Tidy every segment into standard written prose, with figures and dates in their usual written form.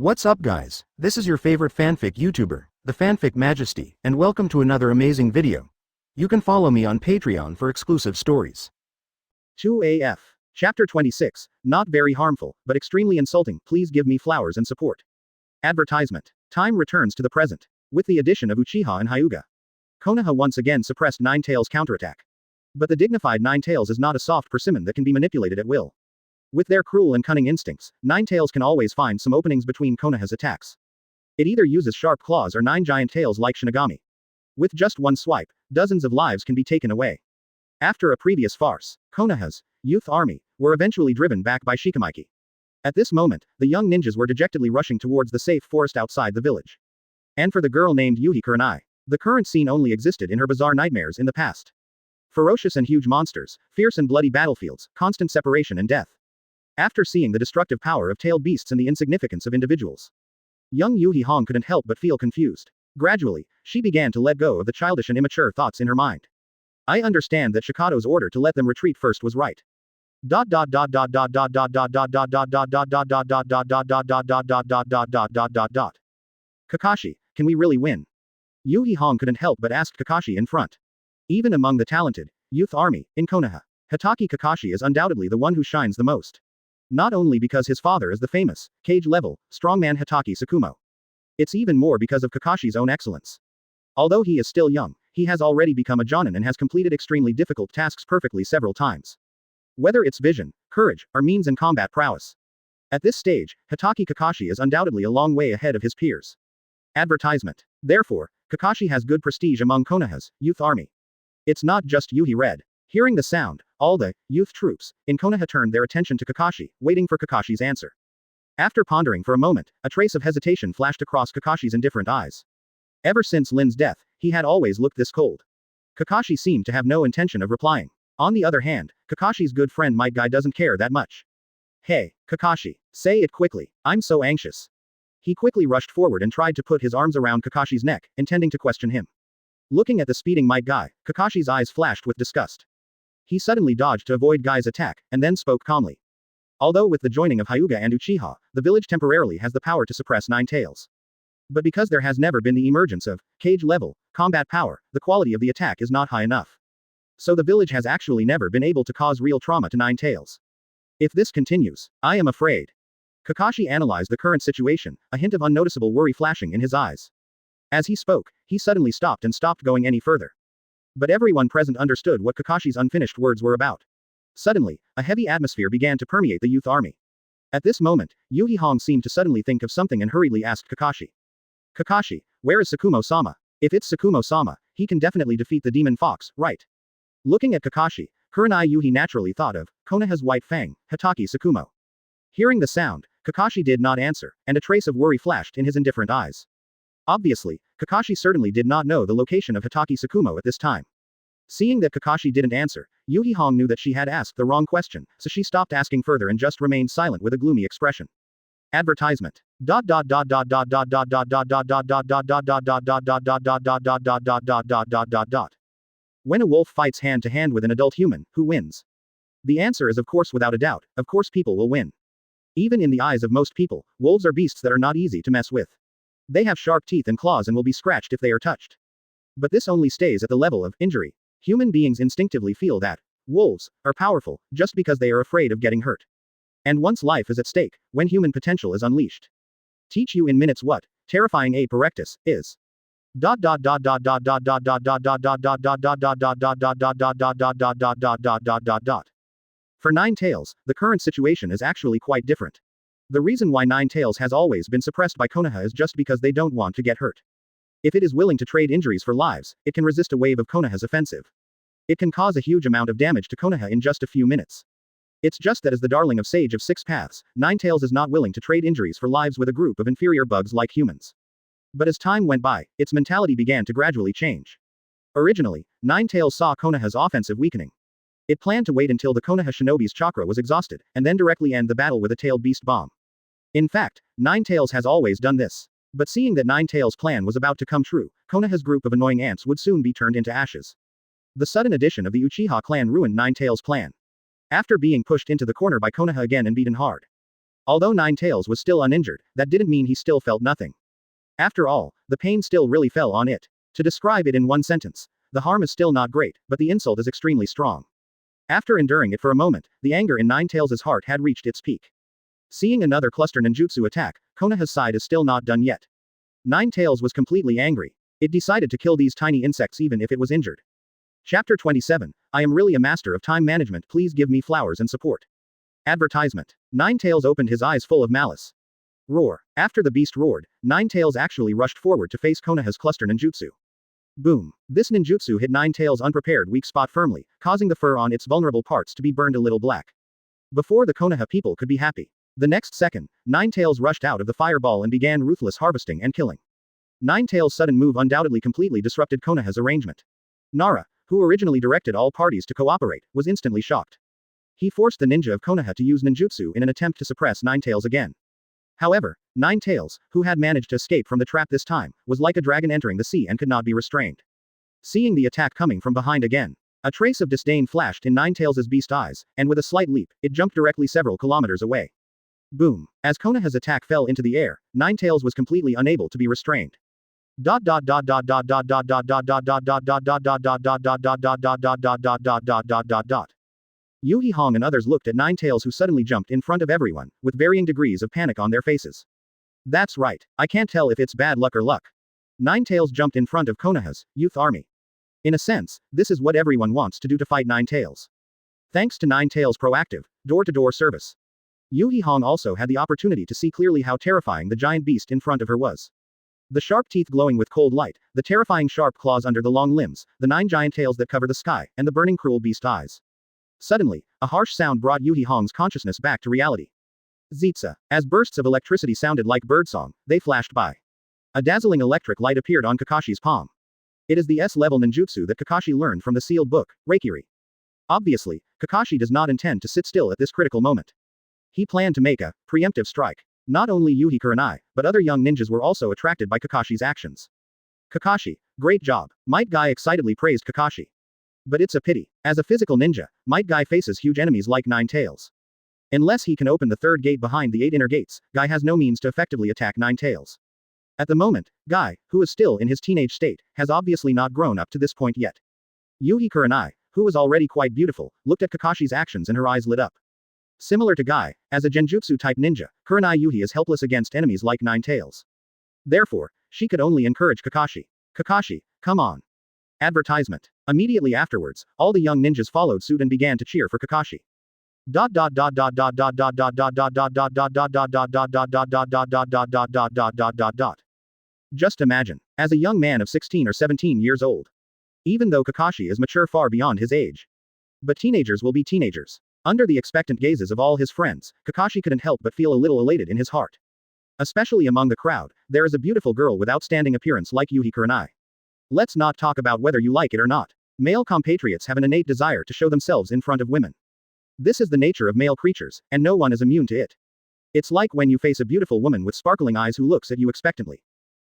What's up guys, this is your favorite fanfic YouTuber, the Fanfic Majesty, and welcome to another amazing video. You can follow me on Patreon for exclusive stories. 2AF. Chapter 26, not very harmful, but extremely insulting, please give me flowers and support. Advertisement. Time returns to the present. With the addition of Uchiha and Hyuga. Konoha once again suppressed Nine Tails' counterattack. But the dignified Nine Tails is not a soft persimmon that can be manipulated at will. With their cruel and cunning instincts, Nine Tails can always find some openings between Konoha's attacks. It either uses sharp claws or nine giant tails like Shinigami. With just one swipe, dozens of lives can be taken away. After a previous farce, Konoha's youth army were eventually driven back by Shikamaiki. At this moment, the young ninjas were dejectedly rushing towards the safe forest outside the village. And for the girl named Yuhi Kurenai, the current scene only existed in her bizarre nightmares in the past. Ferocious and huge monsters, fierce and bloody battlefields, constant separation and death. After seeing the destructive power of tailed beasts and the insignificance of individuals, young Yuhi Hong couldn't help but feel confused. Gradually, she began to let go of the childish and immature thoughts in her mind. I understand that Shikado's order to let them retreat first was right. Kakashi, can we really win? Yuhi Hong couldn't help but ask Kakashi in front. Even among the talented youth army in Konoha, Hitaki Kakashi is undoubtedly the one who shines the most. Not only because his father is the famous, cage-level, strongman Hitaki Tsukumo. It's even more because of Kakashi's own excellence. Although he is still young, he has already become a jonin and has completed extremely difficult tasks perfectly several times. Whether it's vision, courage, or means and combat prowess. At this stage, Hitaki Kakashi is undoubtedly a long way ahead of his peers. Advertisement. Therefore, Kakashi has good prestige among Konoha's youth army. It's not just Yuhi Red. Hearing the sound, all the youth troops in Konoha turned their attention to Kakashi, waiting for Kakashi's answer. After pondering for a moment, a trace of hesitation flashed across Kakashi's indifferent eyes. Ever since Lin's death, he had always looked this cold. Kakashi seemed to have no intention of replying. On the other hand, Kakashi's good friend Might Guy doesn't care that much. Hey, Kakashi, say it quickly, I'm so anxious. He quickly rushed forward and tried to put his arms around Kakashi's neck, intending to question him. Looking at the speeding Might Guy, Kakashi's eyes flashed with disgust. He suddenly dodged to avoid Guy's attack, and then spoke calmly. Although with the joining of Hyuga and Uchiha, the village temporarily has the power to suppress Nine Tails. But because there has never been the emergence of cage-level combat power, the quality of the attack is not high enough. So the village has actually never been able to cause real trauma to Nine Tails. If this continues, I am afraid. Kakashi analyzed the current situation, a hint of unnoticeable worry flashing in his eyes. As he spoke, he suddenly stopped and stopped going any further. But everyone present understood what Kakashi's unfinished words were about. Suddenly, a heavy atmosphere began to permeate the youth army. At this moment, Yuhi Hong seemed to suddenly think of something and hurriedly asked Kakashi. Kakashi, where is Tsukumo-sama? If it's Tsukumo-sama, he can definitely defeat the demon fox, right? Looking at Kakashi, Kurenai Yuhi naturally thought of Konoha's white fang, Hitaki Tsukumo. Hearing the sound, Kakashi did not answer, and a trace of worry flashed in his indifferent eyes. Obviously, Kakashi certainly did not know the location of Hitaki Tsukumo at this time. Seeing that Kakashi didn't answer, Yuhi Hong knew that she had asked the wrong question, so she stopped asking further and just remained silent with a gloomy expression. Advertisement. When a wolf fights hand to hand with an adult human, who wins? The answer is of course without a doubt, of course people will win. Even in the eyes of most people, wolves are beasts that are not easy to mess with. They have sharp teeth and claws and will be scratched if they are touched. But this only stays at the level of injury. Human beings instinctively feel that wolves are powerful just because they are afraid of getting hurt. And once life is at stake, when human potential is unleashed. Teach you in minutes what terrifying a parectus is. For Nine Tails, the current situation is actually quite different. The reason why Nine Tails has always been suppressed by Konoha is just because they don't want to get hurt. If it is willing to trade injuries for lives, it can resist a wave of Konoha's offensive. It can cause a huge amount of damage to Konoha in just a few minutes. It's just that as the darling of Sage of Six Paths, Nine Tails is not willing to trade injuries for lives with a group of inferior bugs like humans. But as time went by, its mentality began to gradually change. Originally, Nine Tails saw Konoha's offensive weakening. It planned to wait until the Konoha shinobi's chakra was exhausted, and then directly end the battle with a tailed beast bomb. In fact, Nine Tails has always done this. But seeing that Nine Tails' plan was about to come true, Konoha's group of annoying ants would soon be turned into ashes. The sudden addition of the Uchiha clan ruined Nine Tails' plan. After being pushed into the corner by Konoha again and beaten hard, Although Ninetales was still uninjured, that didn't mean he still felt nothing. After all, the pain still really fell on it. To describe it in one sentence, the harm is still not great, but the insult is extremely strong. After enduring it for a moment, the anger in Ninetales' heart had reached its peak. Seeing another cluster ninjutsu attack, Konoha's side is still not done yet. Ninetales was completely angry. It decided to kill these tiny insects even if it was injured. Chapter 27, I am really a master of time management, please give me flowers and support. Advertisement. Ninetales opened his eyes full of malice. Roar. After the beast roared, Ninetales actually rushed forward to face Konoha's cluster ninjutsu. Boom. This ninjutsu hit Ninetales' unprepared weak spot firmly, causing the fur on its vulnerable parts to be burned a little black. Before the Konoha people could be happy. The next second, Ninetales rushed out of the fireball and began ruthless harvesting and killing. Ninetales' sudden move undoubtedly completely disrupted Konoha's arrangement. Nara, who originally directed all parties to cooperate, was instantly shocked. He forced the ninja of Konoha to use ninjutsu in an attempt to suppress Ninetales again. However, Ninetales, who had managed to escape from the trap this time, was like a dragon entering the sea and could not be restrained. Seeing the attack coming from behind again, a trace of disdain flashed in Ninetales' beast eyes, and with a slight leap, it jumped directly several kilometers away. Boom. As Konoha's attack fell into the air, Ninetales was completely unable to be restrained. Yuhi Hong and others looked at Ninetales, who suddenly jumped in front of everyone, with varying degrees of panic on their faces. That's right, I can't tell if it's bad luck or luck. Ninetales jumped in front of Konoha's youth army. In a sense, this is what everyone wants to do to fight Ninetales. Thanks to Ninetales' proactive, door-to-door service, Yuhi Hong also had the opportunity to see clearly how terrifying the giant beast in front of her was. The sharp teeth glowing with cold light, the terrifying sharp claws under the long limbs, the 9 giant tails that cover the sky, and the burning cruel beast eyes. Suddenly, a harsh sound brought Yuhi Hong's consciousness back to reality. Zitsa. As bursts of electricity sounded like birdsong, they flashed by. A dazzling electric light appeared on Kakashi's palm. It is the S-level ninjutsu that Kakashi learned from the sealed book, Reikiri. Obviously, Kakashi does not intend to sit still at this critical moment. He planned to make a preemptive strike. Not only Yuhi Kurenai, but other young ninjas were also attracted by Kakashi's actions. Kakashi, great job, Might Guy excitedly praised Kakashi. But it's a pity. As a physical ninja, Might Guy faces huge enemies like Ninetales. Unless he can open the third gate behind the 8 inner gates, Guy has no means to effectively attack Ninetales. At the moment, Guy, who is still in his teenage state, has obviously not grown up to this point yet. Yuhi Kurenai, who was already quite beautiful, looked at Kakashi's actions and her eyes lit up. Similar to Guy, as a genjutsu-type ninja, Kurenai Yuhi is helpless against enemies like Ninetales. Therefore, she could only encourage Kakashi. Kakashi, come on. Advertisement. Immediately afterwards, all the young ninjas followed suit and began to cheer for Kakashi. Just imagine, as a young man of 16 or 17 years old. Even though Kakashi is mature far beyond his age. But teenagers will be teenagers. Under the expectant gazes of all his friends, Kakashi couldn't help but feel a little elated in his heart. Especially among the crowd, there is a beautiful girl with outstanding appearance like Yuhi Kurenai. Let's not talk about whether you like it or not. Male compatriots have an innate desire to show themselves in front of women. This is the nature of male creatures, and no one is immune to it. It's like when you face a beautiful woman with sparkling eyes who looks at you expectantly.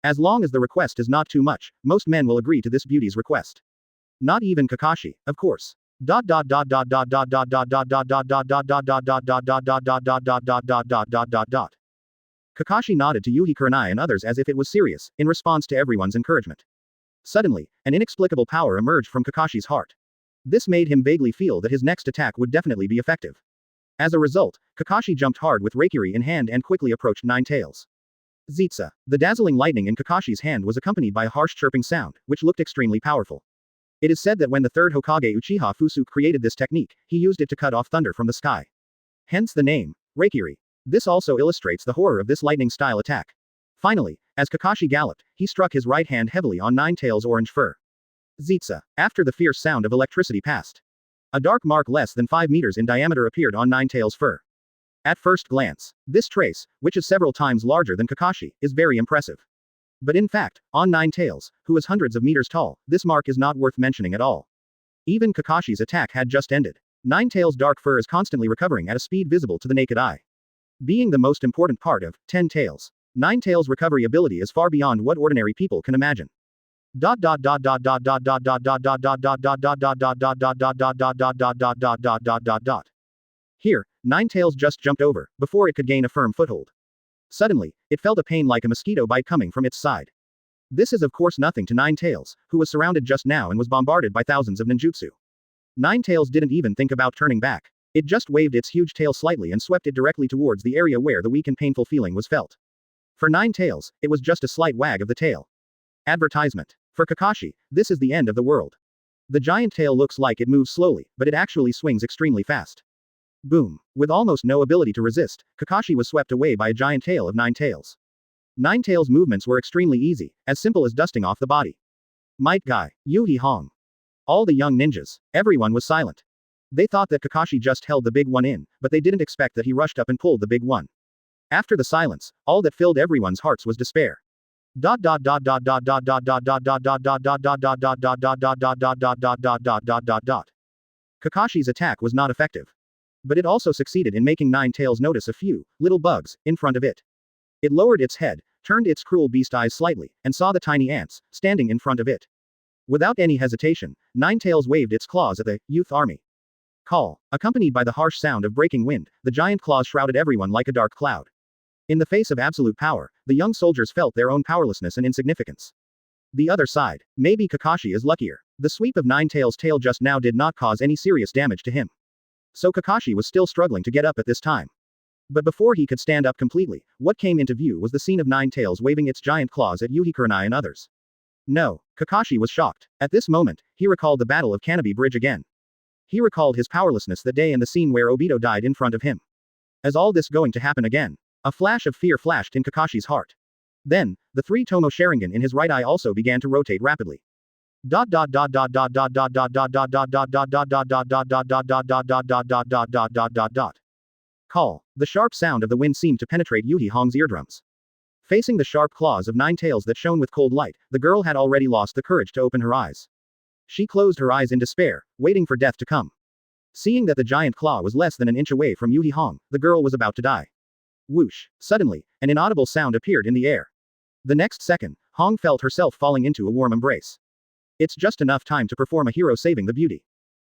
As long as the request is not too much, most men will agree to this beauty's request. Not even Kakashi, of course. Kakashi nodded to Yuhi Kurenai and others as if it was serious, in response to everyone's encouragement. Suddenly, an inexplicable power emerged from Kakashi's heart. This made him vaguely feel that his next attack would definitely be effective. As a result, Kakashi jumped hard with Reikiri in hand and quickly approached Ninetales. Zitsa. The dazzling lightning in Kakashi's hand was accompanied by a harsh chirping sound, which looked extremely powerful. It is said that when the third Hokage Uchiha Fusuke created this technique, he used it to cut off thunder from the sky. Hence the name, Reikiri. This also illustrates the horror of this lightning-style attack. Finally, as Kakashi galloped, he struck his right hand heavily on Ninetales' orange fur. Zitsa. After the fierce sound of electricity passed, a dark mark less than 5 meters in diameter appeared on Ninetales' fur. At first glance, this trace, which is several times larger than Kakashi, is very impressive. But in fact, on Ninetales, who is hundreds of meters tall, this mark is not worth mentioning at all. Even Kakashi's attack had just ended. Ninetales' dark fur is constantly recovering at a speed visible to the naked eye. Being the most important part of 10 Tails, Ninetales' recovery ability is far beyond what ordinary people can imagine. Here, Ninetales just jumped over, before it could gain a firm foothold. Suddenly, it felt a pain like a mosquito bite coming from its side. This is of course nothing to Ninetales, who was surrounded just now and was bombarded by thousands of ninjutsu. Ninetales didn't even think about turning back. It just waved its huge tail slightly and swept it directly towards the area where the weak and painful feeling was felt. For Ninetales, it was just a slight wag of the tail. Advertisement. For Kakashi, this is the end of the world. The giant tail looks like it moves slowly, but it actually swings extremely fast. Boom. With almost no ability to resist, Kakashi was swept away by a giant tail of Ninetales. Ninetales' movements were extremely easy, as simple as dusting off the body. Might Guy, Yuhi Hong. All the young ninjas, everyone was silent. They thought that Kakashi just held the big one in, but they didn't expect that he rushed up and pulled the big one. After the silence, all that filled everyone's hearts was despair. Kakashi's attack was not effective. But it also succeeded in making Ninetales notice a few little bugs in front of it. It lowered its head, turned its cruel beast eyes slightly, and saw the tiny ants standing in front of it. Without any hesitation, Ninetales waved its claws at the youth army. Call. Accompanied by the harsh sound of breaking wind, the giant claws shrouded everyone like a dark cloud. In the face of absolute power, the young soldiers felt their own powerlessness and insignificance. The other side. Maybe Kakashi is luckier. The sweep of Ninetales' tail just now did not cause any serious damage to him. So Kakashi was still struggling to get up at this time. But before he could stand up completely, what came into view was the scene of Ninetales waving its giant claws at Yuhi Kurenai and others. No, Kakashi was shocked. At this moment, he recalled the Battle of Canopy Bridge again. He recalled his powerlessness that day and the scene where Obito died in front of him. Is all this going to happen again? A flash of fear flashed in Kakashi's heart. Then, the three Tomo Sharingan in his right eye also began to rotate rapidly. Call. The sharp sound of the wind seemed to penetrate Yuhi Hong's eardrums. Facing the sharp claws of Ninetales that shone with cold light, the girl had already lost the courage to open her eyes. She closed her eyes in despair, waiting for death to come. Seeing that the giant claw was less than an inch away from Yuhi Hong, the girl was about to die. Whoosh. Suddenly, an inaudible sound appeared in the air. The next second, Hong felt herself falling into a warm embrace. It's just enough time to perform a hero saving the beauty.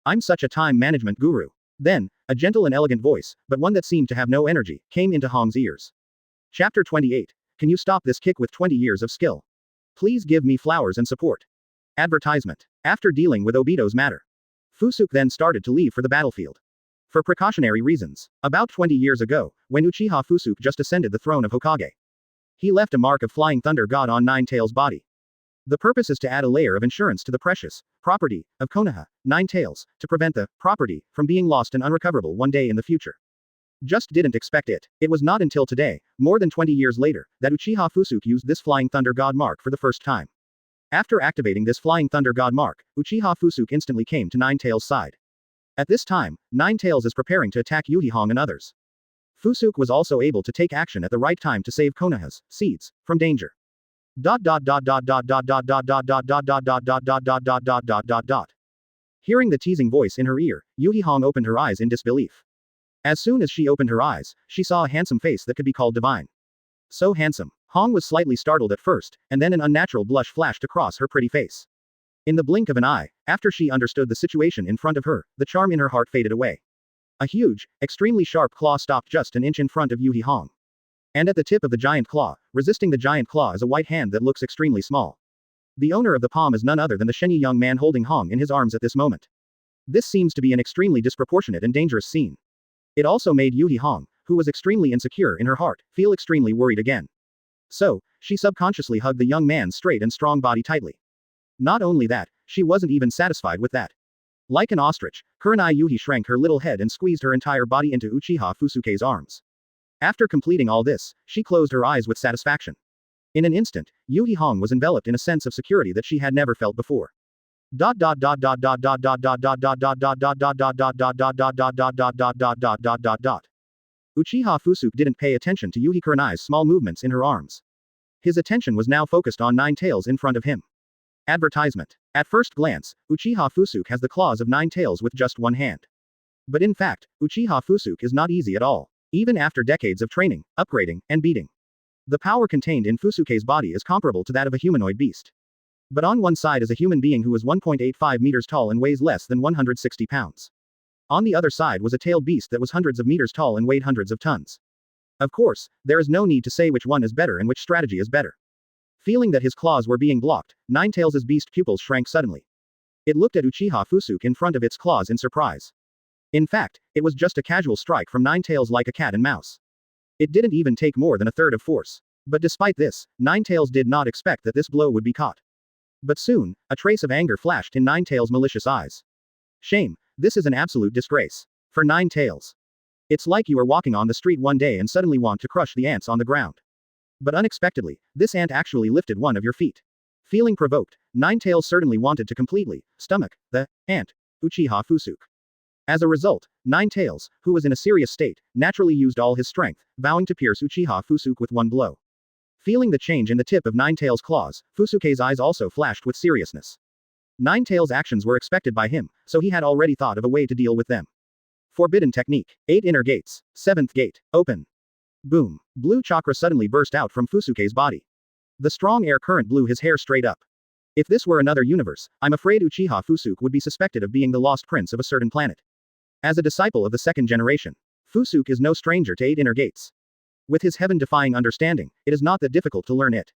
I'm such a time management guru. Then, a gentle and elegant voice, but one that seemed to have no energy, came into Hong's ears. Chapter 28. Can you stop this kick with 20 years of skill? Please give me flowers and support. Advertisement. After dealing with Obito's matter, Fusuke then started to leave for the battlefield. For precautionary reasons. About 20 years ago, when Uchiha Fusuke just ascended the throne of Hokage, he left a mark of Flying Thunder God on Ninetales' body. The purpose is to add a layer of insurance to the precious property of Konoha, Ninetales, to prevent the property from being lost and unrecoverable one day in the future. Just didn't expect it. It was not until today, more than 20 years later, that Uchiha Fusuke used this Flying Thunder God mark for the first time. After activating this Flying Thunder God mark, Uchiha Fusuke instantly came to Ninetales' side. At this time, Ninetales is preparing to attack Yuhi Hong and others. Fusuke was also able to take action at the right time to save Konoha's seeds from danger. Hearing the teasing voice in her ear, Yuhi Hong opened her eyes in disbelief. As soon as she opened her eyes, she saw a handsome face that could be called divine. So handsome. Hong was slightly startled at first, and then an unnatural blush flashed across her pretty face. In the blink of an eye, after she understood the situation in front of her, the charm in her heart faded away. A huge, extremely sharp claw stopped just an inch in front of Yuhi Hong. And at the tip of the giant claw, resisting the giant claw is a white hand that looks extremely small. The owner of the palm is none other than the Shenyi young man holding Hong in his arms at this moment. This seems to be an extremely disproportionate and dangerous scene. It also made Yuhi Hong, who was extremely insecure in her heart, feel extremely worried again. So, she subconsciously hugged the young man's straight and strong body tightly. Not only that, she wasn't even satisfied with that. Like an ostrich, Kurenai Yuhi shrank her little head and squeezed her entire body into Uchiha Fusuke's arms. After completing all this, she closed her eyes with satisfaction. In an instant, Yuhi Hong was enveloped in a sense of security that she had never felt before. Uchiha Fusuke didn't pay attention to Yuhi Kurenai's small movements in her arms. His attention was now focused on Ninetales in front of him. Advertisement. At first glance, Uchiha Fusuke has the claws of Ninetales with just one hand. But in fact, Uchiha Fusuke is not easy at all, even after decades of training, upgrading, and beating. The power contained in Fusuke's body is comparable to that of a humanoid beast. But on one side is a human being who is 1.85 meters tall and weighs less than 160 pounds. On the other side was a tailed beast that was hundreds of meters tall and weighed hundreds of tons. Of course, there is no need to say which one is better and which strategy is better. Feeling that his claws were being blocked, Ninetales' beast pupils shrank suddenly. It looked at Uchiha Fusuke in front of its claws in surprise. In fact, it was just a casual strike from Ninetales like a cat and mouse. It didn't even take more than a third of force. But despite this, Ninetales did not expect that this blow would be caught. But soon, a trace of anger flashed in Ninetales' malicious eyes. Shame, this is an absolute disgrace. For Ninetales. It's like you are walking on the street one day and suddenly want to crush the ants on the ground. But unexpectedly, this ant actually lifted one of your feet. Feeling provoked, Ninetales certainly wanted to completely stomach the ant, Uchiha Fusuke. As a result, Ninetales, who was in a serious state, naturally used all his strength, vowing to pierce Uchiha Fusuke with one blow. Feeling the change in the tip of Ninetales' claws, Fusuke's eyes also flashed with seriousness. Ninetales' actions were expected by him, so he had already thought of a way to deal with them. Forbidden technique. 8 inner gates. 7th gate. Open. Boom. Blue chakra suddenly burst out from Fusuke's body. The strong air current blew his hair straight up. If this were another universe, I'm afraid Uchiha Fusuke would be suspected of being the lost prince of a certain planet. As a disciple of the second generation, Fusuke is no stranger to 8 inner gates. With his heaven-defying understanding, it is not that difficult to learn it.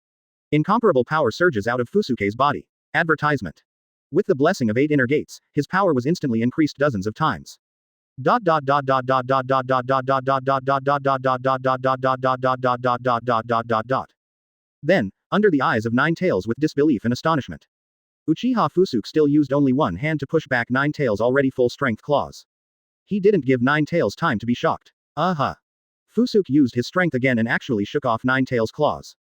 Incomparable power surges out of Fusuke's body. Advertisement. With the blessing of 8 inner gates, his power was instantly increased dozens of times. Then, under the eyes of Ninetales with disbelief and astonishment, Uchiha Fusuke still used only one hand to push back Ninetales' already full-strength claws. He didn't give Ninetales time to be shocked. Fusuke used his strength again and actually shook off Ninetales' claws.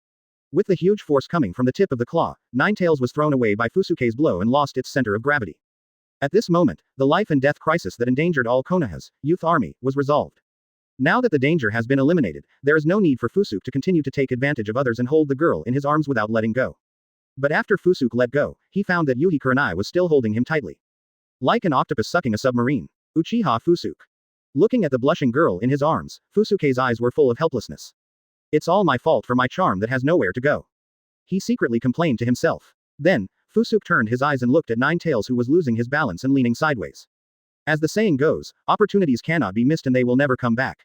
With the huge force coming from the tip of the claw, Ninetales was thrown away by Fusuke's blow and lost its center of gravity. At this moment, the life and death crisis that endangered all Konoha's youth army was resolved. Now that the danger has been eliminated, there is no need for Fusuke to continue to take advantage of others and hold the girl in his arms without letting go. But after Fusuke let go, he found that Yuhi Kurenai was still holding him tightly. Like an octopus sucking a submarine. Uchiha Fusuke. Looking at the blushing girl in his arms, Fusuke's eyes were full of helplessness. It's all my fault for my charm that has nowhere to go. He secretly complained to himself. Then, Fusuke turned his eyes and looked at Ninetales, who was losing his balance and leaning sideways. As the saying goes, opportunities cannot be missed and they will never come back.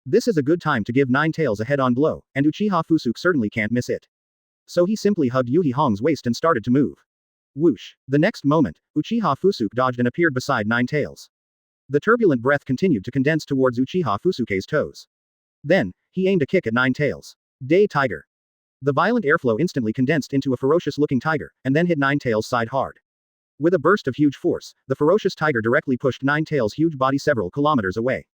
This is a good time to give Ninetales a head-on blow, and Uchiha Fusuke certainly can't miss it. So he simply hugged Yuhi Hong's waist and started to move. Whoosh. The next moment, Uchiha Fusuke dodged and appeared beside Ninetales. The turbulent breath continued to condense towards Uchiha Fusuke's toes. Then, he aimed a kick at Ninetales. Day Tiger. The violent airflow instantly condensed into a ferocious-looking tiger, and then hit Ninetales' side hard. With a burst of huge force, the ferocious tiger directly pushed Ninetales' huge body several kilometers away.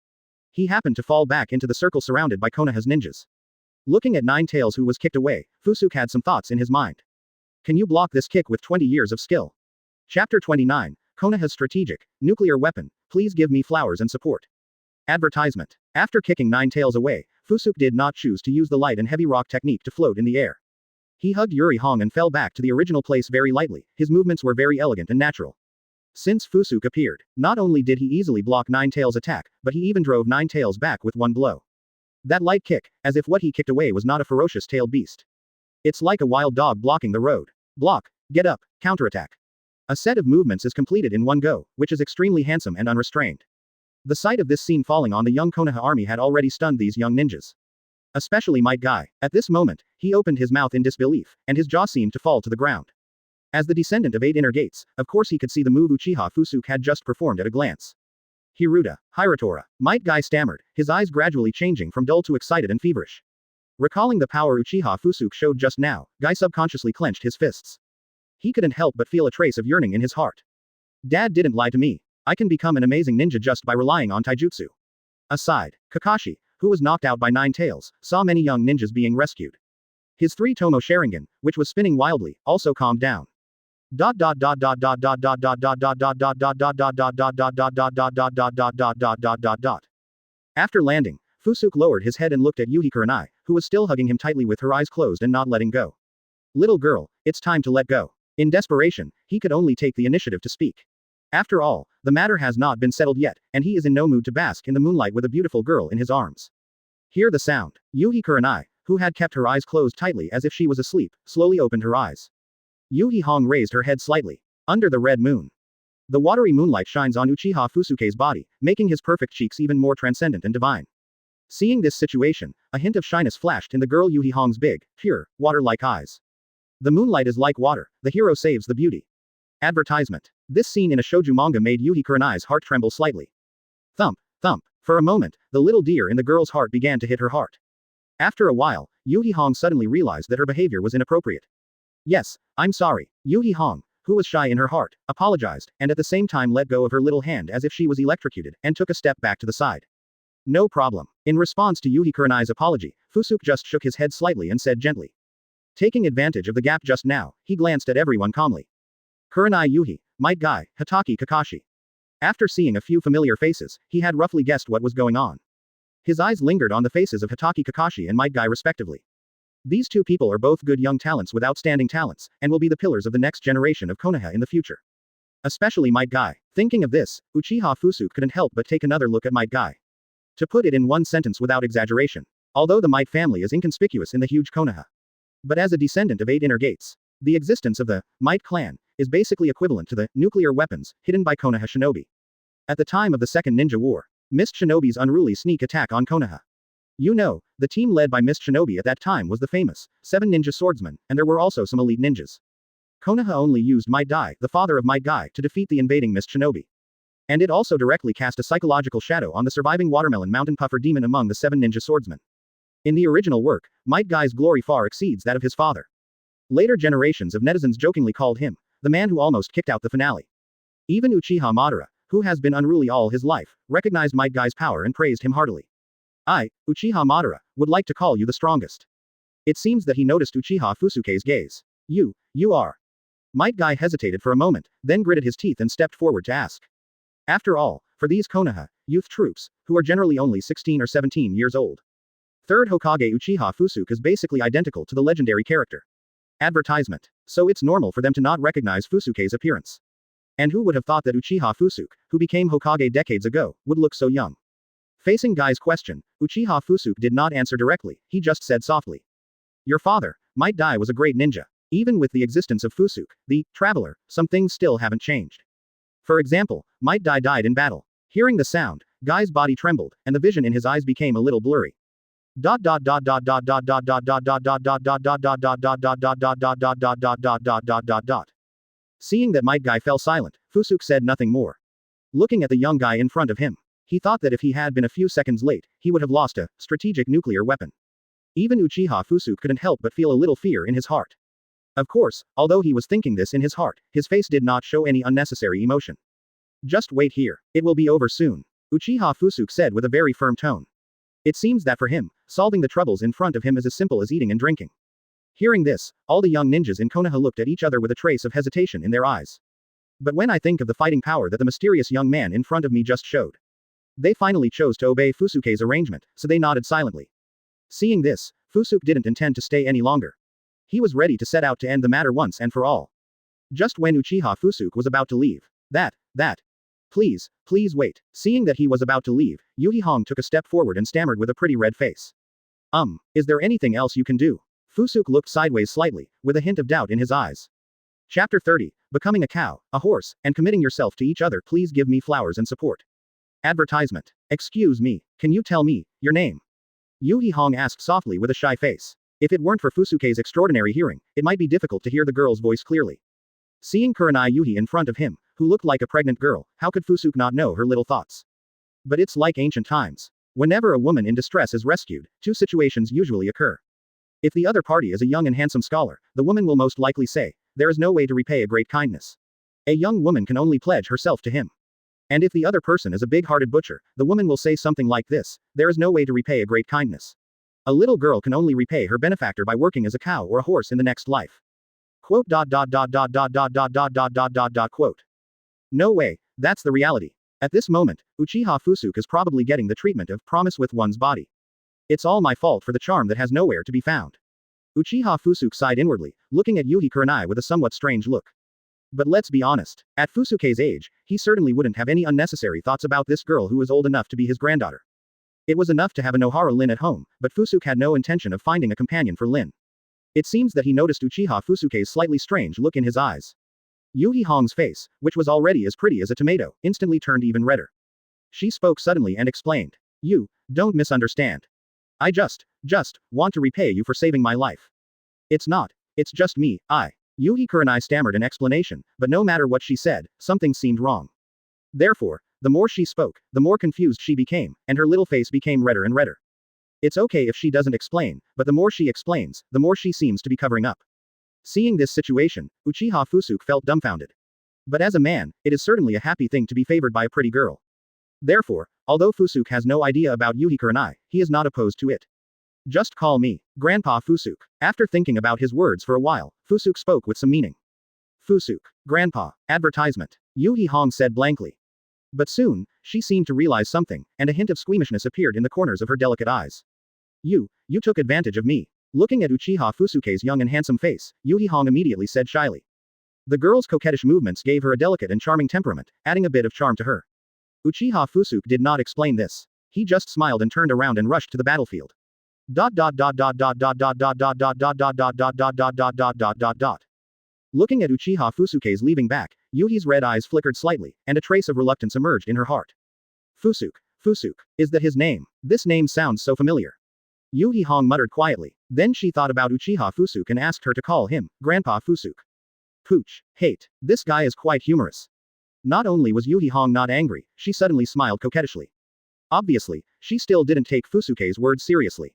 He happened to fall back into the circle surrounded by Konoha's ninjas. Looking at Ninetales, who was kicked away, Fusuke had some thoughts in his mind. Can you block this kick with 20 years of skill? Chapter 29, Konoha's strategic, nuclear weapon, please give me flowers and support. Advertisement. After kicking Ninetales away, Fusuke did not choose to use the light and heavy rock technique to float in the air. He hugged Yuri Hong and fell back to the original place very lightly. His movements were very elegant and natural. Since Fusuke appeared, not only did he easily block Ninetales' attack, but he even drove Ninetales back with one blow. That light kick, as if what he kicked away was not a ferocious tailed beast. It's like a wild dog blocking the road. Block, get up, counterattack. A set of movements is completed in one go, which is extremely handsome and unrestrained. The sight of this scene falling on the young Konoha army had already stunned these young ninjas. Especially Might Guy. At this moment, he opened his mouth in disbelief, and his jaw seemed to fall to the ground. As the descendant of 8 inner gates, of course he could see the move Uchiha Fusuke had just performed at a glance. Hiruda, Hiratora, Might Guy stammered, his eyes gradually changing from dull to excited and feverish. Recalling the power Uchiha Fusuke showed just now, Guy subconsciously clenched his fists. He couldn't help but feel a trace of yearning in his heart. Dad didn't lie to me. I can become an amazing ninja just by relying on taijutsu. Aside, Kakashi, who was knocked out by Ninetales, saw many young ninjas being rescued. His 3-tomo Sharingan, which was spinning wildly, also calmed down. After landing, Fusuke lowered his head and looked at Yuhi Kurenai, who was still hugging him tightly with her eyes closed and not letting go. Little girl, it's time to let go. In desperation, he could only take the initiative to speak. After all, the matter has not been settled yet, and he is in no mood to bask in the moonlight with a beautiful girl in his arms. Hear the sound. Yuhi Kurenai, who had kept her eyes closed tightly as if she was asleep, slowly opened her eyes. Yuhi Hong raised her head slightly. Under the red moon. The watery moonlight shines on Uchiha Fusuke's body, making his perfect cheeks even more transcendent and divine. Seeing this situation, a hint of shyness flashed in the girl Yuhi Hong's big, pure, water-like eyes. The moonlight is like water, the hero saves the beauty. Advertisement. This scene in a shoujo manga made Yuhi Kurenai's heart tremble slightly. Thump, thump. For a moment, the little deer in the girl's heart began to hit her heart. After a while, Yuhi Hong suddenly realized that her behavior was inappropriate. Yes, I'm sorry. Yuhi Hong, who was shy in her heart, apologized, and at the same time let go of her little hand as if she was electrocuted, and took a step back to the side. No problem. In response to Yuhi Kurenai's apology, Fusuke just shook his head slightly and said gently. Taking advantage of the gap just now, he glanced at everyone calmly. Kurenai Yuhi, Might Guy, Hitaki Kakashi. After seeing a few familiar faces, he had roughly guessed what was going on. His eyes lingered on the faces of Hitaki Kakashi and Might Guy respectively. These two people are both good young talents with outstanding talents, and will be the pillars of the next generation of Konoha in the future. Especially Might Guy. Thinking of this, Uchiha Fusuke couldn't help but take another look at Might Guy. To put it in one sentence without exaggeration. Although the Might family is inconspicuous in the huge Konoha. But as a descendant of 8 inner gates, the existence of the Might clan is basically equivalent to the nuclear weapons hidden by Konoha shinobi. At the time of the Second Ninja War, Mist Shinobi's unruly sneak attack on Konoha. You know, the team led by Mist Shinobi at that time was the famous 7 Ninja Swordsmen, and there were also some elite ninjas. Konoha only used Might Guy, the father of Might Guy, to defeat the invading Mist Shinobi. And it also directly cast a psychological shadow on the surviving Watermelon Mountain Puffer demon among the 7 Ninja Swordsmen. In the original work, Might Guy's glory far exceeds that of his father. Later generations of netizens jokingly called him the man who almost kicked out the finale. Even Uchiha Madara, who has been unruly all his life, recognized Might Guy's power and praised him heartily. I, Uchiha Madara, would like to call you the strongest. It seems that he noticed Uchiha Fusuke's gaze. You are. Might Guy hesitated for a moment, then gritted his teeth and stepped forward to ask. After all, for these Konoha, youth troops, who are generally only 16 or 17 years old. Third Hokage Uchiha Fusuke is basically identical to the legendary character. Advertisement. So it's normal for them to not recognize Fusuke's appearance. And who would have thought that Uchiha Fusuke, who became Hokage decades ago, would look so young? Facing Guy's question, Uchiha Fusuke did not answer directly, he just said softly. Your father, Might Guy, was a great ninja. Even with the existence of Fusuke, the traveler, some things still haven't changed. For example, Might Guy died in battle. Hearing the sound, Guy's body trembled, and the vision in his eyes became a little blurry. Seeing that Might Guy fell silent, Fusuke said nothing more. Looking at the young guy in front of him, he thought that if he had been a few seconds late, he would have lost a strategic nuclear weapon. Even Uchiha Fusuke couldn't help but feel a little fear in his heart. Of course, although he was thinking this in his heart, his face did not show any unnecessary emotion. Just wait here. It will be over soon. Uchiha Fusuke said with a very firm tone. It seems that for him, solving the troubles in front of him is as simple as eating and drinking. Hearing this, all the young ninjas in Konoha looked at each other with a trace of hesitation in their eyes. But when I think of the fighting power that the mysterious young man in front of me just showed, they finally chose to obey Fusuke's arrangement, so they nodded silently. Seeing this, Fusuke didn't intend to stay any longer. He was ready to set out to end the matter once and for all. Just when Uchiha Fusuke was about to leave. Please wait. Seeing that he was about to leave, Yuhi Hong took a step forward and stammered with a pretty red face. Is there anything else you can do? Fusuke looked sideways slightly, with a hint of doubt in his eyes. Chapter 30, Becoming a Cow, a Horse, and Committing Yourself to Each Other. Please give me flowers and support. Advertisement. Excuse me, can you tell me your name? Yuhi Hong asked softly with a shy face. If it weren't for Fusuke's extraordinary hearing, it might be difficult to hear the girl's voice clearly. Seeing Kurenai Yuhi in front of him, who looked like a pregnant girl, how could Fusuke not know her little thoughts? But it's like ancient times. Whenever a woman in distress is rescued, two situations usually occur. If the other party is a young and handsome scholar, the woman will most likely say, there is no way to repay a great kindness. A young woman can only pledge herself to him. And if the other person is a big-hearted butcher, the woman will say something like this, there is no way to repay a great kindness. A little girl can only repay her benefactor by working as a cow or a horse in the next life. Quote. No way, that's the reality. At this moment, Uchiha Fusuke is probably getting the treatment of promise with one's body. It's all my fault for the charm that has nowhere to be found. Uchiha Fusuke sighed inwardly, looking at Yuhi Kurenai with a somewhat strange look. But let's be honest, at Fusuke's age, he certainly wouldn't have any unnecessary thoughts about this girl who was old enough to be his granddaughter. It was enough to have a Nohara Lin at home, but Fusuke had no intention of finding a companion for Lin. It seems that he noticed Uchiha Fusuke's slightly strange look in his eyes. Yuhi Hong's face, which was already as pretty as a tomato, instantly turned even redder. She spoke suddenly and explained. You, don't misunderstand. I just want to repay you for saving my life. It's just me, Yuhi Kurenai stammered an explanation, but no matter what she said, something seemed wrong. Therefore, the more she spoke, the more confused she became, and her little face became redder and redder. It's okay if she doesn't explain, but the more she explains, the more she seems to be covering up. Seeing this situation, Uchiha Fusuke felt dumbfounded. But as a man, it is certainly a happy thing to be favored by a pretty girl. Therefore, although Fusuke has no idea about Yuhi Kurenai, he is not opposed to it. Just call me Grandpa Fusuke. After thinking about his words for a while, Fusuke spoke with some meaning. Fusuke, Grandpa, advertisement, Yuhi Hong said blankly. But soon, she seemed to realize something, and a hint of squeamishness appeared in the corners of her delicate eyes. You took advantage of me. Looking at Uchiha Fusuke's young and handsome face, Yuhi Hong immediately said shyly. The girl's coquettish movements gave her a delicate and charming temperament, adding a bit of charm to her. Uchiha Fusuke did not explain this. He just smiled and turned around and rushed to the battlefield. Looking at Uchiha Fusuke's leaving back, Yuhi's red eyes flickered slightly, and a trace of reluctance emerged in her heart. Fusuke, is that his name? This name sounds so familiar. Yuhi Hong muttered quietly. Then she thought about Uchiha Fusuke and asked her to call him Grandpa Fusuke. Pooch, hate. This guy is quite humorous. Not only was Yuhi Hong not angry, she suddenly smiled coquettishly. Obviously, she still didn't take Fusuke's words seriously.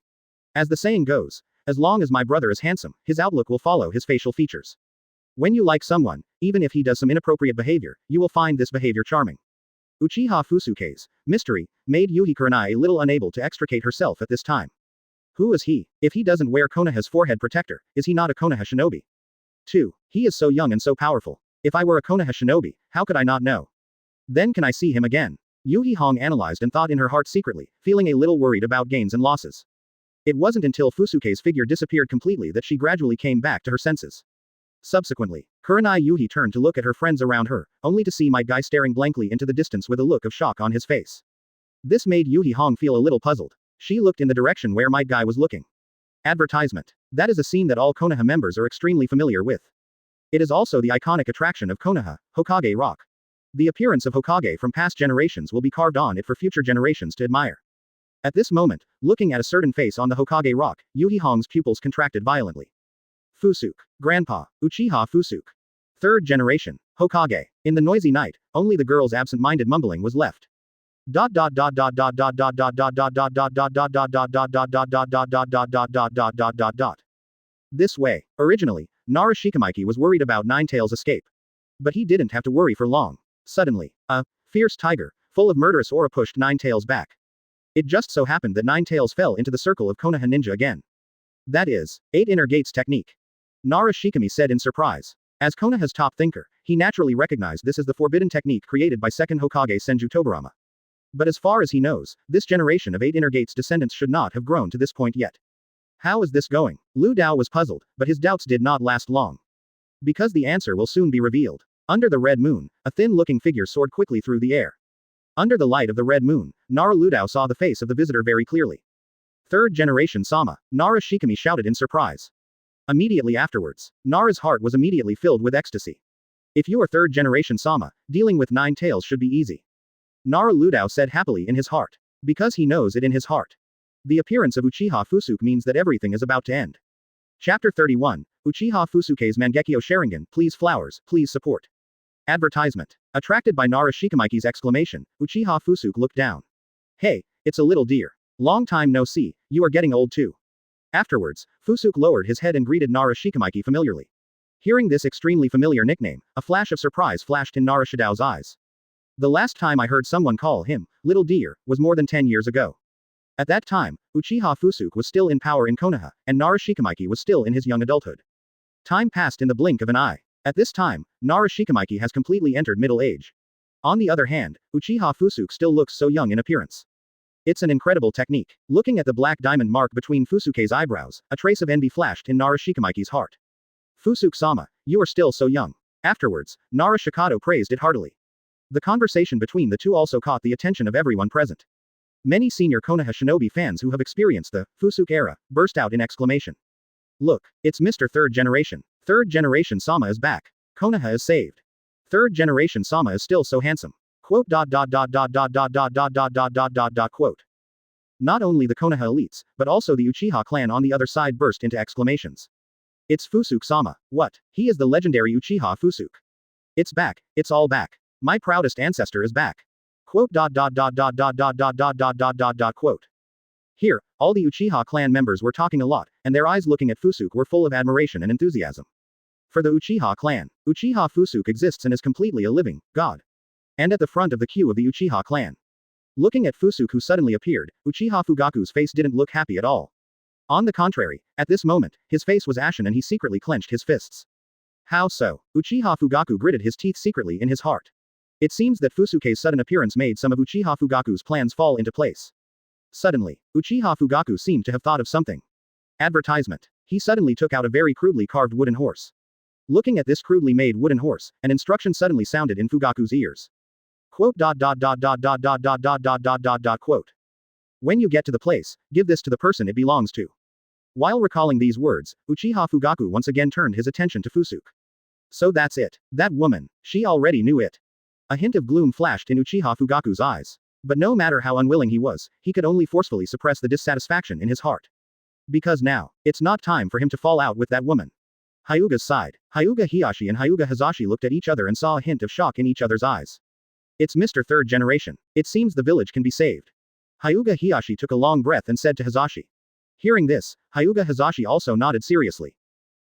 As the saying goes, as long as my brother is handsome, his outlook will follow his facial features. When you like someone, even if he does some inappropriate behavior, you will find this behavior charming. Uchiha Fusuke's mystery made Yuhi Kurenai a little unable to extricate herself at this time. Who is he? If he doesn't wear Konoha's forehead protector, is he not a Konoha shinobi? 2. He is so young and so powerful. If I were a Konoha shinobi, how could I not know? Then can I see him again? Yuhi Hong analyzed and thought in her heart secretly, feeling a little worried about gains and losses. It wasn't until Fusuke's figure disappeared completely that she gradually came back to her senses. Subsequently, Kurenai Yuhi turned to look at her friends around her, only to see Might Guy staring blankly into the distance with a look of shock on his face. This made Yuhi Hong feel a little puzzled. She looked in the direction where Might Guy was looking. Advertisement. That is a scene that all Konoha members are extremely familiar with. It is also the iconic attraction of Konoha, Hokage Rock. The appearance of Hokage from past generations will be carved on it for future generations to admire. At this moment, looking at a certain face on the Hokage Rock, Yuhi Hong's pupils contracted violently. Fusuke, Grandpa, Uchiha Fusuke. Third generation, Hokage. In the noisy night, only the girl's absent-minded mumbling was left. This way. Originally, Nara Shikamaiki was worried about Ninetales' escape. But he didn't have to worry for long. Suddenly, a fierce tiger, full of murderous aura pushed Ninetales back. It just so happened that Ninetales fell into the circle of Konoha ninja again. That is, 8 inner gates technique. Nara Shikami said in surprise. As Konoha's top thinker, he naturally recognized this as the forbidden technique created by second Hokage Senju Tobirama. But as far as he knows, this generation of 8 inner gates descendants should not have grown to this point yet. How is this going? Lu Dao was puzzled, but his doubts did not last long. Because the answer will soon be revealed. Under the red moon, a thin-looking figure soared quickly through the air. Under the light of the red moon, Nara Lu Dao saw the face of the visitor very clearly. Third generation Sama, Nara Shikami shouted in surprise. Immediately afterwards, Nara's heart was immediately filled with ecstasy. If you are third generation Sama, dealing with 9 tails should be easy. Nara Lu Dao said happily in his heart. Because he knows it in his heart. The appearance of Uchiha Fusuke means that everything is about to end. Chapter 31, Uchiha Fusuke's Mangekyo Sharingan, please flowers, please support. Advertisement. Attracted by Nara Shikamaiki's exclamation, Uchiha Fusuke looked down. Hey, it's a little dear. Long time no see, you are getting old too. Afterwards, Fusuke lowered his head and greeted Nara Shikamaiki familiarly. Hearing this extremely familiar nickname, a flash of surprise flashed in Nara Shidao's eyes. The last time I heard someone call him, little dear, was more than 10 years ago. At that time, Uchiha Fusuke was still in power in Konoha, and Nara Shikamaiki was still in his young adulthood. Time passed in the blink of an eye. At this time, Nara Shikamaiki has completely entered middle age. On the other hand, Uchiha Fusuke still looks so young in appearance. It's an incredible technique. Looking at the black diamond mark between Fusuke's eyebrows, a trace of envy flashed in Nara Shikamaiki's heart. Fusuke-sama, you are still so young. Afterwards, Nara Shikado praised it heartily. The conversation between the two also caught the attention of everyone present. Many senior Konoha shinobi fans who have experienced the Fusuke era burst out in exclamation. Look, it's Mr. Third Generation. Third Generation Sama is back. Konoha is saved. Third generation Sama is still so handsome. Quote. Quote. Not only the Konoha elites, but also the Uchiha clan on the other side burst into exclamations. It's Fusuke-sama. What? He is the legendary Uchiha Fusuke. It's back. It's all back. My proudest ancestor is back. Quote. Quote. Here, all the Uchiha clan members were talking a lot, and their eyes looking at Fusuke were full of admiration and enthusiasm. For the Uchiha clan, Uchiha Fusuke exists and is completely a living god. And at the front of the queue of the Uchiha clan. Looking at Fusuke who suddenly appeared, Uchiha Fugaku's face didn't look happy at all. On the contrary, at this moment, his face was ashen and he secretly clenched his fists. How so? Uchiha Fugaku gritted his teeth secretly in his heart. It seems that Fusuke's sudden appearance made some of Uchiha Fugaku's plans fall into place. Suddenly, Uchiha Fugaku seemed to have thought of something. Advertisement. He suddenly took out a very crudely carved wooden horse. Looking at this crudely made wooden horse, an instruction suddenly sounded in Fugaku's ears. Quote. Quote. When you get to the place, give this to the person it belongs to. While recalling these words, Uchiha Fugaku once again turned his attention to Fusuke. So that's it. That woman. She already knew it. A hint of gloom flashed in Uchiha Fugaku's eyes. But no matter how unwilling he was, he could only forcefully suppress the dissatisfaction in his heart. Because now, it's not time for him to fall out with that woman. Hyuga's side. Hyuga Hiyashi and Hyuga Hazashi looked at each other and saw a hint of shock in each other's eyes. It's Mr. Third Generation. It seems the village can be saved. Hyuga Hiyashi took a long breath and said to Hazashi. Hearing this, Hyuga Hazashi also nodded seriously.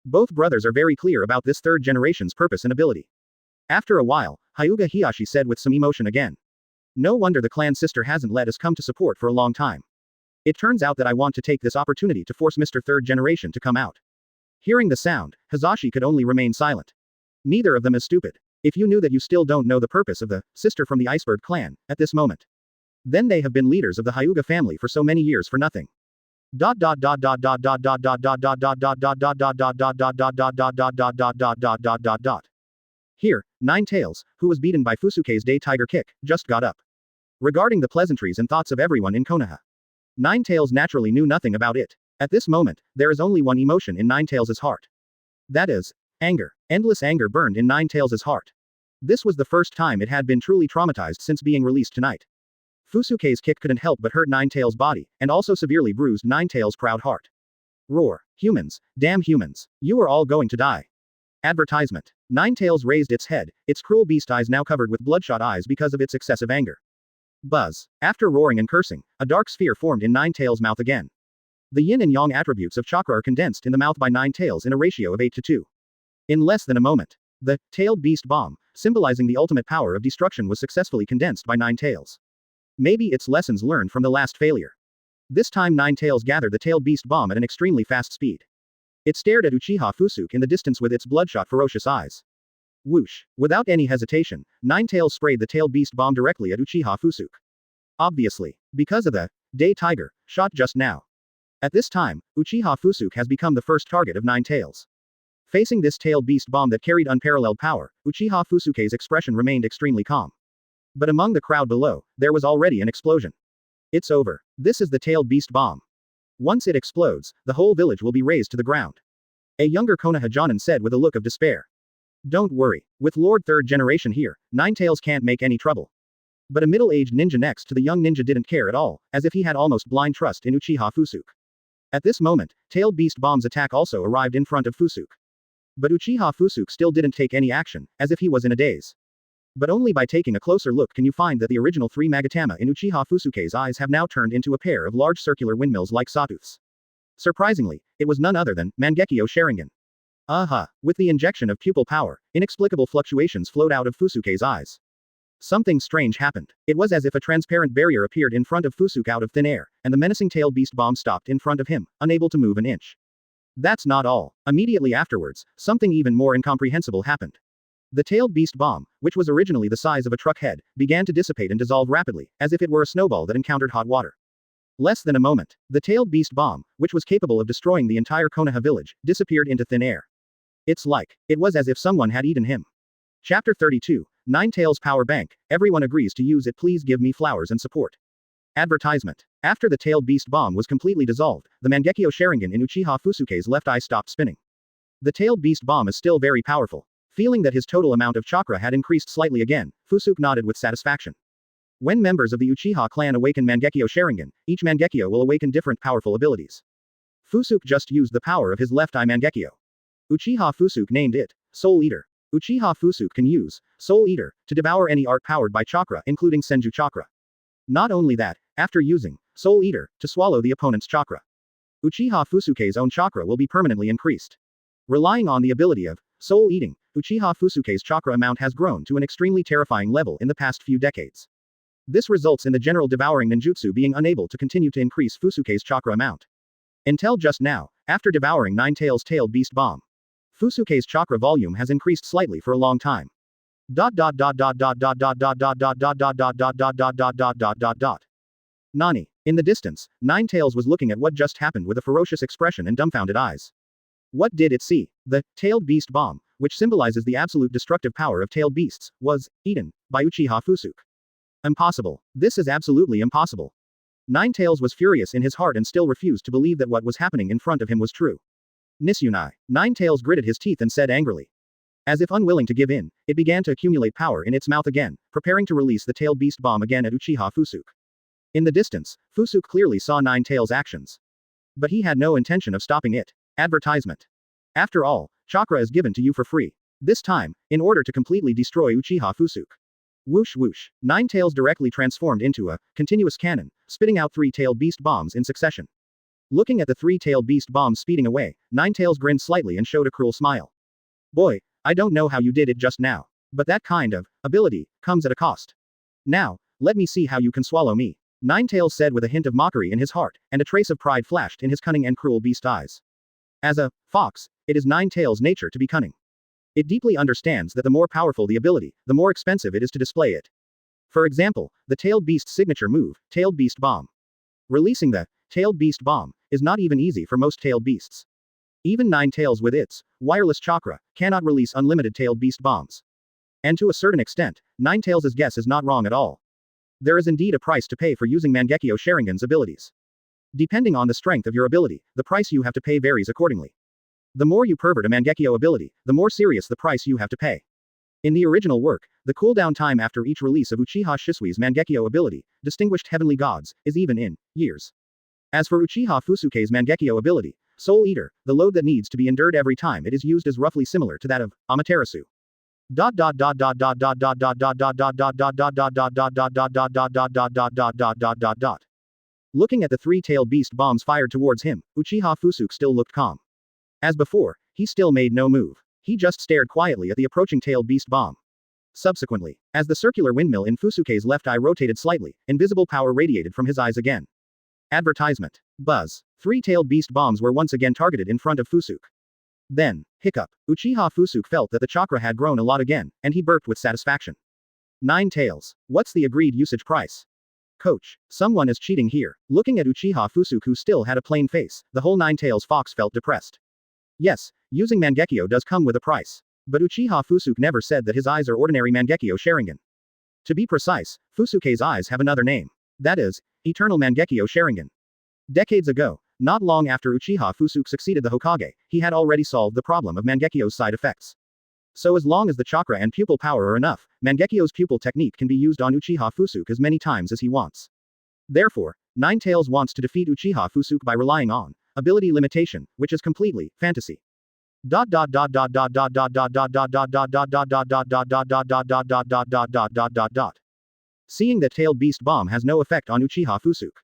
Both brothers are very clear about this third generation's purpose and ability. After a while, Hyuga Hiyashi said with some emotion again. No wonder the clan sister hasn't let us come to support for a long time. It turns out that I want to take this opportunity to force Mr. Third Generation to come out. Hearing the sound, Hazashi could only remain silent. Neither of them is stupid. If you knew that you still don't know the purpose of the sister from the Iceberg clan, at this moment. Then they have been leaders of the Hyuga family for so many years for nothing. Here, Nine Tails, who was beaten by Fusuke's day tiger kick, just got up. Regarding the pleasantries and thoughts of everyone in Konoha. Nine Tails naturally knew nothing about it. At this moment, there is only one emotion in Nine Tails' heart. That is, anger. Endless anger burned in Nine Tails' heart. This was the first time it had been truly traumatized since being released tonight. Fusuke's kick couldn't help but hurt Nine Tails' body, and also severely bruised Nine Tails' proud heart. Roar. Humans. Damn humans. You are all going to die. Advertisement. Nine Tails raised its head, its cruel beast eyes now covered with bloodshot eyes because of its excessive anger. Buzz. After roaring and cursing, a dark sphere formed in Nine Tails' mouth again. The yin and yang attributes of chakra are condensed in the mouth by Nine Tails in a ratio of 8:2. In less than a moment, the tailed beast bomb, symbolizing the ultimate power of destruction, was successfully condensed by Nine Tails. Maybe it's lessons learned from the last failure. This time Nine Tails gathered the tailed beast bomb at an extremely fast speed. It stared at Uchiha Fusuke in the distance with its bloodshot ferocious eyes. Whoosh. Without any hesitation, Nine Tails sprayed the tailed beast bomb directly at Uchiha Fusuke. Obviously, because of the day tiger shot just now. At this time, Uchiha Fusuke has become the first target of Nine Tails. Facing this tailed beast bomb that carried unparalleled power, Uchiha Fusuke's expression remained extremely calm. But among the crowd below, there was already an explosion. It's over. This is the tailed beast bomb. Once it explodes, the whole village will be razed to the ground. A younger Konoha Jonin said with a look of despair. Don't worry. With Lord Third Generation here, Nine Tails can't make any trouble. But a middle-aged ninja next to the young ninja didn't care at all, as if he had almost blind trust in Uchiha Fusuke. At this moment, tailed beast bomb's attack also arrived in front of Fusuke. But Uchiha Fusuke still didn't take any action, as if he was in a daze. But only by taking a closer look can you find that the original three Magatama in Uchiha Fusuke's eyes have now turned into a pair of large circular windmills like sawtooths. Surprisingly, it was none other than Mangekyo Sharingan. Aha! With the injection of pupil power, inexplicable fluctuations flowed out of Fusuke's eyes. Something strange happened. It was as if a transparent barrier appeared in front of Fusuke out of thin air, and the menacing tailed beast bomb stopped in front of him, unable to move an inch. That's not all. Immediately afterwards, something even more incomprehensible happened. The tailed beast bomb, which was originally the size of a truck head, began to dissipate and dissolve rapidly, as if it were a snowball that encountered hot water. Less than a moment, the tailed beast bomb, which was capable of destroying the entire Konoha village, disappeared into thin air. It was as if someone had eaten him. Chapter 32, Nine Tails Power Bank, everyone agrees to use it, please give me flowers and support. Advertisement. After the tailed beast bomb was completely dissolved, the Mangekyo Sharingan in Uchiha Fusuke's left eye stopped spinning. The tailed beast bomb is still very powerful. Feeling that his total amount of chakra had increased slightly again, Fusuke nodded with satisfaction. When members of the Uchiha clan awaken Mangekyo Sharingan, each Mangekyo will awaken different powerful abilities. Fusuke just used the power of his left eye Mangekyo. Uchiha Fusuke named it Soul Eater. Uchiha Fusuke can use Soul Eater to devour any art powered by chakra, including Senju chakra. Not only that, after using Soul Eater to swallow the opponent's chakra, Uchiha Fusuke's own chakra will be permanently increased. Relying on the ability of soul eating, Uchiha Fusuke's chakra amount has grown to an extremely terrifying level in the past few decades. This results in the general devouring ninjutsu being unable to continue to increase Fusuke's chakra amount. Until just now, after devouring Nine-Tails' tailed beast bomb, Fusuke's chakra volume has increased slightly for a long time. Nani. In the distance, Nine-Tails was looking at what just happened with a ferocious expression and dumbfounded eyes. What did it see? The tailed beast bomb, which symbolizes the absolute destructive power of tailed beasts, was eaten by Uchiha Fusuke. Impossible. This is absolutely impossible. Nine-Tails was furious in his heart and still refused to believe that what was happening in front of him was true. Nisunai. Nine-Tails gritted his teeth and said angrily. As if unwilling to give in, it began to accumulate power in its mouth again, preparing to release the tailed beast bomb again at Uchiha Fusuke. In the distance, Fusuke clearly saw Nine-Tails' actions. But he had no intention of stopping it. Advertisement. After all, chakra is given to you for free. This time, in order to completely destroy Uchiha Fusuke. Whoosh whoosh. Nine-Tails directly transformed into a continuous cannon, spitting out three-tailed beast bombs in succession. Looking at the three-tailed beast bombs speeding away, Nine-Tails grinned slightly and showed a cruel smile. Boy, I don't know how you did it just now. But that kind of ability comes at a cost. Now, let me see how you can swallow me. Nine-Tails said with a hint of mockery in his heart, and a trace of pride flashed in his cunning and cruel beast eyes. As a fox, it is Nine-Tails' nature to be cunning. It deeply understands that the more powerful the ability, the more expensive it is to display it. For example, the tailed beast's signature move, Tailed Beast Bomb. Releasing the tailed beast bomb is not even easy for most tailed beasts. Even Nine-Tails with its wireless chakra cannot release unlimited tailed beast bombs. And to a certain extent, Nine-Tails' guess is not wrong at all. There is indeed a price to pay for using Mangekyo Sharingan's abilities. Depending on the strength of your ability, the price you have to pay varies accordingly. The more you pervert a Mangekyo ability, the more serious the price you have to pay. In the original work, the cooldown time after each release of Uchiha Shisui's Mangekyo ability, Distinguished Heavenly Gods, is even in years. As for Uchiha Fusuke's Mangekyo ability, Soul Eater, the load that needs to be endured every time it is used is roughly similar to that of Amaterasu. Looking at the three-tailed beast bombs fired towards him, Uchiha Fusuke still looked calm. As before, he still made no move. He just stared quietly at the approaching tailed beast bomb. Subsequently, as the circular windmill in Fusuke's left eye rotated slightly, invisible power radiated from his eyes again. Advertisement. Buzz. Three-tailed beast bombs were once again targeted in front of Fusuke. Then, hiccup. Uchiha Fusuke felt that the chakra had grown a lot again, and he burped with satisfaction. Nine-Tails. What's the agreed usage price? Coach. Someone is cheating here. Looking at Uchiha Fusuke who still had a plain face, the whole Nine-Tails fox felt depressed. Yes, using Mangekyo does come with a price. But Uchiha Fusuke never said that his eyes are ordinary Mangekyo Sharingan. To be precise, Fusuke's eyes have another name. That is, Eternal Mangekyo Sharingan. Decades ago, not long after Uchiha Fusuke succeeded the Hokage, he had already solved the problem of Mangekyo's side effects. So as long as the chakra and pupil power are enough, Mangekyo's pupil technique can be used on Uchiha Fusuke as many times as he wants. Therefore, Nine-Tails wants to defeat Uchiha Fusuke by relying on ability limitation, which is completely fantasy. Seeing that tailed beast bomb has no effect on Uchiha Fusuke.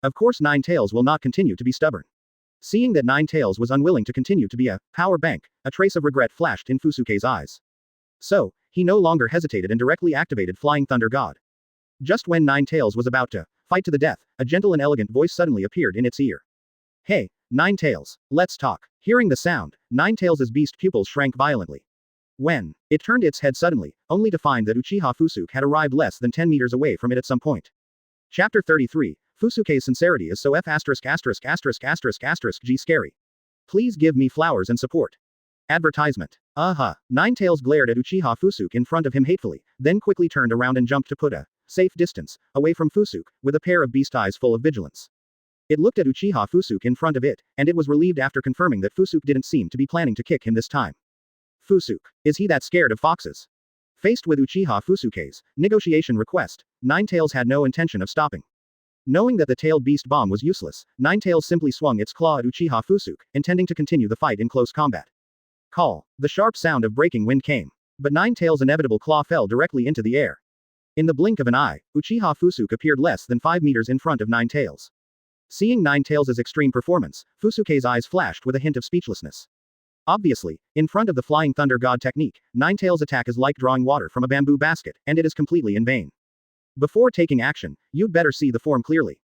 Of course Nine-Tails will not continue to be stubborn. Seeing that Nine-Tails was unwilling to continue to be a power bank, a trace of regret flashed in Fusuke's eyes. So, he no longer hesitated and directly activated Flying Thunder God. Just when Nine-Tails was about to fight to the death, a gentle and elegant voice suddenly appeared in its ear. Hey, Nine-Tails, let's talk. Hearing the sound, Nine-Tails' beast pupils shrank violently. When it turned its head suddenly, only to find that Uchiha Fusuke had arrived less than 10 meters away from it at some point. Chapter 33, Fusuke's sincerity is so G scary. Please give me flowers and support. Advertisement. Nine-Tails glared at Uchiha Fusuke in front of him hatefully, then quickly turned around and jumped to put a safe distance away from Fusuke, with a pair of beast eyes full of vigilance. It looked at Uchiha Fusuke in front of it, and it was relieved after confirming that Fusuke didn't seem to be planning to kick him this time. Fusuke. Is he that scared of foxes? Faced with Uchiha Fusuke's negotiation request, Ninetales had no intention of stopping. Knowing that the tailed beast bomb was useless, Ninetales simply swung its claw at Uchiha Fusuke, intending to continue the fight in close combat. Call. The sharp sound of breaking wind came. But Ninetales' inevitable claw fell directly into the air. In the blink of an eye, Uchiha Fusuke appeared less than 5 meters in front of Ninetales. Seeing Ninetales' extreme performance, Fusuke's eyes flashed with a hint of speechlessness. Obviously, in front of the Flying Thunder God technique, Ninetales' attack is like drawing water from a bamboo basket, and it is completely in vain. Before taking action, you'd better see the form clearly.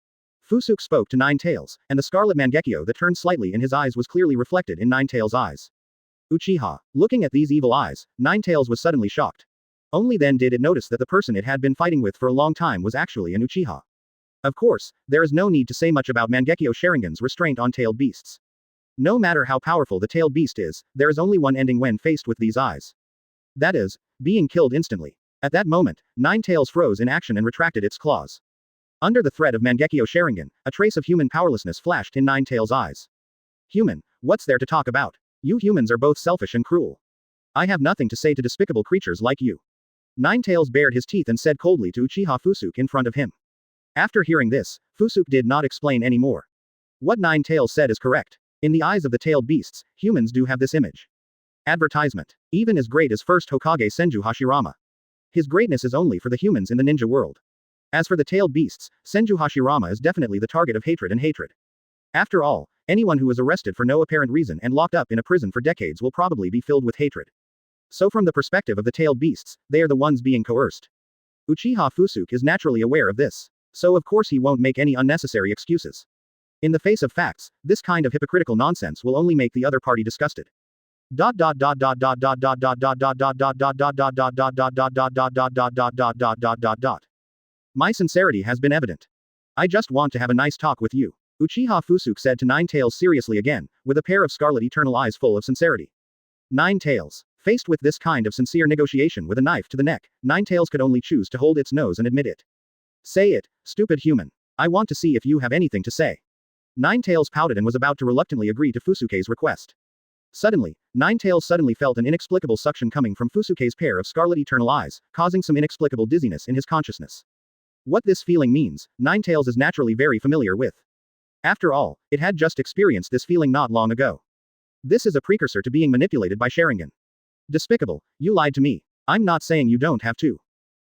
Fusuke spoke to Ninetales, and the scarlet Mangekyo that turned slightly in his eyes was clearly reflected in Ninetales' eyes. Uchiha. Looking at these evil eyes, Ninetales was suddenly shocked. Only then did it notice that the person it had been fighting with for a long time was actually an Uchiha. Of course, there is no need to say much about Mangekyo Sharingan's restraint on tailed beasts. No matter how powerful the tailed beast is, there is only one ending when faced with these eyes. That is, being killed instantly. At that moment, Ninetales froze in action and retracted its claws. Under the threat of Mangekyo Sharingan, a trace of human powerlessness flashed in Ninetales' eyes. Human, what's there to talk about? You humans are both selfish and cruel. I have nothing to say to despicable creatures like you. Ninetales bared his teeth and said coldly to Uchiha Fusuke in front of him. After hearing this, Fusuke did not explain any more. What Ninetales said is correct. In the eyes of the tailed beasts, humans do have this image. Advertisement. Even as great as First Hokage Senju Hashirama. His greatness is only for the humans in the ninja world. As for the tailed beasts, Senju Hashirama is definitely the target of hatred and hatred. After all, anyone who is arrested for no apparent reason and locked up in a prison for decades will probably be filled with hatred. So from the perspective of the tailed beasts, they are the ones being coerced. Uchiha Fusuke is naturally aware of this. So of course he won't make any unnecessary excuses. In the face of facts, this kind of hypocritical nonsense will only make the other party disgusted. My sincerity has been evident. I just want to have a nice talk with you. Uchiha Fusuke said to Ninetales seriously again, with a pair of scarlet eternal eyes full of sincerity. Ninetales. Faced with this kind of sincere negotiation with a knife to the neck, Ninetales could only choose to hold its nose and admit it. Say it, stupid human. I want to see if you have anything to say. Ninetales pouted and was about to reluctantly agree to Fusuke's request. Suddenly, Ninetales suddenly felt an inexplicable suction coming from Fusuke's pair of scarlet eternal eyes, causing some inexplicable dizziness in his consciousness. What this feeling means, Ninetales is naturally very familiar with. After all, it had just experienced this feeling not long ago. This is a precursor to being manipulated by Sharingan. Despicable, you lied to me. I'm not saying you don't have to.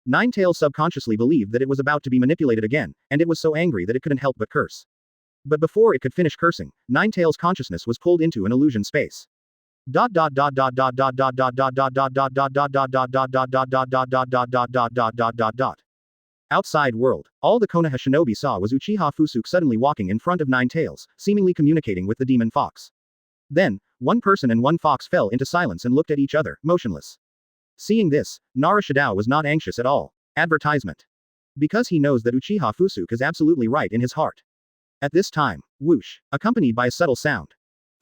Ninetales subconsciously believed that it was about to be manipulated again, and it was so angry that it couldn't help but curse. But before it could finish cursing, Ninetales' consciousness was pulled into an illusion space. Outside world. All the Konoha shinobi saw was Uchiha Fusuke suddenly walking in front of Ninetales, seemingly communicating with the demon fox. Then, one person and one fox fell into silence and looked at each other, motionless. Seeing this, Nara Shidao was not anxious at all. Advertisement. Because he knows that Uchiha Fusuke is absolutely right in his heart. At this time, whoosh, accompanied by a subtle sound.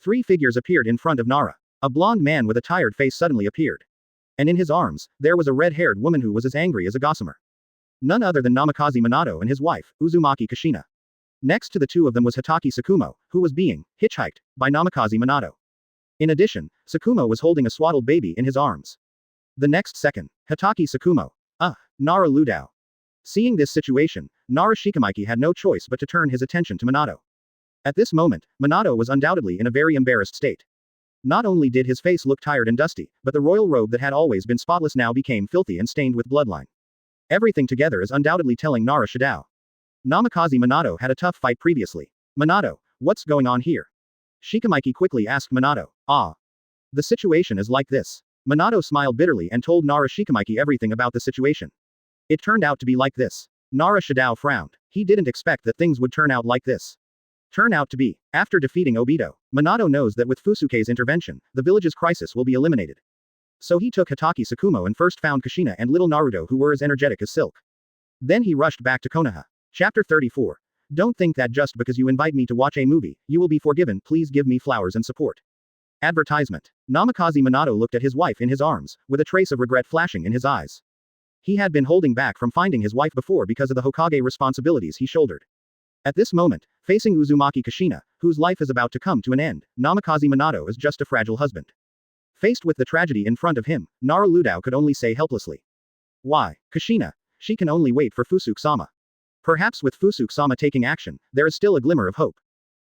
3 figures appeared in front of Nara. A blonde man with a tired face suddenly appeared. And in his arms, there was a red-haired woman who was as angry as a gossamer. None other than Namikaze Minato and his wife, Uzumaki Kushina. Next to the two of them was Hitaki Tsukumo, who was being hitchhiked by Namikaze Minato. In addition, Tsukumo was holding a swaddled baby in his arms. The next second, Hitaki Tsukumo. Nara Ludao. Seeing this situation, Nara Shikamaiki had no choice but to turn his attention to Minato. At this moment, Minato was undoubtedly in a very embarrassed state. Not only did his face look tired and dusty, but the royal robe that had always been spotless now became filthy and stained with bloodline. Everything together is undoubtedly telling Nara Shidao. Namikaze Minato had a tough fight previously. Minato, what's going on here? Shikamaiki quickly asked Minato. The situation is like this. Minato smiled bitterly and told Nara Shikamaiki everything about the situation. It turned out to be like this. Nara Shidao frowned. He didn't expect that things would turn out like this. Turn out to be. After defeating Obito, Minato knows that with Fusuke's intervention, the village's crisis will be eliminated. So he took Hitaki Tsukumo and first found Kushina and little Naruto who were as energetic as silk. Then he rushed back to Konoha. Chapter 34. Don't think that just because you invite me to watch a movie, you will be forgiven. Please give me flowers and support. Advertisement. Namikaze Minato looked at his wife in his arms, with a trace of regret flashing in his eyes. He had been holding back from finding his wife before because of the Hokage responsibilities he shouldered. At this moment, facing Uzumaki Kushina, whose life is about to come to an end, Namikaze Minato is just a fragile husband. Faced with the tragedy in front of him, Naruto could only say helplessly. Why, Kushina? She can only wait for Fusuke-sama. Perhaps with Fusuke-sama taking action, there is still a glimmer of hope.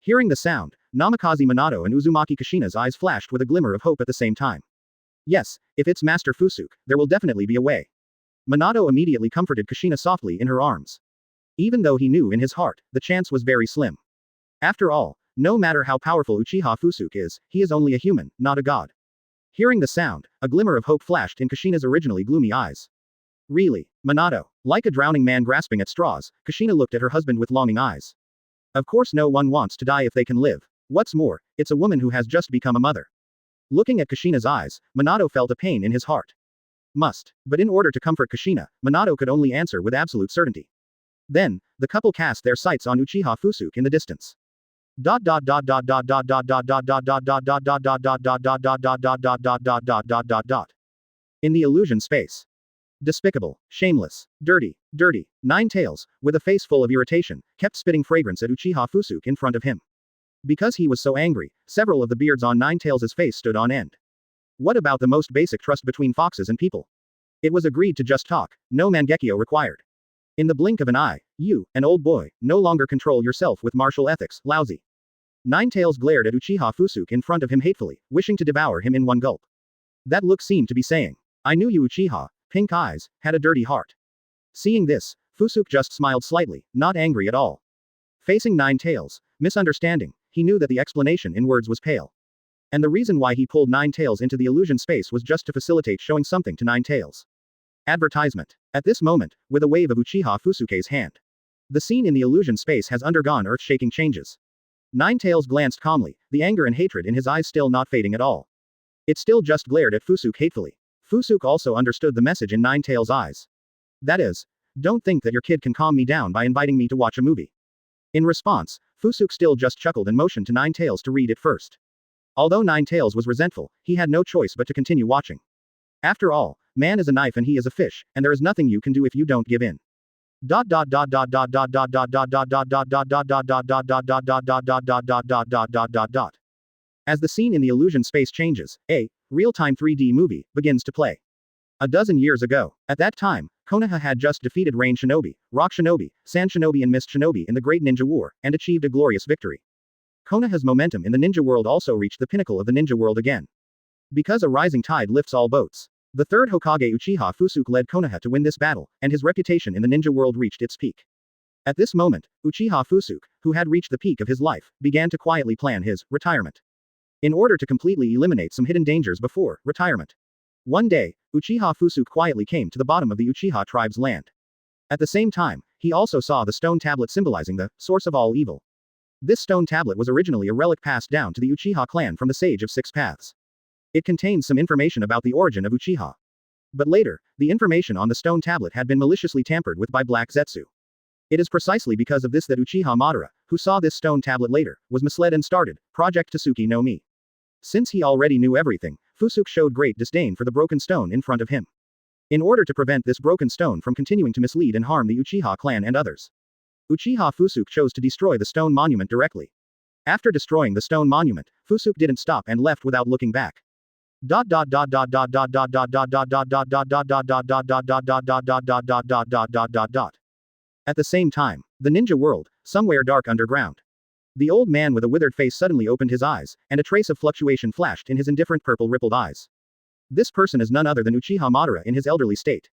Hearing the sound, Namikaze Minato and Uzumaki Kushina's eyes flashed with a glimmer of hope at the same time. Yes, if it's Master Fusuke, there will definitely be a way. Minato immediately comforted Kushina softly in her arms. Even though he knew in his heart, the chance was very slim. After all, no matter how powerful Uchiha Fusuke is, he is only a human, not a god. Hearing the sound, a glimmer of hope flashed in Kushina's originally gloomy eyes. Really, Minato? Like a drowning man grasping at straws, Kushina looked at her husband with longing eyes. Of course no one wants to die if they can live. What's more, it's a woman who has just become a mother. Looking at Kushina's eyes, Minato felt a pain in his heart. But in order to comfort Kushina, Minato could only answer with absolute certainty. Then, the couple cast their sights on Uchiha Fusuke in the distance. In the illusion space. Despicable, shameless, dirty, Nine Tails, with a face full of irritation, kept spitting fragrance at Uchiha Fusuke in front of him. Because he was so angry, several of the beards on Nine Tails' face stood on end. What about the most basic trust between foxes and people? It was agreed to just talk, no mangekyo required. In the blink of an eye, you, an old boy, no longer control yourself with martial ethics, lousy. Nine Tails glared at Uchiha Fusuke in front of him hatefully, wishing to devour him in one gulp. That look seemed to be saying, I knew you Uchiha, pink eyes, had a dirty heart. Seeing this, Fusuke just smiled slightly, not angry at all. Facing Nine Tails, misunderstanding, he knew that the explanation in words was pale. And the reason why he pulled Nine Tails into the illusion space was just to facilitate showing something to Nine Tails. Advertisement. At this moment, with a wave of Uchiha Fusuke's hand. The scene in the illusion space has undergone earth-shaking changes. Nine Tails glanced calmly, the anger and hatred in his eyes still not fading at all. It still just glared at Fusuke hatefully. Fusuke also understood the message in Nine Tails' eyes. That is, don't think that your kid can calm me down by inviting me to watch a movie. In response, Fusuke still just chuckled and motioned to Nine Tails to read it first. Although Nine Tails was resentful, he had no choice but to continue watching. After all, man is a knife and he is a fish, and there is nothing you can do if you don't give in. As the scene in the illusion space changes, a real-time 3D movie begins to play. A dozen years ago, at that time, Konoha had just defeated Rain Shinobi, Rock Shinobi, Sand Shinobi and Mist Shinobi in the Great Ninja War, and achieved a glorious victory. Konoha's momentum in the ninja world also reached the pinnacle of the ninja world again. Because a rising tide lifts all boats. The third Hokage Uchiha Fusuke led Konoha to win this battle, and his reputation in the ninja world reached its peak. At this moment, Uchiha Fusuke, who had reached the peak of his life, began to quietly plan his retirement. In order to completely eliminate some hidden dangers before retirement. One day, Uchiha Fusuke quietly came to the bottom of the Uchiha tribe's land. At the same time, he also saw the stone tablet symbolizing the source of all evil. This stone tablet was originally a relic passed down to the Uchiha clan from the Sage of Six Paths. It contains some information about the origin of Uchiha. But later, the information on the stone tablet had been maliciously tampered with by Black Zetsu. It is precisely because of this that Uchiha Madara, who saw this stone tablet later, was misled and started Project Tsuki no Mi. Since he already knew everything, Fusuke showed great disdain for the broken stone in front of him. In order to prevent this broken stone from continuing to mislead and harm the Uchiha clan and others, Uchiha Fusuke chose to destroy the stone monument directly. After destroying the stone monument, Fusuke didn't stop and left without looking back. At the same time, the ninja world, somewhere dark underground. The old man with a withered face suddenly opened his eyes, and a trace of fluctuation flashed in his indifferent purple rippled eyes. This person is none other than Uchiha Madara in his elderly state.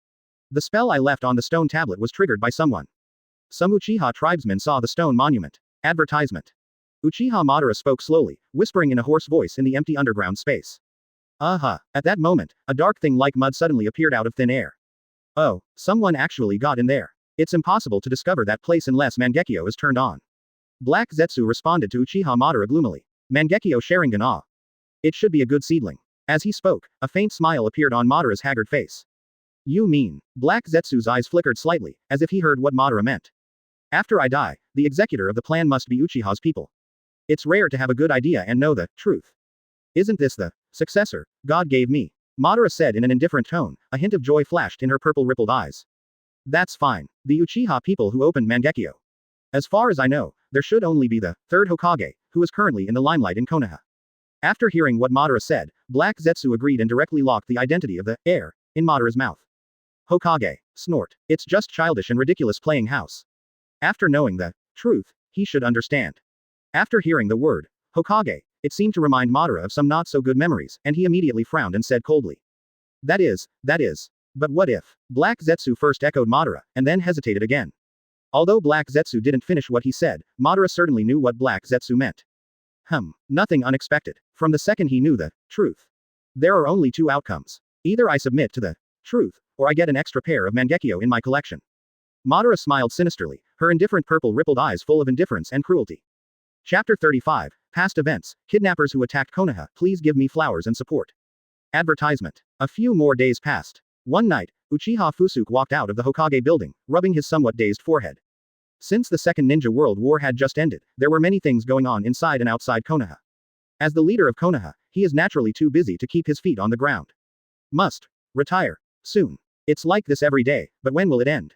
The spell I left on the stone tablet was triggered by someone. Some Uchiha tribesmen saw the stone monument. Advertisement. Uchiha Madara spoke slowly, whispering in a hoarse voice in the empty underground space. At that moment, a dark thing like mud suddenly appeared out of thin air. Oh, someone actually got in there. It's impossible to discover that place unless Mangekyo is turned on. Black Zetsu responded to Uchiha Madara gloomily. Mangekyo Sharingan Ah. It should be a good seedling. As he spoke, a faint smile appeared on Madara's haggard face. You mean? Black Zetsu's eyes flickered slightly, as if he heard what Madara meant. After I die, the executor of the plan must be Uchiha's people. It's rare to have a good idea and know the truth. Isn't this the successor God gave me? Madara said in an indifferent tone, a hint of joy flashed in her purple rippled eyes. That's fine. The Uchiha people who opened Mangekyo. As far as I know, there should only be the third Hokage, who is currently in the limelight in Konoha. After hearing what Madara said, Black Zetsu agreed and directly locked the identity of the heir in Madara's mouth. Hokage. Snort. It's just childish and ridiculous playing house. After knowing the truth, he should understand. After hearing the word Hokage, it seemed to remind Madara of some not so good memories, and he immediately frowned and said coldly. That is. But what if? Black Zetsu first echoed Madara, and then hesitated again. Although Black Zetsu didn't finish what he said, Madara certainly knew what Black Zetsu meant. Nothing unexpected. From the second he knew the truth. There are only two outcomes. Either I submit to the truth, or I get an extra pair of Mangekyo in my collection. Madara smiled sinisterly, her indifferent purple rippled eyes full of indifference and cruelty. Chapter 35, Past Events, Kidnappers who attacked Konoha, please give me flowers and support. Advertisement. A few more days passed. One night, Uchiha Fusuke walked out of the Hokage building, rubbing his somewhat dazed forehead. Since the Second Ninja World War had just ended, there were many things going on inside and outside Konoha. As the leader of Konoha, he is naturally too busy to keep his feet on the ground. Must retire soon. It's like this every day, but when will it end?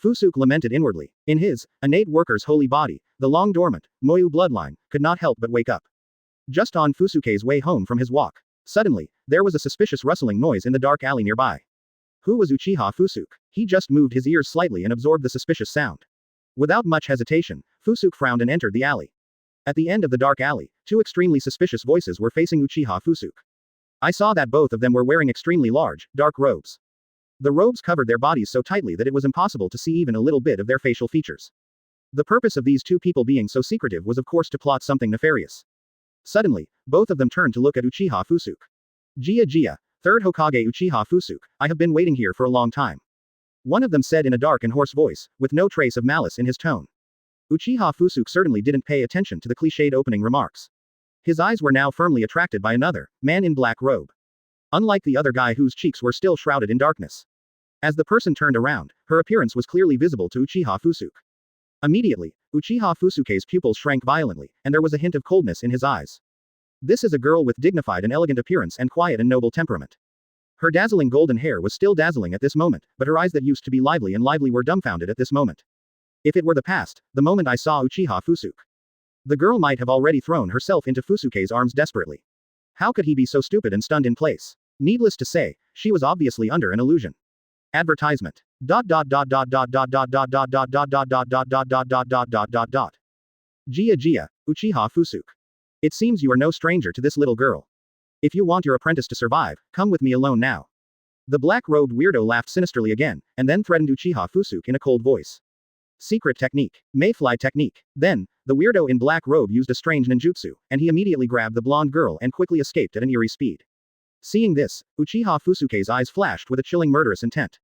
Fusuke lamented inwardly. In his innate worker's holy body, the long dormant Moyu bloodline could not help but wake up. Just on Fusuke's way home from his walk, suddenly, there was a suspicious rustling noise in the dark alley nearby. Who was Uchiha Fusuke? He just moved his ears slightly and absorbed the suspicious sound. Without much hesitation, Fusuke frowned and entered the alley. At the end of the dark alley, two extremely suspicious voices were facing Uchiha Fusuke. I saw that both of them were wearing extremely large, dark robes. The robes covered their bodies so tightly that it was impossible to see even a little bit of their facial features. The purpose of these two people being so secretive was of course to plot something nefarious. Suddenly, both of them turned to look at Uchiha Fusuke. Jia, Third Hokage Uchiha Fusuke, I have been waiting here for a long time. One of them said in a dark and hoarse voice, with no trace of malice in his tone. Uchiha Fusuke certainly didn't pay attention to the cliched opening remarks. His eyes were now firmly attracted by another man in black robe. Unlike the other guy whose cheeks were still shrouded in darkness. As the person turned around, her appearance was clearly visible to Uchiha Fusuke. Immediately, Uchiha Fusuke's pupils shrank violently, and there was a hint of coldness in his eyes. This is a girl with dignified and elegant appearance and quiet and noble temperament. Her dazzling golden hair was still dazzling at this moment, but her eyes that used to be lively were dumbfounded at this moment. If it were the past, the moment I saw Uchiha Fusuke. The girl might have already thrown herself into Fusuke's arms desperately. How could he be so stupid and stunned in place? Needless to say, she was obviously under an illusion. Advertisement. Jia, Uchiha Fusuke. It seems you are no stranger to this little girl. If you want your apprentice to survive, come with me alone now. The black-robed weirdo laughed sinisterly again, and then threatened Uchiha Fusuke in a cold voice. Secret technique. Mayfly technique. Then, the weirdo in black robe used a strange ninjutsu, and he immediately grabbed the blonde girl and quickly escaped at an eerie speed. Seeing this, Uchiha Fusuke's eyes flashed with a chilling murderous intent.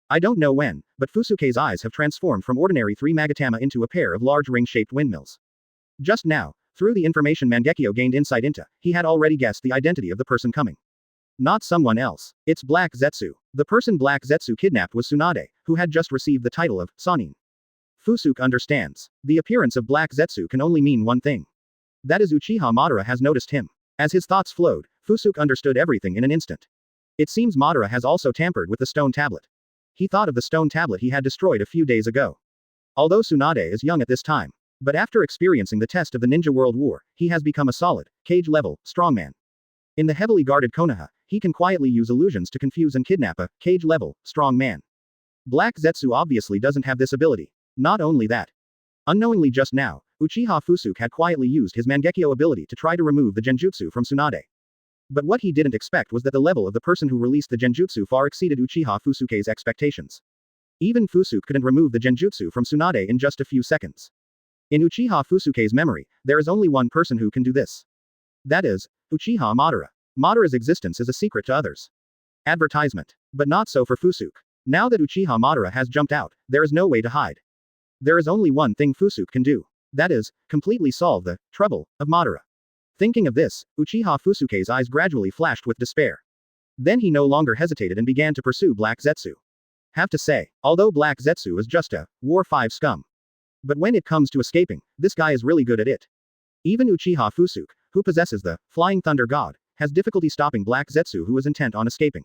I don't know when, but Fusuke's eyes have transformed from ordinary three magatama into a pair of large ring-shaped windmills. Just now, through the information Mangekyo gained insight into, he had already guessed the identity of the person coming. Not someone else. It's Black Zetsu. The person Black Zetsu kidnapped was Tsunade, who had just received the title of Sannin. Fusuke understands. The appearance of Black Zetsu can only mean one thing. That is Uchiha Madara has noticed him. As his thoughts flowed, Fusuke understood everything in an instant. It seems Madara has also tampered with the stone tablet. He thought of the stone tablet he had destroyed a few days ago. Although Tsunade is young at this time, but after experiencing the test of the Ninja World War, he has become a solid, cage-level, strongman. In the heavily guarded Konoha, he can quietly use illusions to confuse and kidnap a cage-level, strong man. Black Zetsu obviously doesn't have this ability. Not only that. Unknowingly just now, Uchiha Fusuke had quietly used his Mangekyo ability to try to remove the genjutsu from Tsunade. But what he didn't expect was that the level of the person who released the genjutsu far exceeded Uchiha Fusuke's expectations. Even Fusuke couldn't remove the genjutsu from Tsunade in just a few seconds. In Uchiha Fusuke's memory, there is only one person who can do this. That is, Uchiha Madara. Madara's existence is a secret to others. Advertisement. But not so for Fusuke. Now that Uchiha Madara has jumped out, there is no way to hide. There is only one thing Fusuke can do. That is, completely solve the trouble of Madara. Thinking of this, Uchiha Fusuke's eyes gradually flashed with despair. Then he no longer hesitated and began to pursue Black Zetsu. Have to say, although Black Zetsu is just a War 5 scum. But when it comes to escaping, this guy is really good at it. Even Uchiha Fusuke, who possesses the Flying Thunder God, has difficulty stopping Black Zetsu who is intent on escaping.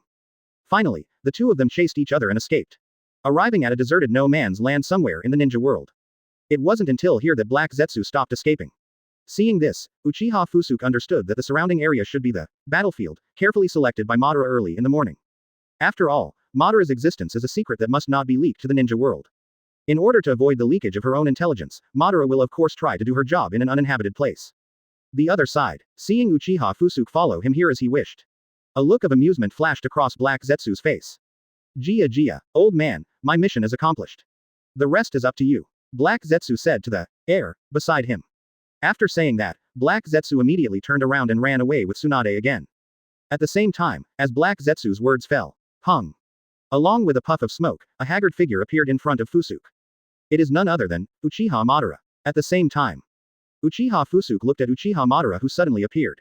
Finally, the two of them chased each other and escaped. Arriving at a deserted no man's land somewhere in the ninja world. It wasn't until here that Black Zetsu stopped escaping. Seeing this, Uchiha Fusuke understood that the surrounding area should be the battlefield, carefully selected by Madara early in the morning. After all, Madara's existence is a secret that must not be leaked to the ninja world. In order to avoid the leakage of her own intelligence, Madara will of course try to do her job in an uninhabited place. The other side, seeing Uchiha Fusuke follow him here as he wished. A look of amusement flashed across Black Zetsu's face. Jia, old man, my mission is accomplished. The rest is up to you. Black Zetsu said to the heir beside him. After saying that, Black Zetsu immediately turned around and ran away with Tsunade again. At the same time, as Black Zetsu's words fell, hung. Along with a puff of smoke, a haggard figure appeared in front of Fusuke. It is none other than Uchiha Madara. At the same time, Uchiha Fusuke looked at Uchiha Madara who suddenly appeared.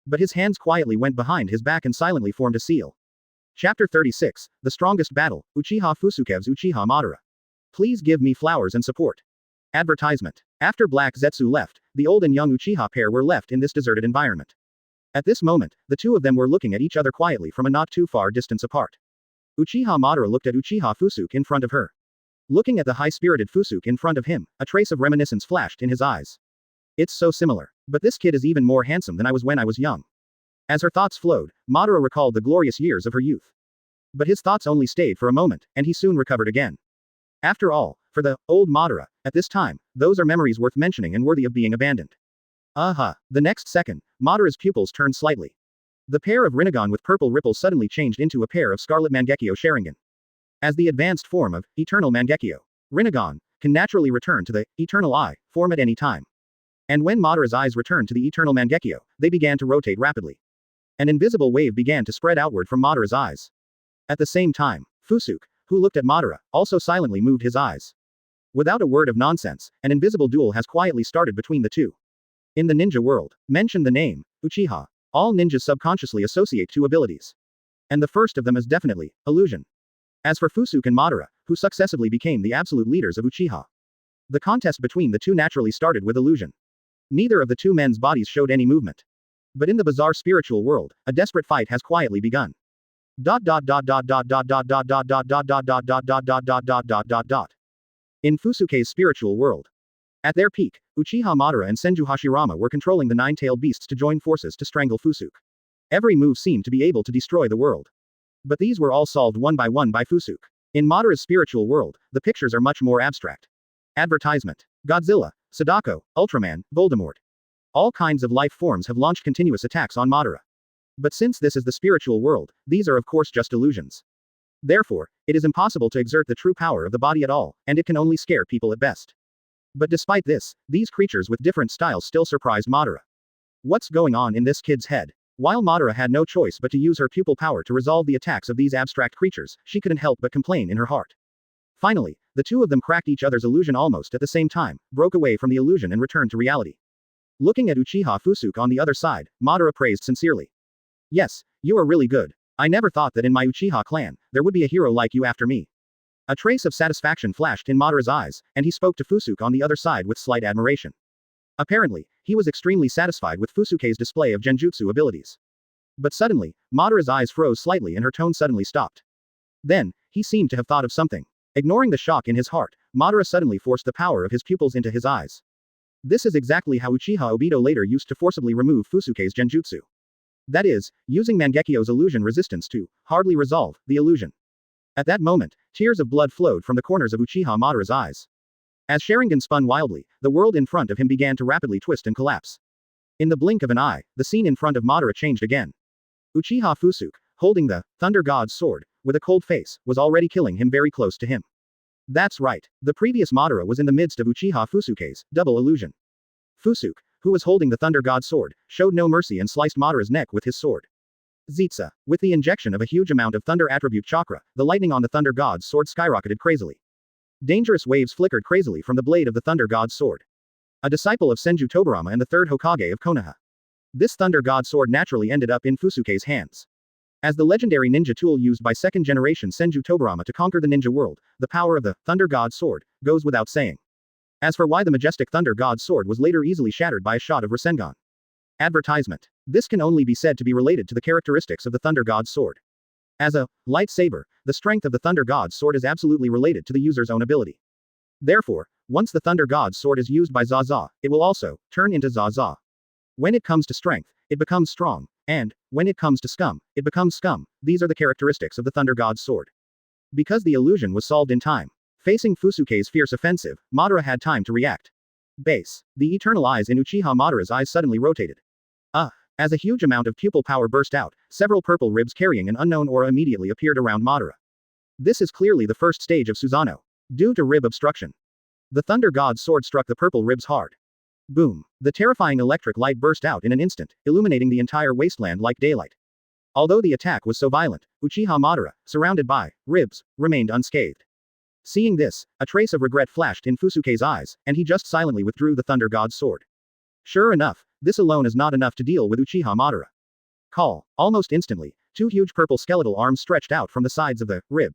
But his hands quietly went behind his back and silently formed a seal. Chapter 36, The Strongest Battle, Uchiha Fusuke's Uchiha Madara. Please give me flowers and support. Advertisement. After Black Zetsu left, the old and young Uchiha pair were left in this deserted environment. At this moment, the two of them were looking at each other quietly from a not too far distance apart. Uchiha Madara looked at Uchiha Fusuke in front of her. Looking at the high-spirited Fusuke in front of him, a trace of reminiscence flashed in his eyes. It's so similar. But this kid is even more handsome than I was when I was young. As her thoughts flowed, Madara recalled the glorious years of her youth. But his thoughts only stayed for a moment, and he soon recovered again. After all, for the old Madara, at this time, those are memories worth mentioning and worthy of being abandoned. The next second, Madara's pupils turned slightly. The pair of Rinnegan with purple ripples suddenly changed into a pair of scarlet Mangekyo Sharingan. As the advanced form of Eternal Mangekyo, Rinnegan can naturally return to the Eternal Eye form at any time. And when Madara's eyes returned to the Eternal Mangekyo, they began to rotate rapidly. An invisible wave began to spread outward from Madara's eyes. At the same time, Fusuke, who looked at Madara, also silently moved his eyes. Without a word of nonsense, an invisible duel has quietly started between the two. In the ninja world, mention the name, Uchiha. All ninjas subconsciously associate two abilities. And the first of them is definitely, illusion. As for Fusuke and Madara, who successively became the absolute leaders of Uchiha. The contest between the two naturally started with illusion. Neither of the two men's bodies showed any movement. But in the bizarre spiritual world, a desperate fight has quietly begun. In Fusuke's spiritual world. At their peak, Uchiha Madara and Senju Hashirama were controlling the nine-tailed beasts to join forces to strangle Fusuke. Every move seemed to be able to destroy the world. But these were all solved one by Fusuke. In Madara's spiritual world, the pictures are much more abstract. Advertisement. Godzilla, Sadako, Ultraman, Voldemort. All kinds of life forms have launched continuous attacks on Madara. But since this is the spiritual world, these are of course just illusions. Therefore, it is impossible to exert the true power of the body at all, and it can only scare people at best. But despite this, these creatures with different styles still surprised Madara. What's going on in this kid's head? While Madara had no choice but to use her pupil power to resolve the attacks of these abstract creatures, she couldn't help but complain in her heart. Finally, the two of them cracked each other's illusion almost at the same time, broke away from the illusion and returned to reality. Looking at Uchiha Fusuke on the other side, Madara praised sincerely. Yes, you are really good. I never thought that in my Uchiha clan, there would be a hero like you after me. A trace of satisfaction flashed in Madara's eyes, and he spoke to Fusuke on the other side with slight admiration. Apparently, he was extremely satisfied with Fusuke's display of genjutsu abilities. But suddenly, Madara's eyes froze slightly and her tone suddenly stopped. Then, he seemed to have thought of something. Ignoring the shock in his heart, Madara suddenly forced the power of his pupils into his eyes. This is exactly how Uchiha Obito later used to forcibly remove Fusuke's genjutsu. That is, using Mangekyo's illusion resistance to hardly resolve the illusion. At that moment, tears of blood flowed from the corners of Uchiha Madara's eyes. As Sharingan spun wildly, the world in front of him began to rapidly twist and collapse. In the blink of an eye, the scene in front of Madara changed again. Uchiha Fusuke, holding the Thunder God's sword, with a cold face, was already killing him very close to him. That's right, the previous Madara was in the midst of Uchiha Fusuke's double illusion. Fusuke, who was holding the Thunder God's sword, showed no mercy and sliced Madara's neck with his sword. Zetsa, with the injection of a huge amount of Thunder Attribute Chakra, the lightning on the Thunder God's sword skyrocketed crazily. Dangerous waves flickered crazily from the blade of the Thunder God's sword. A disciple of Senju Tobirama and the Third Hokage of Konoha. This Thunder God's sword naturally ended up in Fusuke's hands. As the legendary ninja tool used by second-generation Senju Tobirama to conquer the ninja world, the power of the Thunder God's sword goes without saying. As for why the majestic Thunder God's sword was later easily shattered by a shot of Rasengan. Advertisement. This can only be said to be related to the characteristics of the Thunder God's sword. As a lightsaber, the strength of the Thunder God's sword is absolutely related to the user's own ability. Therefore, Once the Thunder God's sword is used by Zaza, it will also turn into Zaza. When it comes to strength, it becomes strong, and when it comes to scum, it becomes scum. These are the characteristics of the Thunder God's sword. Because the illusion was solved in time. Facing Fusuke's fierce offensive, Madara had time to react. Base. The eternal eyes in Uchiha Madara's eyes suddenly rotated. As a huge amount of pupil power burst out, several purple ribs carrying an unknown aura immediately appeared around Madara. This is clearly the first stage of Susanoo. Due to rib obstruction. The Thunder God's sword struck the purple ribs hard. Boom. The terrifying electric light burst out in an instant, illuminating the entire wasteland like daylight. Although the attack was so violent, Uchiha Madara, surrounded by ribs, remained unscathed. Seeing this, a trace of regret flashed in Fusuke's eyes, and he just silently withdrew the Thunder God's sword. Sure enough, this alone is not enough to deal with Uchiha Madara. Call. Almost instantly, two huge purple skeletal arms stretched out from the sides of the rib.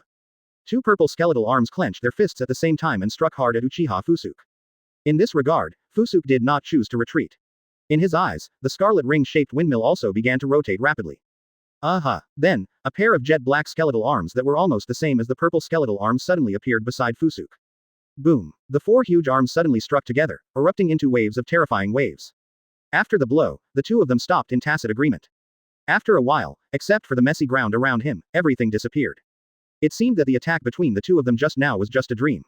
Two purple skeletal arms clenched their fists at the same time and struck hard at Uchiha Fusuke. In this regard, Fusuke did not choose to retreat. In his eyes, the scarlet ring-shaped windmill also began to rotate rapidly. Then, a pair of jet black skeletal arms that were almost the same as the purple skeletal arms suddenly appeared beside Fusuke. Boom. The four huge arms suddenly struck together, erupting into waves of terrifying waves. After the blow, the two of them stopped in tacit agreement. After a while, except for the messy ground around him, everything disappeared. It seemed that the attack between the two of them just now was just a dream.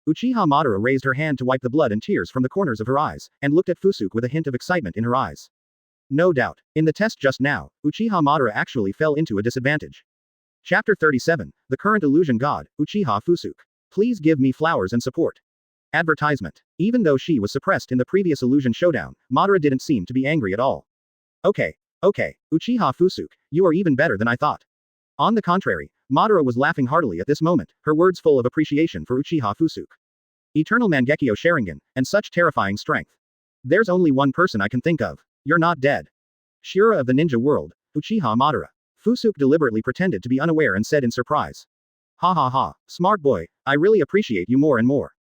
Uchiha Madara raised her hand to wipe the blood and tears from the corners of her eyes, and looked at Fusuke with a hint of excitement in her eyes. No doubt, in the test just now, Uchiha Madara actually fell into a disadvantage. Chapter 37, The Current Illusion God, Uchiha Fusuke. Please give me flowers and support. Advertisement. Even though she was suppressed in the previous illusion showdown, Madara didn't seem to be angry at all. Okay, Uchiha Fusuke, you are even better than I thought. On the contrary, Madara was laughing heartily at this moment, her words full of appreciation for Uchiha Fusuke. Eternal Mangekyo Sharingan, and such terrifying strength. There's only one person I can think of. You're not dead. Shura of the ninja world, Uchiha Madara. Fusuke deliberately pretended to be unaware and said in surprise. Ha ha ha, smart boy, I really appreciate you more and more.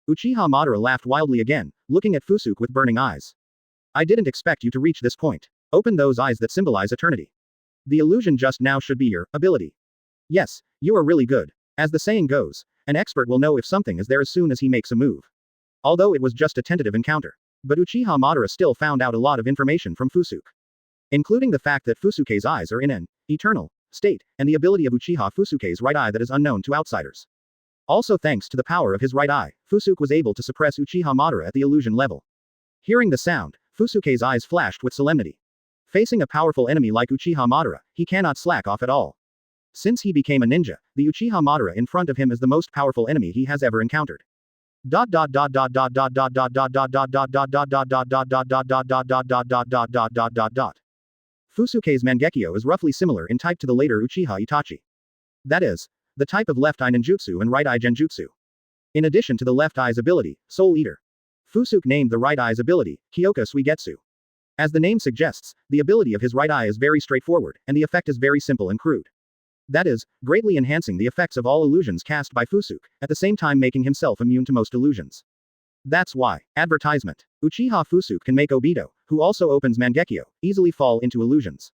Uchiha Madara laughed wildly again, looking at Fusuke with burning eyes. I didn't expect you to reach this point. Open those eyes that symbolize eternity. The illusion just now should be your ability. Yes, you are really good. As the saying goes, an expert will know if something is there as soon as he makes a move. Although it was just a tentative encounter. But Uchiha Madara still found out a lot of information from Fusuke. Including the fact that Fusuke's eyes are in an eternal state, and the ability of Uchiha Fusuke's right eye that is unknown to outsiders. Also thanks to the power of his right eye, Fusuke was able to suppress Uchiha Madara at the illusion level. Hearing the sound, Fusuke's eyes flashed with solemnity. Facing a powerful enemy like Uchiha Madara, he cannot slack off at all. Since he became a ninja, the Uchiha Madara in front of him is the most powerful enemy he has ever encountered. Fusuke's Mangekyo is roughly similar in type to the later Uchiha Itachi. That is, the type of left eye ninjutsu and right eye genjutsu. In addition to the left eye's ability, Soul Eater. Fusuke named the right eye's ability, Kyoka Suigetsu. As the name suggests, the ability of his right eye is very straightforward, and the effect is very simple and crude. That is, greatly enhancing the effects of all illusions cast by Fusuke, at the same time making himself immune to most illusions. That's why, advertisement. Uchiha Fusuke can make Obito, who also opens Mangekyo, easily fall into illusions.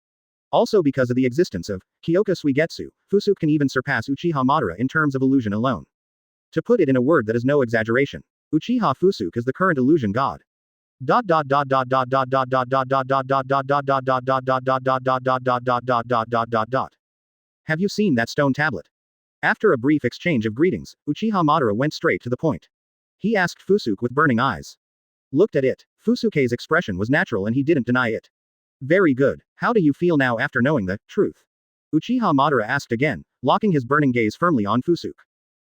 Also because of the existence of Kyoka Suigetsu, Fusuke can even surpass Uchiha Madara in terms of illusion alone. To put it in a word that is no exaggeration, Uchiha Fusuke is the current illusion god. Have you seen that stone tablet? After a brief exchange of greetings, Uchiha Madara went straight to the point. He asked Fusuke with burning eyes. Looked at it. Fusuke's expression was natural and he didn't deny it. Very good. How do you feel now after knowing the truth? Uchiha Madara asked again, locking his burning gaze firmly on Fusuke.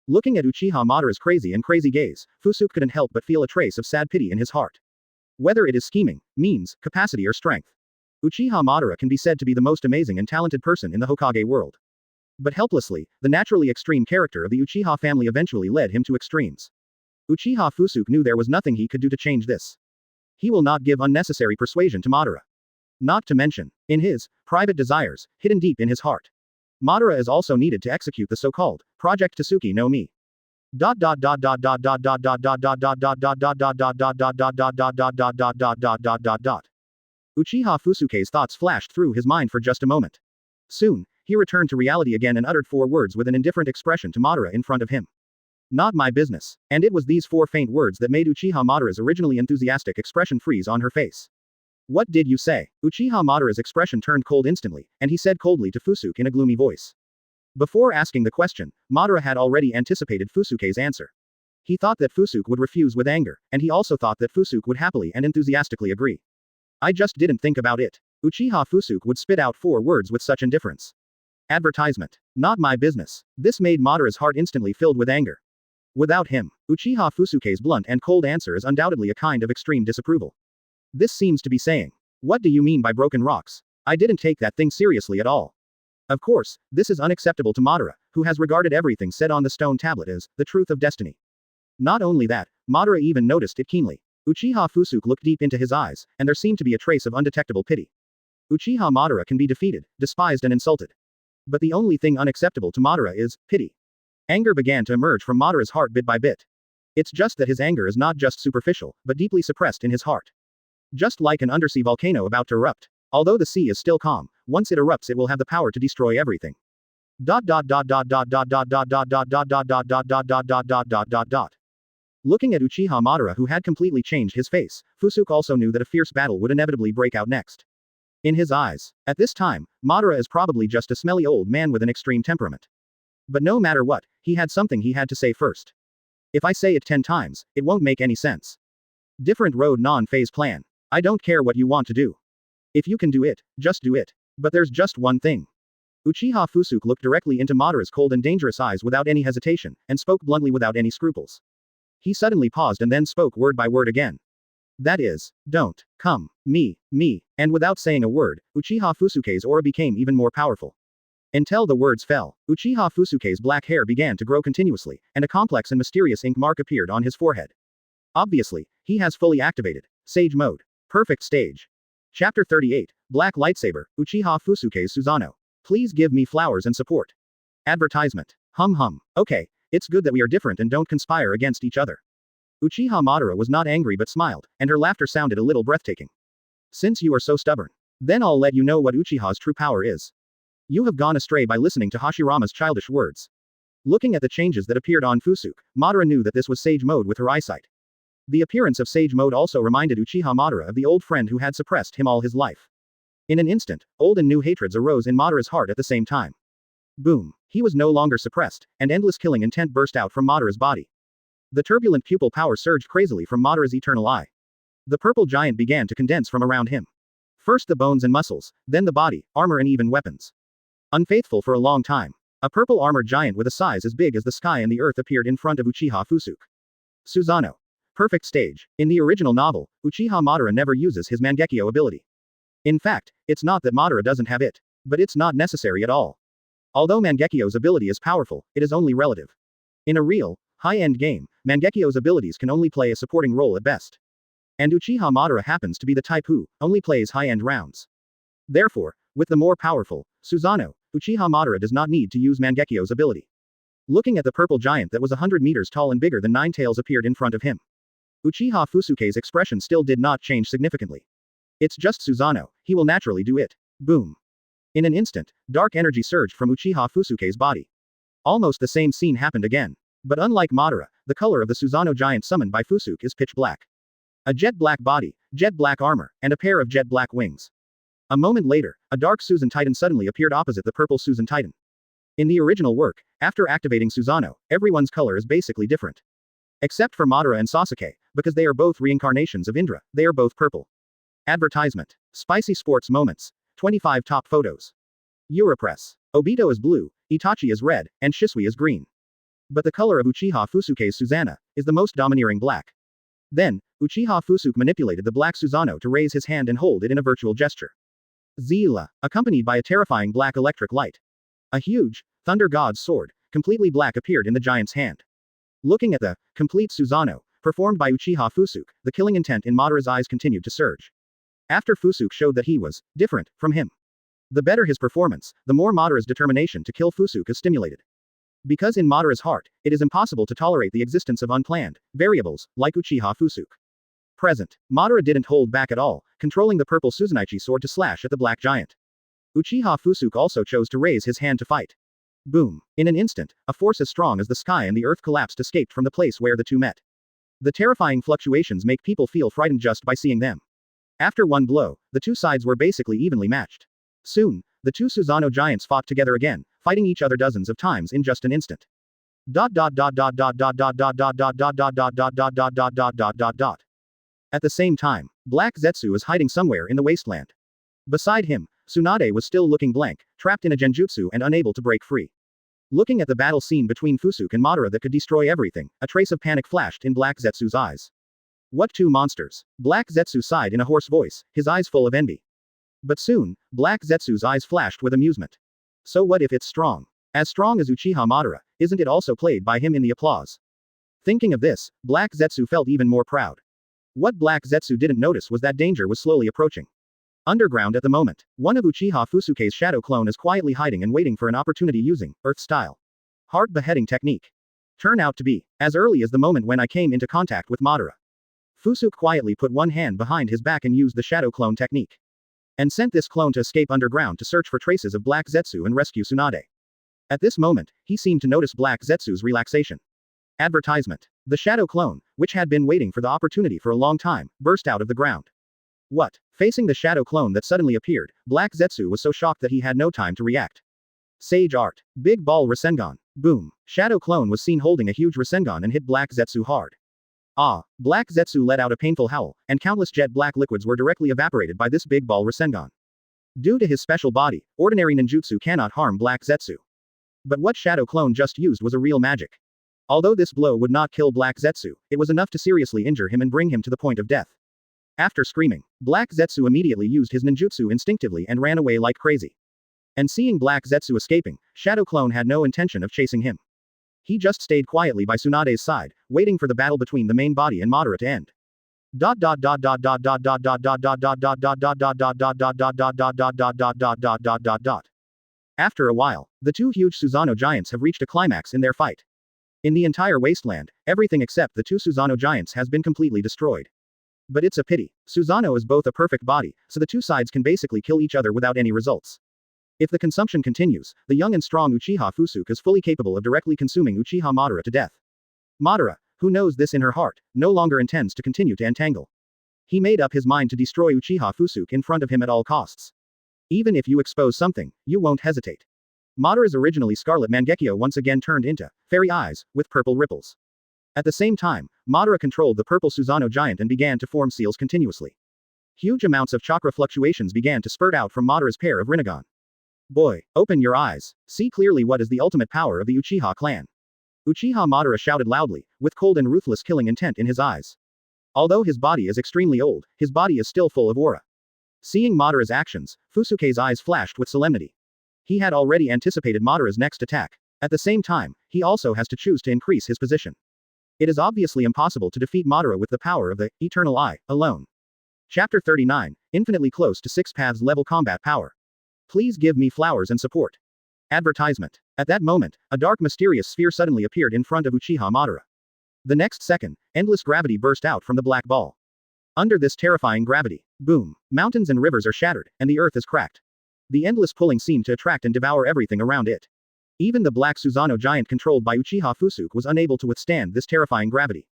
Looking at Uchiha Madara's crazy gaze, Fusuke couldn't help but feel a trace of sad pity in his heart. Whether it is scheming, means, capacity or strength. Uchiha Madara can be said to be the most amazing and talented person in the Hokage world. But helplessly, the naturally extreme character of the Uchiha family eventually led him to extremes. Uchiha Fusuke knew there was nothing he could do to change this. He will not give unnecessary persuasion to Madara. Not to mention, in his private desires, hidden deep in his heart. Madara is also needed to execute the so-called Project Tsuki no Mi. Uchiha Fusuke's thoughts flashed through his mind for just a moment. Soon, he returned to reality again and uttered 4 words with an indifferent expression to Madara in front of him. Not my business. And it was these 4 faint words that made Uchiha Madara's originally enthusiastic expression freeze on her face. What did you say? Uchiha Madara's expression turned cold instantly, and he said coldly to Fusuke in a gloomy voice. Before asking the question, Madara had already anticipated Fusuke's answer. He thought that Fusuke would refuse with anger, and he also thought that Fusuke would happily and enthusiastically agree. I just didn't think about it. Uchiha Fusuke would spit out 4 words with such indifference. Advertisement. Not my business. This made Madara's heart instantly filled with anger. Without him, Uchiha Fusuke's blunt and cold answer is undoubtedly a kind of extreme disapproval. This seems to be saying, what do you mean by broken rocks? I didn't take that thing seriously at all. Of course, this is unacceptable to Madara, who has regarded everything said on the stone tablet as the truth of destiny. Not only that, Madara even noticed it keenly. Uchiha Fusuke looked deep into his eyes, and there seemed to be a trace of undetectable pity. Uchiha Madara can be defeated, despised and insulted. But the only thing unacceptable to Madara is pity. Anger began to emerge from Madara's heart bit by bit. It's just that his anger is not just superficial, but deeply suppressed in his heart. Just like an undersea volcano about to erupt. Although the sea is still calm, once it erupts it will have the power to destroy everything. Looking at Uchiha Madara, who had completely changed his face, Fusuke also knew that a fierce battle would inevitably break out next. In his eyes, at this time, Madara is probably just a smelly old man with an extreme temperament. But no matter what, he had something he had to say first. If I say it 10 times, it won't make any sense. Different road non-phase plan. I don't care what you want to do. If you can do it, just do it. But there's just one thing. Uchiha Fusuke looked directly into Madara's cold and dangerous eyes without any hesitation, and spoke bluntly without any scruples. He suddenly paused and then spoke word by word again. That is, don't come, me, and without saying a word, Uchiha Fusuke's aura became even more powerful. Until the words fell, Uchiha Fusuke's black hair began to grow continuously, and a complex and mysterious ink mark appeared on his forehead. Obviously, he has fully activated Sage Mode. Perfect stage. Chapter 38, Black Lightsaber, Uchiha Fusuke's Susanoo. Please give me flowers and support. Advertisement. Okay, it's good that we are different and don't conspire against each other. Uchiha Madara was not angry but smiled, and her laughter sounded a little breathtaking. Since you are so stubborn, then I'll let you know what Uchiha's true power is. You have gone astray by listening to Hashirama's childish words. Looking at the changes that appeared on Fusuke, Madara knew that this was Sage Mode with her eyesight. The appearance of Sage Mode also reminded Uchiha Madara of the old friend who had suppressed him all his life. In an instant, old and new hatreds arose in Madara's heart at the same time. Boom. He was no longer suppressed, and endless killing intent burst out from Madara's body. The turbulent pupil power surged crazily from Madara's eternal eye. The purple giant began to condense from around him. First the bones and muscles, then the body, armor and even weapons. Unfaithful for a long time, a purple armored giant with a size as big as the sky and the earth appeared in front of Uchiha Fusuke. Susanoo. Perfect stage. In the original novel, Uchiha Madara never uses his Mangekyo ability. In fact, it's not that Madara doesn't have it, but it's not necessary at all. Although Mangekyo's ability is powerful, it is only relative. In a real, high-end game, Mangekyo's abilities can only play a supporting role at best. And Uchiha Madara happens to be the type who only plays high-end rounds. Therefore, with the more powerful Susanoo, Uchiha Madara does not need to use Mangekyo's ability. Looking at the purple giant that was 100 meters tall and bigger than 9 tails appeared in front of him. Uchiha Fusuke's expression still did not change significantly. It's just Susanoo, he will naturally do it. Boom. In an instant, dark energy surged from Uchiha Fusuke's body. Almost the same scene happened again. But unlike Madara, the color of the Susanoo giant summoned by Fusuke is pitch black. A jet black body, jet black armor, and a pair of jet black wings. A moment later, a dark Susan Titan suddenly appeared opposite the purple Susan Titan. In the original work, after activating Susanoo, everyone's color is basically different. Except for Madara and Sasuke, because they are both reincarnations of Indra, they are both purple. Advertisement. Spicy sports moments. 25 top photos. Europress. Obito is blue, Itachi is red, and Shisui is green. But the color of Uchiha Fusuke's Susanoo is the most domineering black. Then, Uchiha Fusuke manipulated the black Susanoo to raise his hand and hold it in a virtual gesture. Zila, accompanied by a terrifying black electric light. A huge, thunder god's sword, completely black appeared in the giant's hand. Looking at the complete Susanoo, performed by Uchiha Fusuke, the killing intent in Madara's eyes continued to surge. After Fusuke showed that he was different from him. The better his performance, the more Madara's determination to kill Fusuke is stimulated. Because in Madara's heart, it is impossible to tolerate the existence of unplanned variables, like Uchiha Fusuke. Present, Madara didn't hold back at all, controlling the purple Suzunaichi sword to slash at the black giant. Uchiha Fusuke also chose to raise his hand to fight. Boom. In an instant, a force as strong as the sky and the earth collapsed escaped from the place where the two met. The terrifying fluctuations make people feel frightened just by seeing them. After one blow, the two sides were basically evenly matched. Soon, the two Susanoo giants fought together again, fighting each other dozens of times in just an instant. At the same time, Black Zetsu was hiding somewhere in the wasteland. Beside him, Tsunade was still looking blank, trapped in a genjutsu and unable to break free. Looking at the battle scene between Fusuke and Madara that could destroy everything, a trace of panic flashed in Black Zetsu's eyes. What two monsters? Black Zetsu sighed in a hoarse voice, his eyes full of envy. But soon, Black Zetsu's eyes flashed with amusement. So what if it's strong? As strong as Uchiha Madara, isn't it also played by him in the applause? Thinking of this, Black Zetsu felt even more proud. What Black Zetsu didn't notice was that danger was slowly approaching. Underground at the moment, one of Uchiha Fusuke's shadow clone is quietly hiding and waiting for an opportunity using Earth-style heart beheading technique. Turn out to be as early as the moment when I came into contact with Madara. Fusuke quietly put one hand behind his back and used the shadow clone technique. And sent this clone to escape underground to search for traces of Black Zetsu and rescue Tsunade. At this moment, he seemed to notice Black Zetsu's relaxation. Advertisement. The shadow clone, which had been waiting for the opportunity for a long time, burst out of the ground. What? Facing the shadow clone that suddenly appeared, Black Zetsu was so shocked that he had no time to react. Sage Art. Big Ball Rasengan. Boom. Shadow clone was seen holding a huge Rasengan and hit Black Zetsu hard. Ah! Black Zetsu let out a painful howl, and countless jet black liquids were directly evaporated by this Big Ball Rasengan. Due to his special body, ordinary ninjutsu cannot harm Black Zetsu. But what shadow clone just used was a real magic. Although this blow would not kill Black Zetsu, it was enough to seriously injure him and bring him to the point of death. After screaming, Black Zetsu immediately used his ninjutsu instinctively and ran away like crazy. And seeing Black Zetsu escaping, Shadow Clone had no intention of chasing him. He just stayed quietly by Tsunade's side, waiting for the battle between the main body and Madara to end. After a while, the two huge Susanoo giants have reached a climax in their fight. In the entire wasteland, everything except the two Susanoo giants has been completely destroyed. But it's a pity. Susanoo is both a perfect body, so the two sides can basically kill each other without any results. If the consumption continues, the young and strong Uchiha Fusuke is fully capable of directly consuming Uchiha Madara to death. Madara, who knows this in her heart, no longer intends to continue to entangle. He made up his mind to destroy Uchiha Fusuke in front of him at all costs. Even if you expose something, you won't hesitate. Madara's originally scarlet Mangekyo once again turned into fairy eyes, with purple ripples. At the same time, Madara controlled the purple Susanoo giant and began to form seals continuously. Huge amounts of chakra fluctuations began to spurt out from Madara's pair of Rinnegan. Boy, open your eyes. See clearly what is the ultimate power of the Uchiha clan. Uchiha Madara shouted loudly, with cold and ruthless killing intent in his eyes. Although his body is extremely old, his body is still full of aura. Seeing Madara's actions, Fusuke's eyes flashed with solemnity. He had already anticipated Madara's next attack. At the same time, he also has to choose to increase his position. It is obviously impossible to defeat Madara with the power of the Eternal Eye alone. Chapter 39, Infinitely Close to 6 Paths Level Combat Power. Please give me flowers and support. Advertisement. At that moment, a dark mysterious sphere suddenly appeared in front of Uchiha Madara. The next second, endless gravity burst out from the black ball. Under this terrifying gravity, boom, mountains and rivers are shattered, and the earth is cracked. The endless pulling seemed to attract and devour everything around it. Even the black Susanoo giant controlled by Uchiha Fusuke was unable to withstand this terrifying gravity.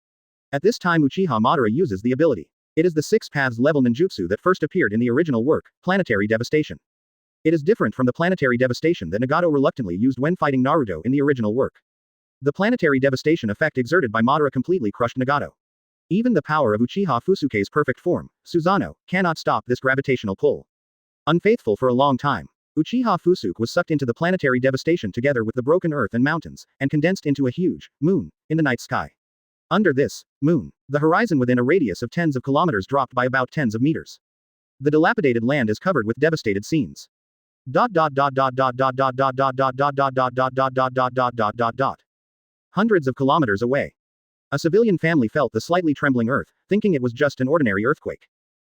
At this time Uchiha Madara uses the ability. It is the 6 Paths level ninjutsu that first appeared in the original work, Planetary Devastation. It is different from the Planetary Devastation that Nagato reluctantly used when fighting Naruto in the original work. The Planetary Devastation effect exerted by Madara completely crushed Nagato. Even the power of Uchiha Fusuke's perfect form, Susanoo, cannot stop this gravitational pull. Unfaithful for a long time, Uchiha Fusuke was sucked into the planetary devastation together with the broken earth and mountains, and condensed into a huge moon in the night sky. Under this moon, the horizon within a radius of tens of kilometers dropped by about tens of meters. The dilapidated land is covered with devastated scenes. Hundreds of kilometers away. A civilian family felt the slightly trembling earth, thinking it was just an ordinary earthquake.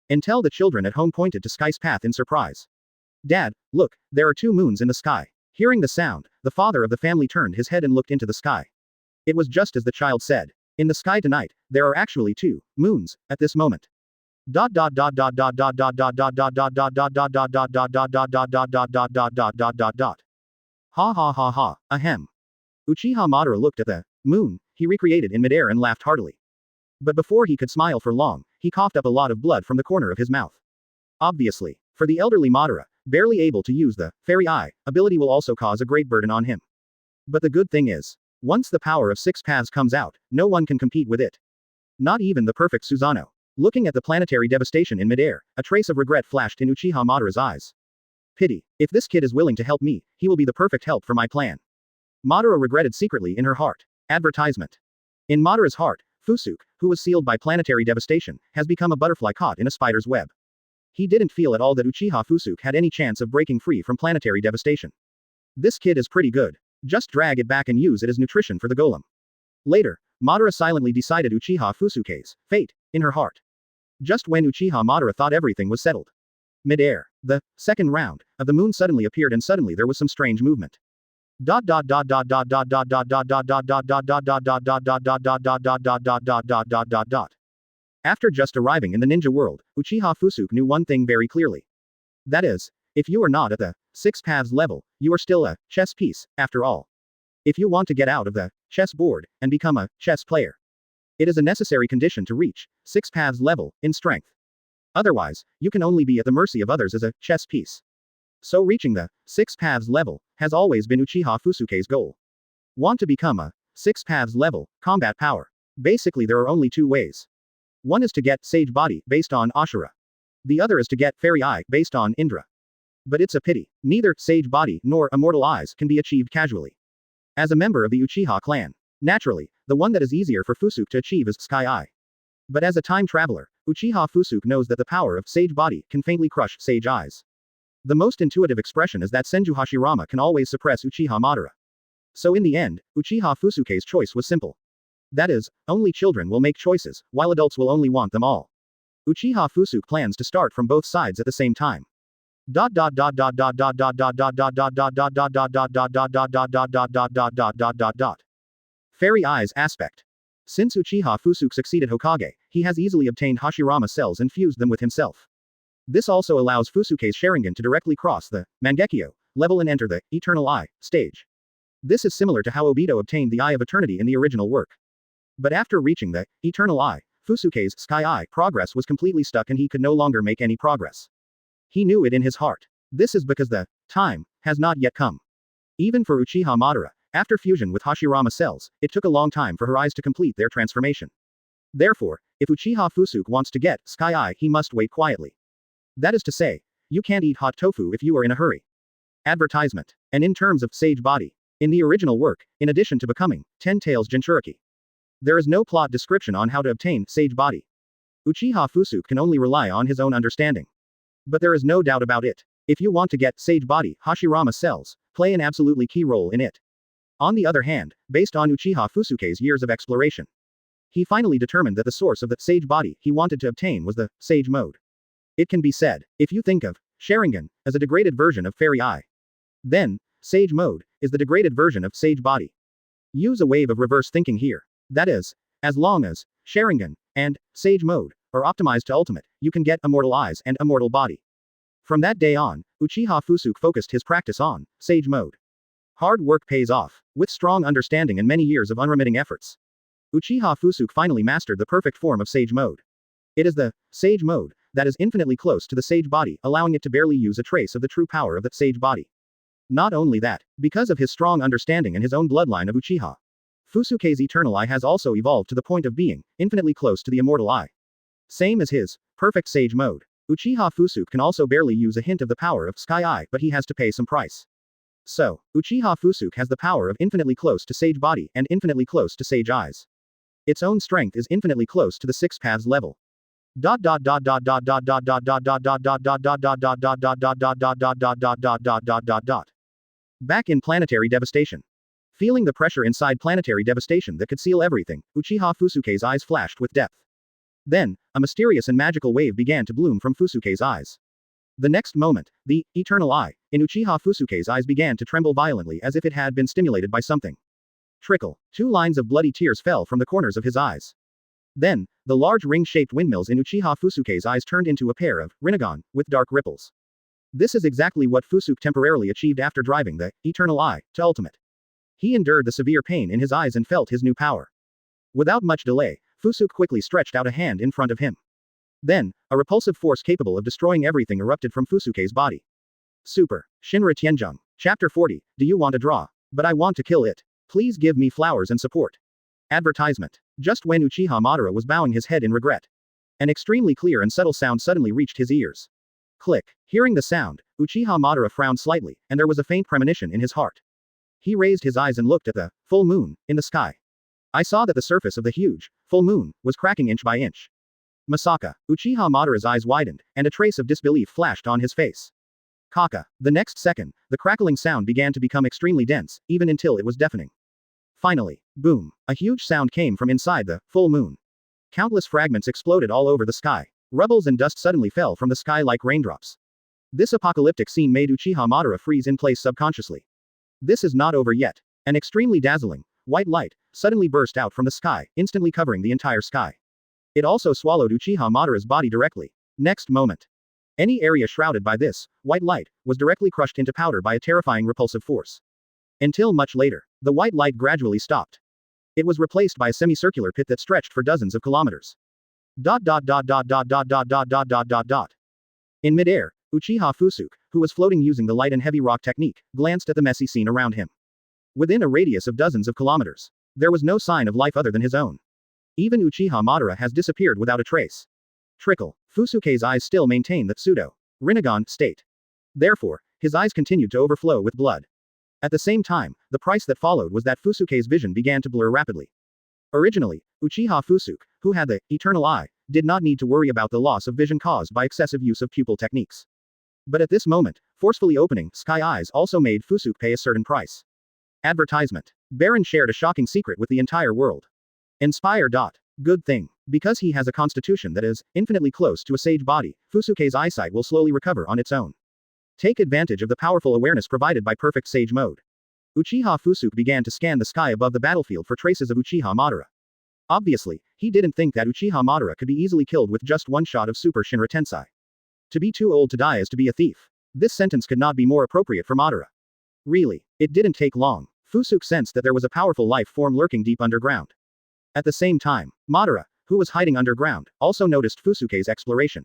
Until the children at home pointed to sky's path in surprise. Dad, look, there are 2 moons in the sky. Hearing the sound, the father of the family turned his head and looked into the sky. It was just as the child said. In the sky tonight, there are actually 2 moons at this moment. Ha ha ha ha, ahem. Uchiha Madara looked at the moon he recreated in midair and laughed heartily. But before he could smile for long, he coughed up a lot of blood from the corner of his mouth. Obviously, for the elderly Madara, barely able to use the fairy eye ability will also cause a great burden on him. But the good thing is, once the power of six paths comes out, no one can compete with it. Not even the perfect Susanoo. Looking at the planetary devastation in midair, a trace of regret flashed in Uchiha Madara's eyes. Pity. If this kid is willing to help me, he will be the perfect help for my plan. Madara regretted secretly in her heart. Advertisement. In Madara's heart, Fusuke, who was sealed by planetary devastation, has become a butterfly caught in a spider's web. He didn't feel at all that Uchiha Fusuke had any chance of breaking free from planetary devastation. This kid is pretty good. Just drag it back and use it as nutrition for the golem. Later, Madara silently decided Uchiha Fusuke's fate in her heart. Just when Uchiha Madara thought everything was settled. Mid-air, the second round of the moon suddenly appeared and suddenly there was some strange movement. After just arriving in the ninja world, Uchiha Fusuke knew one thing very clearly. That is, if you are not at the six paths level, you are still a chess piece, after all. If you want to get out of the chess board and become a chess player, it is a necessary condition to reach six paths level in strength. Otherwise, you can only be at the mercy of others as a chess piece. So reaching the six paths level has always been Uchiha Fusuke's goal. Want to become a six paths level combat power? Basically there are only two ways. One is to get Sage Body based on Ashura. The other is to get Fairy Eye based on Indra. But it's a pity, neither Sage Body nor Immortal Eyes can be achieved casually. As a member of the Uchiha clan, naturally, the one that is easier for Fusuke to achieve is Sky Eye. But as a time traveler, Uchiha Fusuke knows that the power of Sage Body can faintly crush Sage Eyes. The most intuitive expression is that Senju Hashirama can always suppress Uchiha Madara. So in the end, Uchiha Fusuke's choice was simple. That is, only children will make choices, while adults will only want them all. Uchiha Fusuke plans to start from both sides at the same time. Fairy Eyes aspect. Since Uchiha Fusuke succeeded Hokage, he has easily obtained Hashirama cells and fused them with himself. This also allows Fusuke's Sharingan to directly cross the Mangekyo level and enter the Eternal Eye stage. This is similar to how Obito obtained the Eye of Eternity in the original work. But after reaching the Eternal Eye, Fusuke's Sky Eye progress was completely stuck and he could no longer make any progress. He knew it in his heart. This is because the time has not yet come. Even for Uchiha Madara, after fusion with Hashirama cells, it took a long time for her eyes to complete their transformation. Therefore, if Uchiha Fusuke wants to get Sky Eye, he must wait quietly. That is to say, you can't eat hot tofu if you are in a hurry. Advertisement. And in terms of Sage Body, in the original work, in addition to becoming 10 Tails Jinchuriki, there is no plot description on how to obtain Sage Body. Uchiha Fusuke can only rely on his own understanding. But there is no doubt about it. If you want to get Sage Body, Hashirama cells play an absolutely key role in it. On the other hand, based on Uchiha Fusuke's years of exploration, he finally determined that the source of the Sage Body he wanted to obtain was the Sage Mode. It can be said, if you think of Sharingan as a degraded version of Fairy Eye, then Sage Mode is the degraded version of Sage Body. Use a wave of reverse thinking here. That is, as long as Sharingan and Sage Mode are optimized to ultimate, you can get Immortal Eyes and Immortal Body. From that day on, Uchiha Fusuke focused his practice on Sage Mode. Hard work pays off. With strong understanding and many years of unremitting efforts, Uchiha Fusuke finally mastered the perfect form of Sage Mode. It is the Sage Mode that is infinitely close to the Sage Body, allowing it to barely use a trace of the true power of the Sage Body. Not only that, because of his strong understanding and his own bloodline of Uchiha, Fusuke's Eternal Eye has also evolved to the point of being infinitely close to the Immortal Eye. Same as his perfect Sage Mode. Uchiha Fusuke can also barely use a hint of the power of Sky Eye, but he has to pay some price. So, Uchiha Fusuke has the power of infinitely close to Sage Body and infinitely close to Sage Eyes. Its own strength is infinitely close to the six paths level. Back in planetary devastation. Feeling the pressure inside planetary devastation that could seal everything, Uchiha Fusuke's eyes flashed with depth. Then, a mysterious and magical wave began to bloom from Fusuke's eyes. The next moment, the Eternal Eye in Uchiha Fusuke's eyes began to tremble violently as if it had been stimulated by something. Trickle. 2 lines of bloody tears fell from the corners of his eyes. Then, the large ring-shaped windmills in Uchiha Fusuke's eyes turned into a pair of rinnegan with dark ripples. This is exactly what Fusuke temporarily achieved after driving the Eternal Eye to ultimate. He endured the severe pain in his eyes and felt his new power. Without much delay, Fusuke quickly stretched out a hand in front of him. Then, a repulsive force capable of destroying everything erupted from Fusuke's body. Super. Shinra Tianzhong. Chapter 40. Do you want to draw? But I want to kill it. Please give me flowers and support. Advertisement. Just when Uchiha Madara was bowing his head in regret, an extremely clear and subtle sound suddenly reached his ears. Click. Hearing the sound, Uchiha Madara frowned slightly, and there was a faint premonition in his heart. He raised his eyes and looked at the full moon in the sky. I saw that the surface of the huge, full moon was cracking inch by inch. Masaka. Uchiha Madara's eyes widened, and a trace of disbelief flashed on his face. Kaka. The next second, the crackling sound began to become extremely dense, even until it was deafening. Finally, boom, a huge sound came from inside the full moon. Countless fragments exploded all over the sky. Rubbles and dust suddenly fell from the sky like raindrops. This apocalyptic scene made Uchiha Madara freeze in place subconsciously. This is not over yet. An extremely dazzling, white light suddenly burst out from the sky, instantly covering the entire sky. It also swallowed Uchiha Madara's body directly. Next moment, any area shrouded by this white light was directly crushed into powder by a terrifying repulsive force. Until much later, the white light gradually stopped. It was replaced by a semicircular pit that stretched for dozens of kilometers. In midair, Uchiha Fusuke, who was floating using the light and heavy rock technique, glanced at the messy scene around him. Within a radius of dozens of kilometers, there was no sign of life other than his own. Even Uchiha Madara has disappeared without a trace. Trickle. Fusuke's eyes still maintain the pseudo-Rinnegan state. Therefore, his eyes continued to overflow with blood. At the same time, the price that followed was that Fusuke's vision began to blur rapidly. Originally, Uchiha Fusuke, who had the Eternal Eye, did not need to worry about the loss of vision caused by excessive use of pupil techniques. But at this moment, forcefully opening sky eyes also made Fusuke pay a certain price. Advertisement. Baron shared a shocking secret with the entire world. Inspire. Good thing. Because he has a constitution that is infinitely close to a sage body, Fusuke's eyesight will slowly recover on its own. Take advantage of the powerful awareness provided by perfect sage mode. Uchiha Fusuke began to scan the sky above the battlefield for traces of Uchiha Madara. Obviously, he didn't think that Uchiha Madara could be easily killed with just one shot of Super Shinra Tensei. To be too old to die is to be a thief. This sentence could not be more appropriate for Madara. Really, it didn't take long. Fusuke sensed that there was a powerful life form lurking deep underground. At the same time, Madara, who was hiding underground, also noticed Fusuke's exploration.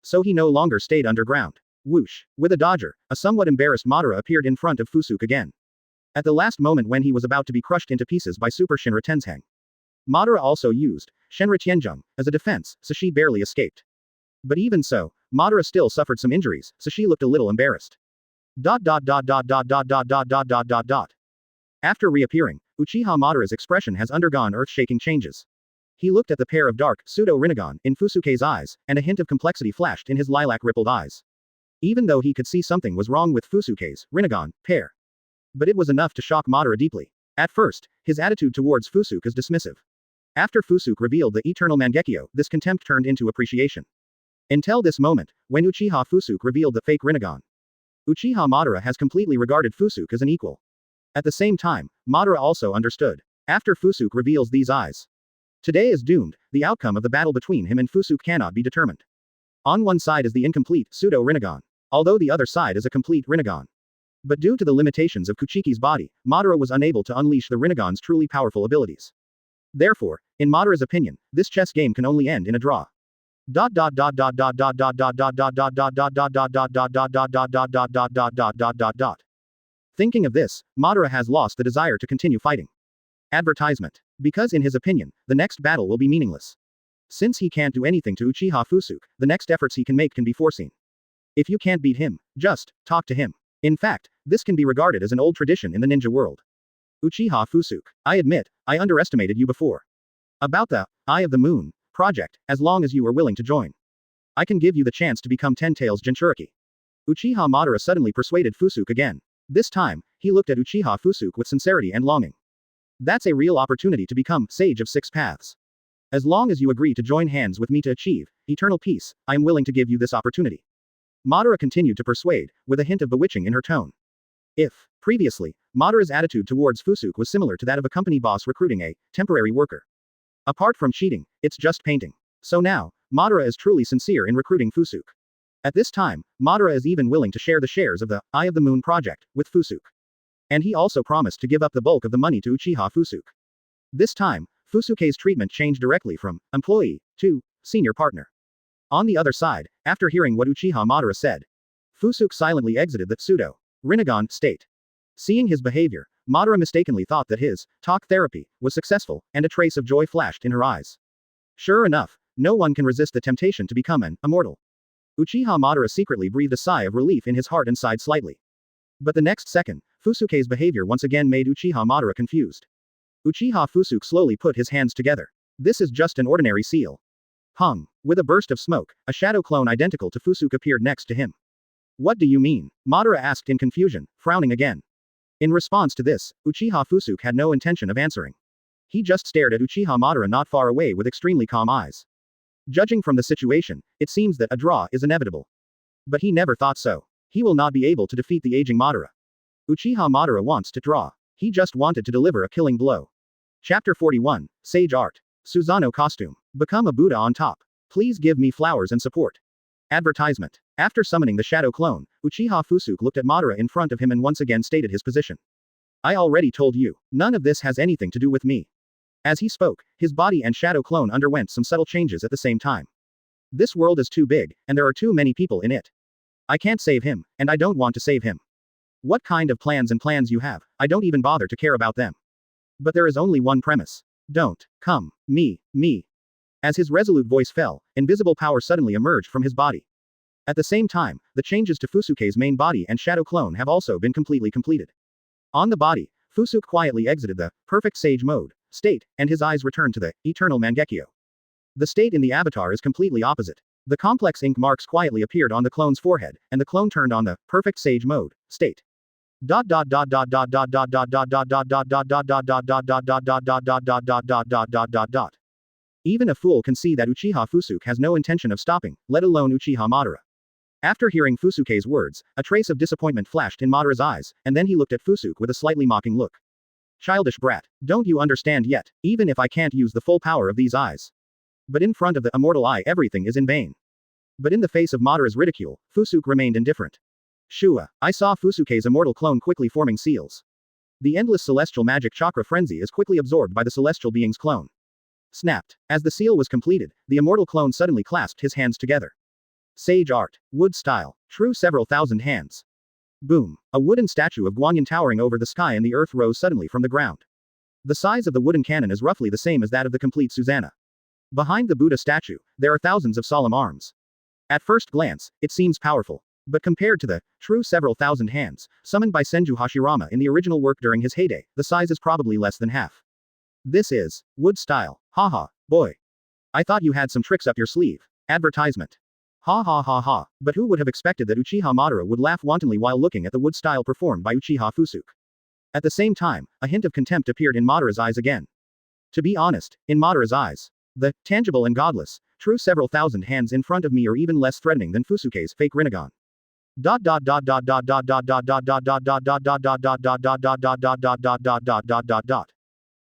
So he no longer stayed underground. Whoosh. With a dodger, a somewhat embarrassed Madara appeared in front of Fusuke again. At the last moment when he was about to be crushed into pieces by Super Shinra Tensei, Madara also used Shinra Tianzhong as a defense, so she barely escaped. But even so, Madara still suffered some injuries, so she looked a little embarrassed. After reappearing, Uchiha Madara's expression has undergone earth-shaking changes. He looked at the pair of dark, pseudo-Rinnegan in Fusuke's eyes, and a hint of complexity flashed in his lilac-rippled eyes. Even though he could see something was wrong with Fusuke's Rinnegan pair. But it was enough to shock Madara deeply. At first, his attitude towards Fusuke is dismissive. After Fusuke revealed the eternal Mangekyo, this contempt turned into appreciation. Until this moment, when Uchiha Fusuke revealed the fake Rinnegan, Uchiha Madara has completely regarded Fusuke as an equal. At the same time, Madara also understood. After Fusuke reveals these eyes, today is doomed. The outcome of the battle between him and Fusuke cannot be determined. On one side is the incomplete pseudo-Rinnegan, although the other side is a complete Rinnegan. But due to the limitations of Kuchiki's body, Madara was unable to unleash the Rinnegan's truly powerful abilities. Therefore, in Madara's opinion, this chess game can only end in a draw. Thinking of this, Madara has lost the desire to continue fighting. Advertisement. Because in his opinion, the next battle will be meaningless. Since he can't do anything to Uchiha Fusuke, the next efforts he can make can be foreseen. If you can't beat him, just talk to him. In fact, this can be regarded as an old tradition in the ninja world. Uchiha Fusuke, I admit, I underestimated you before. About the Eye of the Moon project, as long as you are willing to join, I can give you the chance to become Ten Tails Jinchuriki. Uchiha Madara suddenly persuaded Fusuke again. This time, he looked at Uchiha Fusuke with sincerity and longing. That's a real opportunity to become Sage of Six Paths. As long as you agree to join hands with me to achieve eternal peace, I am willing to give you this opportunity. Madara continued to persuade, with a hint of bewitching in her tone. If, previously, Madara's attitude towards Fusuke was similar to that of a company boss recruiting a temporary worker. Apart from cheating, it's just painting. So now, Madara is truly sincere in recruiting Fusuke. At this time, Madara is even willing to share the shares of the Eye of the Moon project with Fusuke. And he also promised to give up the bulk of the money to Uchiha Fusuke. This time, Fusuke's treatment changed directly from employee to senior partner. On the other side, after hearing what Uchiha Madara said, Fusuke silently exited the pseudo-Rinnegan state. Seeing his behavior, Madara mistakenly thought that his talk therapy was successful, and a trace of joy flashed in her eyes. Sure enough, no one can resist the temptation to become an immortal. Uchiha Madara secretly breathed a sigh of relief in his heart and sighed slightly. But the next second, Fusuke's behavior once again made Uchiha Madara confused. Uchiha Fusuke slowly put his hands together. This is just an ordinary seal. Hung. With a burst of smoke, a shadow clone identical to Fusuke appeared next to him. What do you mean? Madara asked in confusion, frowning again. In response to this, Uchiha Fusuke had no intention of answering. He just stared at Uchiha Madara not far away with extremely calm eyes. Judging from the situation, it seems that a draw is inevitable. But he never thought so. He will not be able to defeat the aging Madara. Uchiha Madara wants to draw. He just wanted to deliver a killing blow. Chapter 41, Sage Art. Susanoo costume. Become a Buddha on top. Please give me flowers and support. Advertisement. After summoning the shadow clone, Uchiha Fusuke looked at Madara in front of him and once again stated his position. I already told you, none of this has anything to do with me. As he spoke, his body and shadow clone underwent some subtle changes at the same time. This world is too big, and there are too many people in it. I can't save him, and I don't want to save him. What kind of plans you have, I don't even bother to care about them. But there is only one premise. Don't come, me. As his resolute voice fell, invisible power suddenly emerged from his body. At the same time, the changes to Fusuke's main body and shadow clone have also been completely completed. On the body, Fusuke quietly exited the perfect sage mode state, and his eyes returned to the eternal Mangekyo. The state in the avatar is completely opposite. The complex ink marks quietly appeared on the clone's forehead, and the clone turned on the perfect sage mode state. Even a fool can see that Uchiha Fusuke has no intention of stopping, let alone Uchiha Madara. After hearing Fusuke's words, a trace of disappointment flashed in Madara's eyes, and then he looked at Fusuke with a slightly mocking look. Childish brat, don't you understand yet, even if I can't use the full power of these eyes? But in front of the immortal eye everything is in vain. But in the face of Madara's ridicule, Fusuke remained indifferent. Shua, I saw Fusuke's immortal clone quickly forming seals. The endless celestial magic chakra frenzy is quickly absorbed by the celestial being's clone. Snapped. As the seal was completed, the immortal clone suddenly clasped his hands together. Sage art. Wood style. True several thousand hands. Boom. A wooden statue of Guanyin towering over the sky and the earth rose suddenly from the ground. The size of the wooden cannon is roughly the same as that of the complete Susanoo. Behind the Buddha statue, there are thousands of solemn arms. At first glance, it seems powerful. But compared to the true several thousand hands, summoned by Senju Hashirama in the original work during his heyday, the size is probably less than half. This is wood style. Haha, boy. I thought you had some tricks up your sleeve. Advertisement. Ha ha ha ha. But who would have expected that Uchiha Madara would laugh wantonly while looking at the wood style performed by Uchiha Fusuke? At the same time, a hint of contempt appeared in Madara's eyes again. To be honest, in Madara's eyes, the tangible and godless, true several thousand hands in front of me are even less threatening than Fusuke's fake Rinnegan.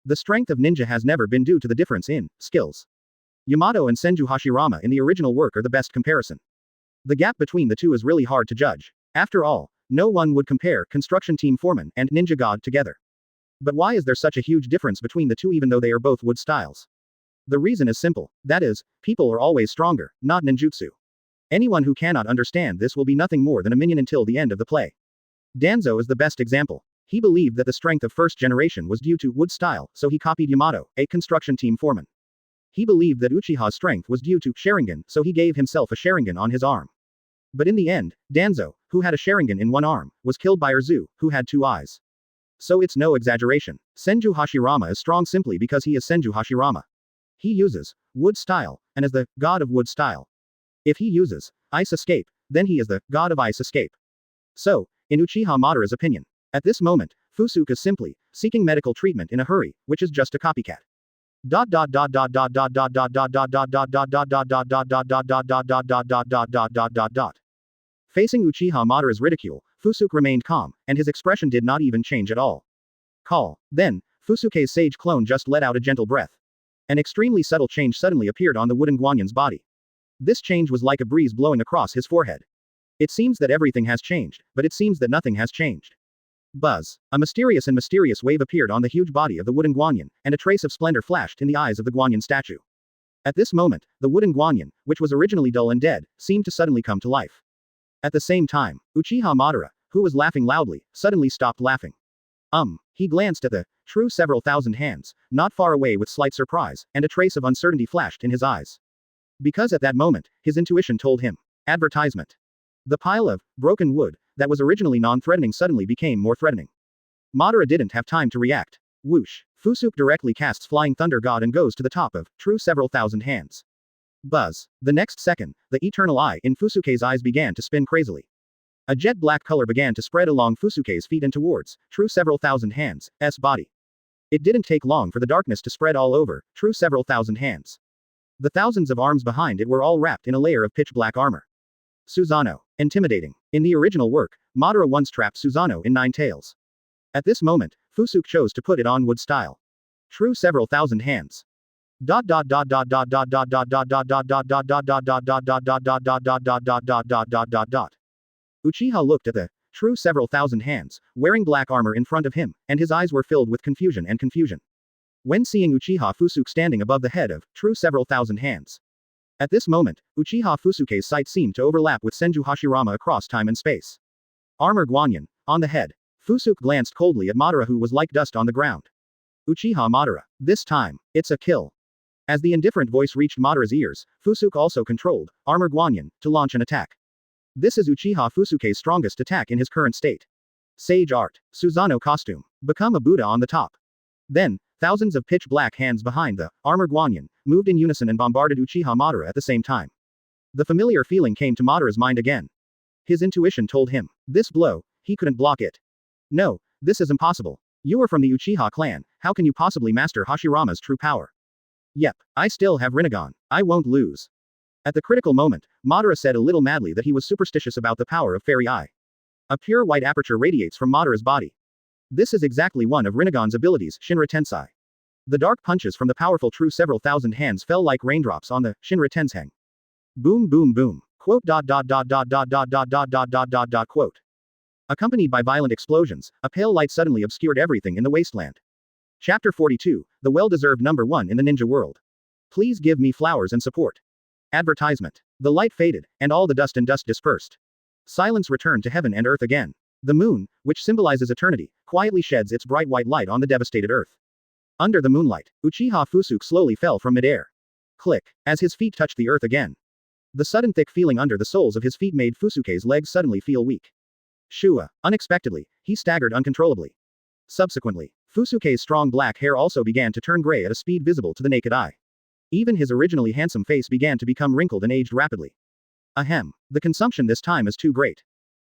The strength of ninja has never been due to the difference in skills. Yamato and Senju Hashirama in the original work are the best comparison. The gap between the two is really hard to judge. After all, no one would compare construction team foreman and ninja god together. But why is there such a huge difference between the two even though they are both wood styles? The reason is simple, that is, people are always stronger, not ninjutsu. Anyone who cannot understand this will be nothing more than a minion until the end of the play. Danzo is the best example. He believed that the strength of first generation was due to wood style, so he copied Yamato, a construction team foreman. He believed that Uchiha's strength was due to Sharingan, so he gave himself a Sharingan on his arm. But in the end, Danzo, who had a Sharingan in one arm, was killed by Urzu, who had two eyes. So it's no exaggeration. Senju Hashirama is strong simply because he is Senju Hashirama. He uses wood style, and is the god of wood style. If he uses ice escape, then he is the god of ice escape. So, in Uchiha Madara's opinion, at this moment, Fusuke is simply seeking medical treatment in a hurry, which is just a copycat. Facing Uchiha Madara's ridicule, Fusuke remained calm, and his expression did not even change at all. Call. Then, Fusuke's sage clone just let out a gentle breath. An extremely subtle change suddenly appeared on the wooden Guanyin's body. This change was like a breeze blowing across his forehead. It seems that everything has changed, but it seems that nothing has changed. Buzz. A mysterious wave appeared on the huge body of the wooden guanyin, and a trace of splendor flashed in the eyes of the guanyin statue. At this moment, the wooden guanyin, which was originally dull and dead, seemed to suddenly come to life. At the same time, Uchiha Madara, who was laughing loudly, suddenly stopped laughing. He glanced at the true several thousand hands, not far away with slight surprise, and a trace of uncertainty flashed in his eyes. Because at that moment, his intuition told him. Advertisement. The pile of broken wood that was originally non-threatening suddenly became more threatening. Madara didn't have time to react. Whoosh. Fusuke directly casts Flying Thunder God and goes to the top of true several thousand hands. Buzz. The next second, the eternal eye in Fusuke's eyes began to spin crazily. A jet black color began to spread along Fusuke's feet and towards true several thousand hands' body. It didn't take long for the darkness to spread all over true several thousand hands. The thousands of arms behind it were all wrapped in a layer of pitch black armor. Susanoo. Intimidating. In the original work, Madara once trapped Susanoo in 9 tails. At this moment, Fusuke chose to put it on wood style. True several thousand hands. Uchiha looked at the true several thousand hands, wearing black armor in front of him, and his eyes were filled with confusion. When seeing Uchiha Fusuke standing above the head of true several thousand hands. At this moment, Uchiha Fusuke's sight seemed to overlap with Senju Hashirama across time and space. Armor guanyin, on the head. Fusuke glanced coldly at Madara, who was like dust on the ground. Uchiha Madara. This time, it's a kill. As the indifferent voice reached Madara's ears, Fusuke also controlled armor guanyin to launch an attack. This is Uchiha Fusuke's strongest attack in his current state. Sage Art. Susanoo costume. Become a Buddha on the top. Then, thousands of pitch black hands behind the armor guanyin moved in unison and bombarded Uchiha Madara at the same time. The familiar feeling came to Madara's mind again. His intuition told him, this blow, he couldn't block it. No, this is impossible. You are from the Uchiha clan, how can you possibly master Hashirama's true power? Yep, I still have Rinnegan, I won't lose. At the critical moment, Madara said a little madly that he was superstitious about the power of Fairy Eye. A pure white aperture radiates from Madara's body. This is exactly one of Rinnegan's abilities, Shinra Tensei. The dark punches from the powerful true several thousand hands fell like raindrops on the Shinra Tensei. Boom boom boom. Quote. Accompanied by violent explosions, a pale light suddenly obscured everything in the wasteland. Chapter 42, the well-deserved number 1 in the ninja world. Please give me flowers and support. Advertisement. The light faded, and all the dust dispersed. Silence returned to heaven and earth again. The moon, which symbolizes eternity, quietly sheds its bright white light on the devastated earth. Under the moonlight, Uchiha Fusuke slowly fell from midair. Click, as his feet touched the earth again. The sudden thick feeling under the soles of his feet made Fusuke's legs suddenly feel weak. Shua. Unexpectedly, he staggered uncontrollably. Subsequently, Fusuke's strong black hair also began to turn gray at a speed visible to the naked eye. Even his originally handsome face began to become wrinkled and aged rapidly. Ahem. The consumption this time is too great.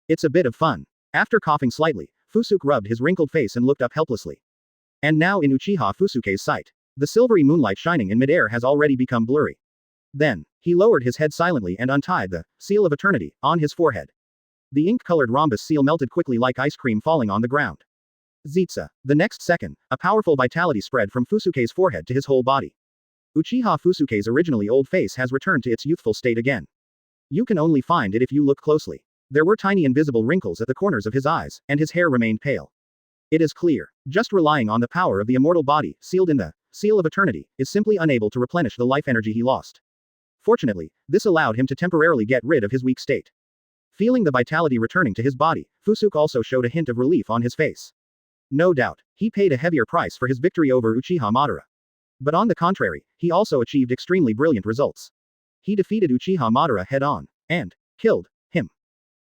It's a bit of fun. After coughing slightly, Fusuke rubbed his wrinkled face and looked up helplessly. And now in Uchiha Fusuke's sight, the silvery moonlight shining in midair has already become blurry. Then, he lowered his head silently and untied the seal of eternity on his forehead. The ink-colored rhombus seal melted quickly like ice cream falling on the ground. Zitsa. The next second, a powerful vitality spread from Fusuke's forehead to his whole body. Uchiha Fusuke's originally old face has returned to its youthful state again. You can only find it if you look closely. There were tiny invisible wrinkles at the corners of his eyes, and his hair remained pale. It is clear, just relying on the power of the immortal body, sealed in the seal of eternity, is simply unable to replenish the life energy he lost. Fortunately, this allowed him to temporarily get rid of his weak state. Feeling the vitality returning to his body, Fusuke also showed a hint of relief on his face. No doubt, he paid a heavier price for his victory over Uchiha Madara. But on the contrary, he also achieved extremely brilliant results. He defeated Uchiha Madara head-on, and killed him.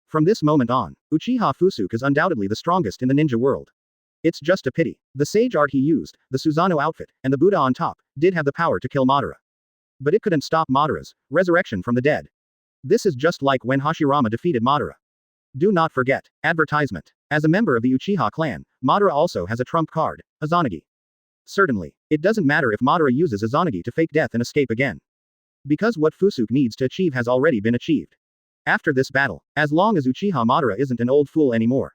From this moment on, Uchiha Fusuke is undoubtedly the strongest in the ninja world. It's just a pity. The sage art he used, the Susanoo outfit, and the Buddha on top, did have the power to kill Madara. But it couldn't stop Madara's resurrection from the dead. This is just like when Hashirama defeated Madara. Do not forget. Advertisement. As a member of the Uchiha clan, Madara also has a trump card, Izanagi. Certainly, it doesn't matter if Madara uses Izanagi to fake death and escape again. Because what Fusuke needs to achieve has already been achieved. After this battle, as long as Uchiha Madara isn't an old fool anymore,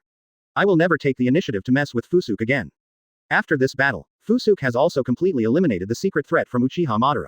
I will never take the initiative to mess with Fusuke again. After this battle, Fusuke has also completely eliminated the secret threat from Uchiha Madara.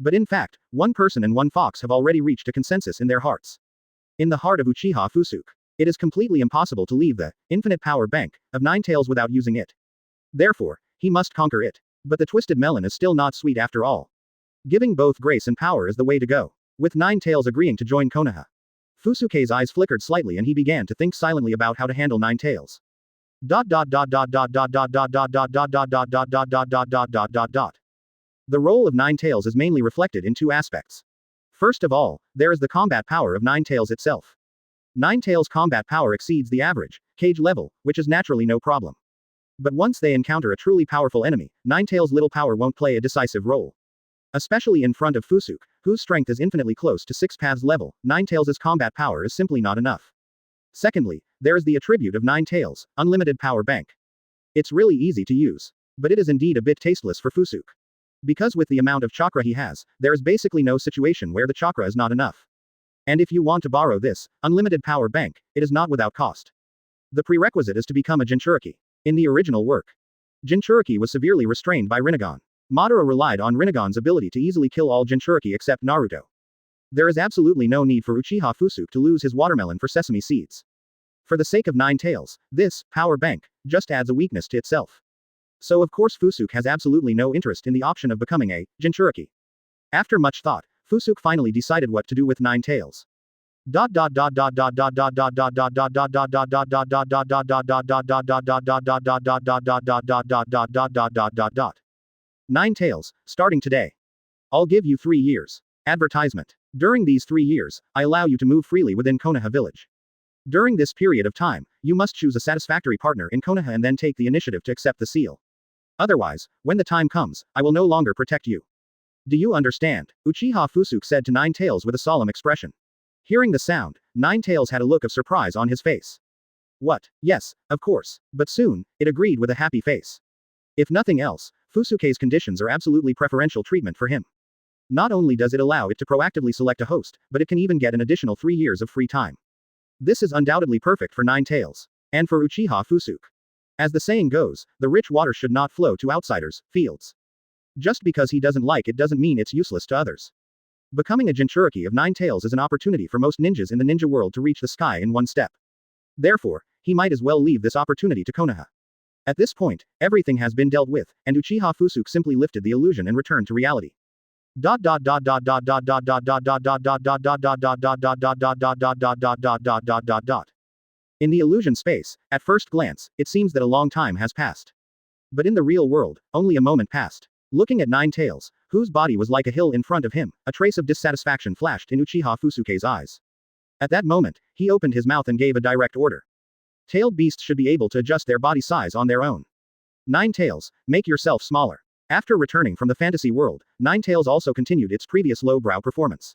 But in fact, one person and one fox have already reached a consensus in their hearts. In the heart of Uchiha Fusuke, it is completely impossible to leave the infinite power bank of Nine Tails without using it. Therefore, he must conquer it. But the twisted melon is still not sweet after all. Giving both grace and power is the way to go. With Nine Tails agreeing to join Konoha, Fusuke's eyes flickered slightly and he began to think silently about how to handle Nine Tails. The role of Nine Tails is mainly reflected in two aspects. First of all, there is the combat power of Nine Tails itself. Nine Tails' combat power exceeds the average cage level, which is naturally no problem. But once they encounter a truly powerful enemy, Nine Tails' little power won't play a decisive role. Especially in front of Fusuke, whose strength is infinitely close to Six Paths level, Nine Tails' combat power is simply not enough. Secondly, there is the attribute of Nine Tails, unlimited power bank. It's really easy to use. But it is indeed a bit tasteless for Fusuke. Because with the amount of chakra he has, there is basically no situation where the chakra is not enough. And if you want to borrow this unlimited power bank, it is not without cost. The prerequisite is to become a Jinchuriki. In the original work, Jinchuriki was severely restrained by Rinnegan. Madara relied on Rinnegan's ability to easily kill all Jinchuriki except Naruto. There is absolutely no need for Uchiha Fusuke to lose his watermelon for sesame seeds. For the sake of Nine Tails, this power bank just adds a weakness to itself. So of course Fusuke has absolutely no interest in the option of becoming a Jinchuriki. After much thought, Fusuke finally decided what to do with Nine Tails. Nine Tails, starting today. I'll give you 3 years. Advertisement. During these 3 years, I allow you to move freely within Konoha village. During this period of time, you must choose a satisfactory partner in Konoha and then take the initiative to accept the seal. Otherwise, when the time comes, I will no longer protect you. Do you understand? Uchiha Fusuke said to Nine Tails with a solemn expression. Hearing the sound, Nine Tails had a look of surprise on his face. What? Yes, of course. But soon, it agreed with a happy face. If nothing else, Fusuke's conditions are absolutely preferential treatment for him. Not only does it allow it to proactively select a host, but it can even get an additional 3 years of free time. This is undoubtedly perfect for Nine Tails. And for Uchiha Fusuke. As the saying goes, the rich water should not flow to outsiders' fields. Just because he doesn't like it doesn't mean it's useless to others. Becoming a Jinchuriki of Nine Tails is an opportunity for most ninjas in the ninja world to reach the sky in one step. Therefore, he might as well leave this opportunity to Konoha. At this point, everything has been dealt with, and Uchiha Fusuke simply lifted the illusion and returned to reality. In the illusion space, at first glance, it seems that a long time has passed. But in the real world, only a moment passed. Looking at Nine Tails, whose body was like a hill in front of him, a trace of dissatisfaction flashed in Uchiha Fusuke's eyes. At that moment, he opened his mouth and gave a direct order. Tailed beasts should be able to adjust their body size on their own. Nine Tails, make yourself smaller. After returning from the fantasy world, Nine Tails also continued its previous lowbrow performance.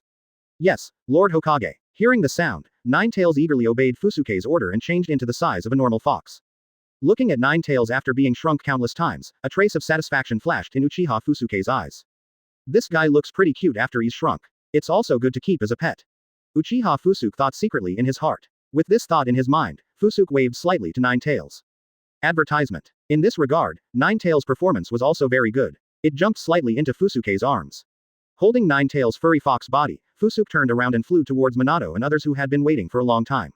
Yes, Lord Hokage. Hearing the sound, Nine Tails eagerly obeyed Fusuke's order and changed into the size of a normal fox. Looking at Nine Tails after being shrunk countless times, a trace of satisfaction flashed in Uchiha Fusuke's eyes. This guy looks pretty cute after he's shrunk. It's also good to keep as a pet. Uchiha Fusuke thought secretly in his heart. With this thought in his mind, Fusuke waved slightly to Nine Tails. Advertisement. In this regard, Nine Tails' performance was also very good. It jumped slightly into Fusuke's arms. Holding Nine Tails' furry fox body, Fusuke turned around and flew towards Minato and others who had been waiting for a long time.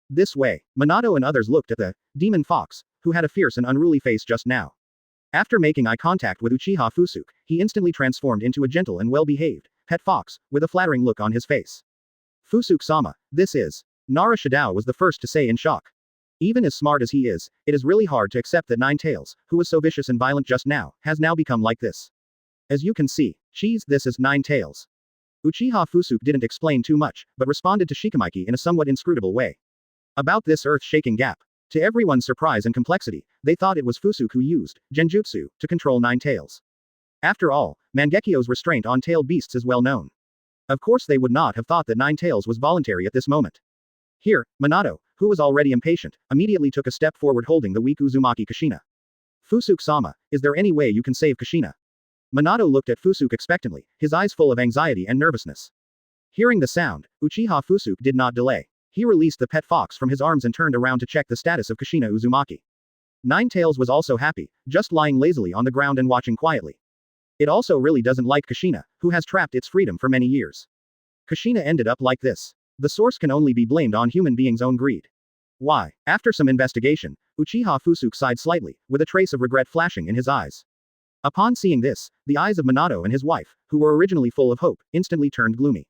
This way, Minato and others looked at the demon fox, who had a fierce and unruly face just now. After making eye contact with Uchiha Fusuke, he instantly transformed into a gentle and well-behaved pet fox, with a flattering look on his face. Fusuke-sama, this is. Nara Shidao was the first to say in shock. Even as smart as he is, it is really hard to accept that Nine Tails, who was so vicious and violent just now, has now become like this. As you can see, this is Nine Tails. Uchiha Fusuke didn't explain too much, but responded to Shikamaiki in a somewhat inscrutable way. About this earth-shaking gap. To everyone's surprise and complexity, they thought it was Fusuke who used genjutsu to control Nine Tails. After all, Mangekyo's restraint on tailed beasts is well known. Of course they would not have thought that Nine Tails was voluntary at this moment. Here, Minato, who was already impatient, immediately took a step forward holding the weak Uzumaki Kushina. Fusuke-sama, is there any way you can save Kushina? Minato looked at Fusuke expectantly, his eyes full of anxiety and nervousness. Hearing the sound, Uchiha Fusuke did not delay. He released the pet fox from his arms and turned around to check the status of Kushina Uzumaki. Ninetales was also happy, just lying lazily on the ground and watching quietly. It also really doesn't like Kushina, who has trapped its freedom for many years. Kushina ended up like this. The source can only be blamed on human beings' own greed. Why? After some investigation, Uchiha Fusuke sighed slightly, with a trace of regret flashing in his eyes. Upon seeing this, the eyes of Minato and his wife, who were originally full of hope, instantly turned gloomy.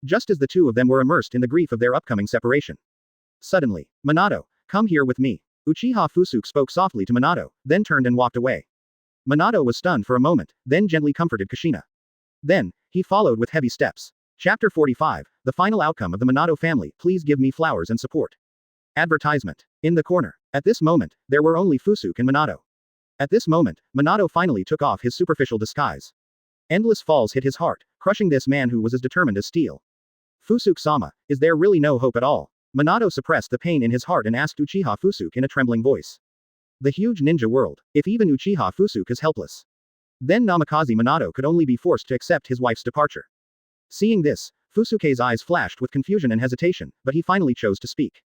Just as the two of them were immersed in the grief of their upcoming separation. Suddenly, Minato, come here with me. Uchiha Fusuke spoke softly to Minato, then turned and walked away. Minato was stunned for a moment, then gently comforted Kushina. Then, he followed with heavy steps. Chapter 45, the final outcome of the Minato family, please give me flowers and support. Advertisement. In the corner. At this moment, there were only Fusuke and Minato. At this moment, Minato finally took off his superficial disguise. Endless falls hit his heart, crushing this man who was as determined as steel. Fusuke-sama, is there really no hope at all? Minato suppressed the pain in his heart and asked Uchiha Fusuke in a trembling voice. The huge ninja world, if even Uchiha Fusuke is helpless. Then Namikaze Minato could only be forced to accept his wife's departure. Seeing this, Fusuke's eyes flashed with confusion and hesitation, but he finally chose to speak.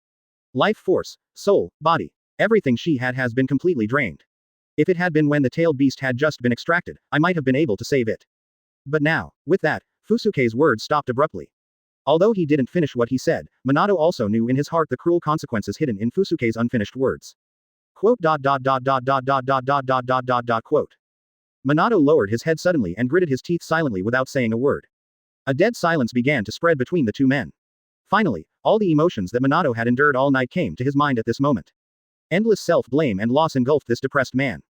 Life force, soul, body. Everything she had has been completely drained. If it had been when the tailed beast had just been extracted, I might have been able to save it. But now, with that, Fusuke's words stopped abruptly. Although he didn't finish what he said, Minato also knew in his heart the cruel consequences hidden in Fusuke's unfinished words. Quote. Minato lowered his head suddenly and gritted his teeth silently without saying a word. A dead silence began to spread between the two men. Finally, all the emotions that Minato had endured all night came to his mind at this moment. Endless self-blame and loss engulfed this depressed man.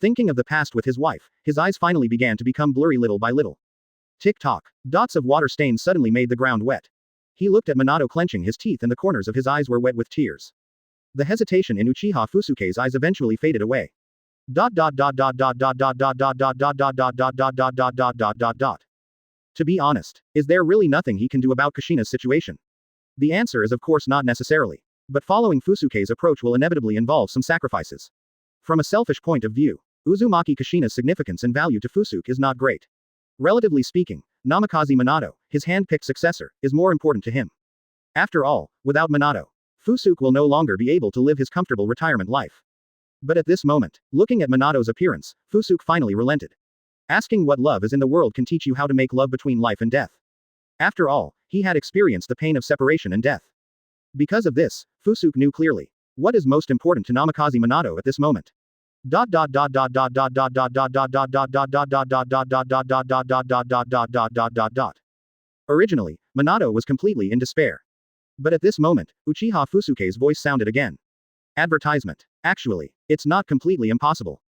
Thinking of the past with his wife, his eyes finally began to become blurry little by little. Tick-tock. Dots of water stains suddenly made the ground wet. He looked at Minato clenching his teeth and the corners of his eyes were wet with tears. The hesitation in Uchiha Fusuke's eyes eventually faded away. To be honest, is there really nothing he can do about Kushina's situation? The answer is of course not necessarily. But following Fusuke's approach will inevitably involve some sacrifices. From a selfish point of view, Uzumaki Kushina's significance and value to Fusuke is not great. Relatively speaking, Namikaze Minato, his hand-picked successor, is more important to him. After all, without Minato, Fusuke will no longer be able to live his comfortable retirement life. But at this moment, looking at Minato's appearance, Fusuke finally relented. Asking what love is in the world can teach you how to make love between life and death. After all, he had experienced the pain of separation and death. Because of this, Fusuke knew clearly what is most important to Namikaze Minato at this moment. Originally, Minato was completely in despair. But at this moment, Uchiha Fusuke's voice sounded again. Advertisement. Actually, it's not completely impossible.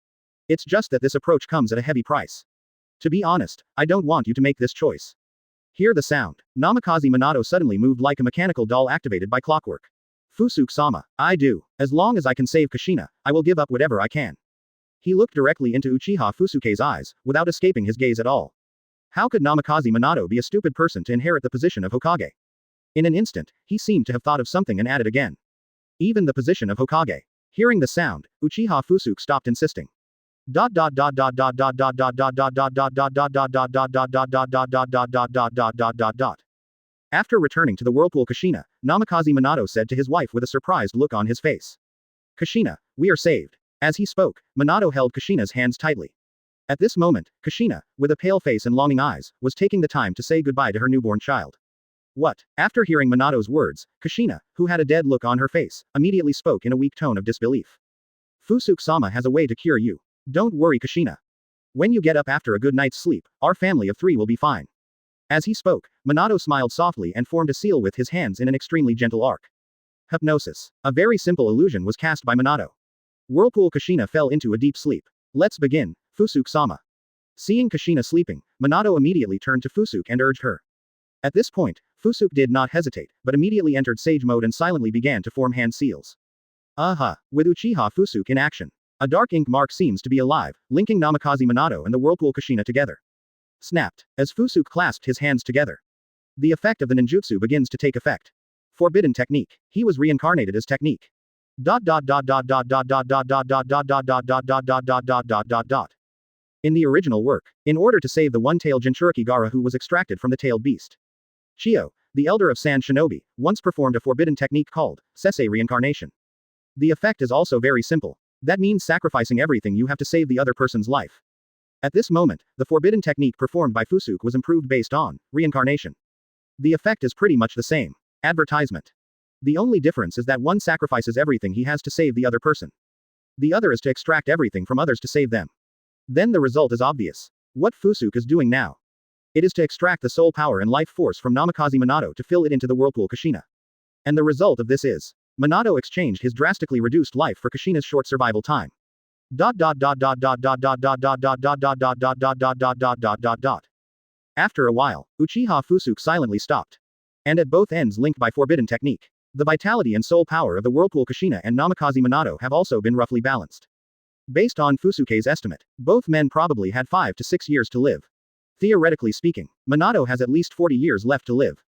It's just that this approach comes at a heavy price. To be honest, I don't want you to make this choice. Hear the sound. Namikaze Minato suddenly moved like a mechanical doll activated by clockwork. Fusuke-sama, I do. As long as I can save Kushina, I will give up whatever I can. He looked directly into Uchiha Fusuke's eyes, without escaping his gaze at all. How could Namikaze Minato be a stupid person to inherit the position of Hokage? In an instant, he seemed to have thought of something and added again. Even the position of Hokage. Hearing the sound, Uchiha Fusuke stopped insisting. After returning to the whirlpool Kushina, Namikaze Minato said to his wife with a surprised look on his face. Kushina, we are saved. As he spoke, Minato held Kushina's hands tightly. At this moment, Kushina, with a pale face and longing eyes, was taking the time to say goodbye to her newborn child. What? After hearing Minato's words, Kushina, who had a dead look on her face, immediately spoke in a weak tone of disbelief. Fusuke-sama has a way to cure you. Don't worry, Kushina. When you get up after a good night's sleep, our family of 3 will be fine. As he spoke, Minato smiled softly and formed a seal with his hands in an extremely gentle arc. Hypnosis. A very simple illusion was cast by Minato. Whirlpool Kushina fell into a deep sleep. Let's begin, Fusuke-sama. Seeing Kushina sleeping, Minato immediately turned to Fusuke and urged her. At this point, Fusuke did not hesitate, but immediately entered sage mode and silently began to form hand seals. With Uchiha Fusuke in action. A dark ink mark seems to be alive, linking Namikaze Minato and the whirlpool Kushina together. Snapped. As Fusuke clasped his hands together. The effect of the ninjutsu begins to take effect. Forbidden technique. He was reincarnated as technique. In the original work, in order to save the one-tailed Jinchuriki Gaara who was extracted from the tailed beast, Chiyo, the elder of Sand Shinobi, once performed a forbidden technique called Sesei reincarnation. The effect is also very simple. That means sacrificing everything you have to save the other person's life. At this moment, the forbidden technique performed by Fusuke was improved based on reincarnation. The effect is pretty much the same. Advertisement. The only difference is that one sacrifices everything he has to save the other person. The other is to extract everything from others to save them. Then the result is obvious. What Fusuke is doing now. It is to extract the soul power and life force from Namikaze Minato to fill it into the whirlpool Kushina. And the result of this is, Minato exchanged his drastically reduced life for Kushina's short survival time. After a while, Uchiha Fusuke silently stopped. And at both ends linked by forbidden technique. The vitality and soul power of the whirlpool Kushina and Namikaze Minato have also been roughly balanced. Based on Fusuke's estimate, both men probably had 5 to 6 years to live. Theoretically speaking, Minato has at least 40 years left to live.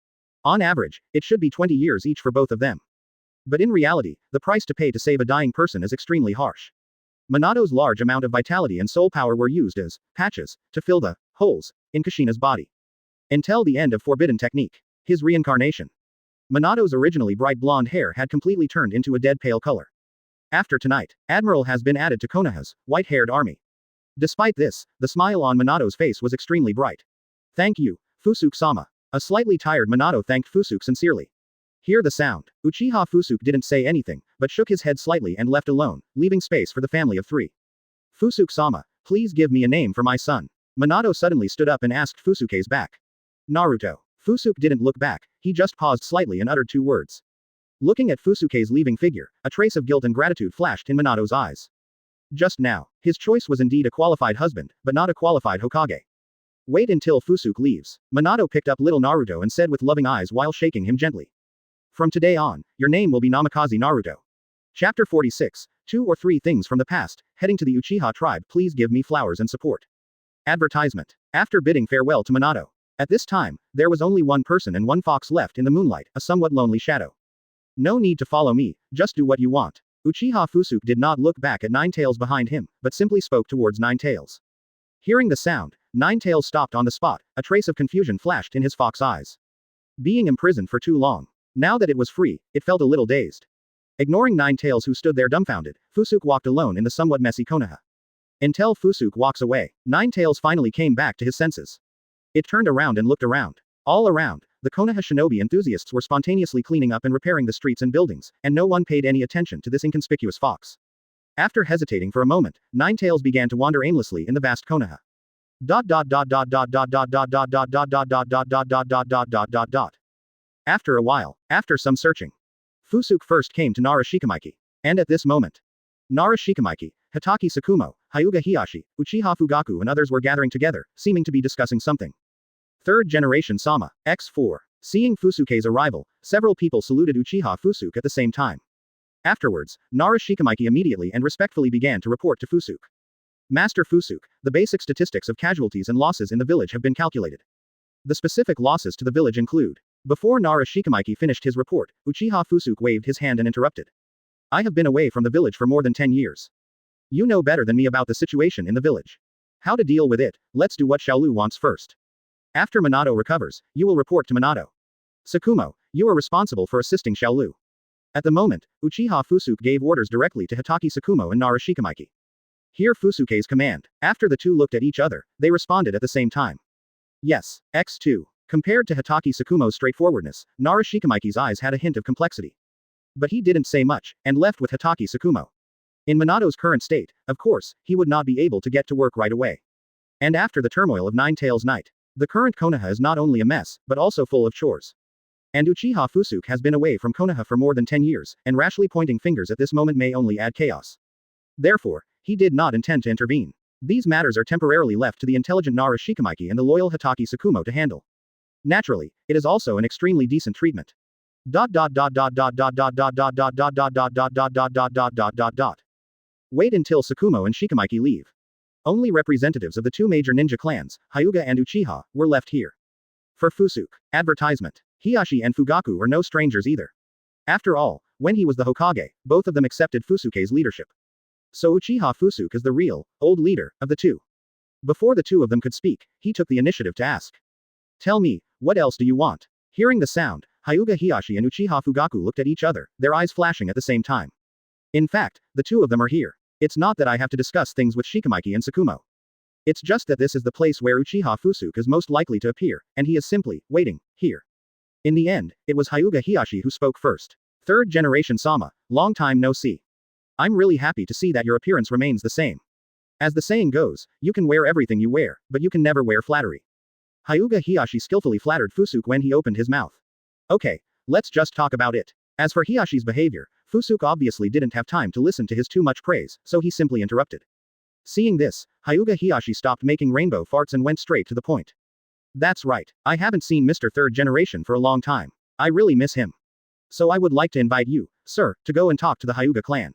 On average, it should be 20 years each for both of them. But in reality, the price to pay to save a dying person is extremely harsh. Minato's large amount of vitality and soul power were used as patches to fill the holes in Kushina's body. Until the end of forbidden technique. His reincarnation. Minato's originally bright blonde hair had completely turned into a dead pale color. After tonight, Admiral has been added to Konoha's white-haired army. Despite this, the smile on Minato's face was extremely bright. Thank you, Fusuke-sama. A slightly tired Minato thanked Fusuke sincerely. Hear the sound. Uchiha Fusuke didn't say anything, but shook his head slightly and left alone, leaving space for the family of 3. Fusuke-sama, please give me a name for my son. Minato suddenly stood up and asked Fusuke's back. Naruto. Fusuke didn't look back, he just paused slightly and uttered 2 words. Looking at Fusuke's leaving figure, a trace of guilt and gratitude flashed in Minato's eyes. Just now, his choice was indeed a qualified husband, but not a qualified Hokage. Wait until Fusuke leaves. Minato picked up little Naruto and said with loving eyes while shaking him gently. From today on, your name will be Namikaze Naruto. Chapter 46, 2 or 3 things from the past, heading to the Uchiha tribe, please give me flowers and support. Advertisement. After bidding farewell to Minato. At this time, there was only one person and one fox left in the moonlight, a somewhat lonely shadow. No need to follow me, just do what you want. Uchiha Fusuke did not look back at Ninetales behind him, but simply spoke towards Ninetales. Hearing the sound, Ninetales stopped on the spot, a trace of confusion flashed in his fox eyes. Being imprisoned for too long. Now that it was free, it felt a little dazed. Ignoring Ninetales who stood there dumbfounded, Fusuke walked alone in the somewhat messy Konoha. Until Fusuke walks away, Ninetales finally came back to his senses. It turned around and looked around. All around, the Konoha shinobi enthusiasts were spontaneously cleaning up and repairing the streets and buildings, and no one paid any attention to this inconspicuous fox. After hesitating for a moment, Ninetales began to wander aimlessly in the vast Konoha. After a while, after some searching, Fusuke first came to Nara Shikamaiki. And at this moment, Nara Shikamaiki, Hitaki Tsukumo, Hyuga Hiyashi, Uchiha Fugaku and others were gathering together, seeming to be discussing something. Third generation Sama, X4. Seeing Fusuke's arrival, several people saluted Uchiha Fusuke at the same time. Afterwards, Nara Shikamaiki immediately and respectfully began to report to Fusuke. Master Fusuke, the basic statistics of casualties and losses in the village have been calculated. The specific losses to the village include. Before Nara Shikamaiki finished his report, Uchiha Fusuke waved his hand and interrupted. I have been away from the village for more than 10 years. You know better than me about the situation in the village. How to deal with it, let's do what Xiaolu wants first. After Minato recovers, you will report to Minato. Tsukumo, you are responsible for assisting Xiaolu. At the moment, Uchiha Fusuke gave orders directly to Hitaki Tsukumo and Nara Shikamaiki. Hear Fusuke's command. After the two looked at each other, they responded at the same time. Yes, X2. Compared to Hitaki Tsukumo's straightforwardness, Nara Shikamaiki's eyes had a hint of complexity. But he didn't say much, and left with Hitaki Tsukumo. In Minato's current state, of course, he would not be able to get to work right away. And after the turmoil of Ninetales Night, the current Konoha is not only a mess, but also full of chores. And Uchiha Fusuke has been away from Konoha for more than 10 years, and rashly pointing fingers at this moment may only add chaos. Therefore, he did not intend to intervene. These matters are temporarily left to the intelligent Nara Shikamaiki and the loyal Hitaki Tsukumo to handle. Naturally, it is also an extremely decent treatment. Wait until Tsukumo and Shikamaiki leave. Only representatives of the two major ninja clans, Hyuga and Uchiha, were left here. For Fusuke. Advertisement. Hiyashi and Fugaku are no strangers either. After all, when he was the Hokage, both of them accepted Fusuke's leadership. So Uchiha Fusuke is the real, old leader, of the two. Before the two of them could speak, he took the initiative to ask. Tell me, what else do you want? Hearing the sound, Hyuga Hiyashi and Uchiha Fugaku looked at each other, their eyes flashing at the same time. In fact, the two of them are here. It's not that I have to discuss things with Shikamaiki and Tsukumo. It's just that this is the place where Uchiha Fusuke is most likely to appear, and he is simply waiting here. In the end, it was Hyuga Hiyashi who spoke first. Third generation Sama, long time no see. I'm really happy to see that your appearance remains the same. As the saying goes, you can wear everything you wear, but you can never wear flattery. Hyuga Hiyashi skillfully flattered Fusuke when he opened his mouth. Okay, let's just talk about it. As for Hiyashi's behavior, Fusuke obviously didn't have time to listen to his too much praise, so he simply interrupted. Seeing this, Hyuga Hiyashi stopped making rainbow farts and went straight to the point. That's right, I haven't seen Mr. Third Generation for a long time. I really miss him. So I would like to invite you, sir, to go and talk to the Hyuga clan.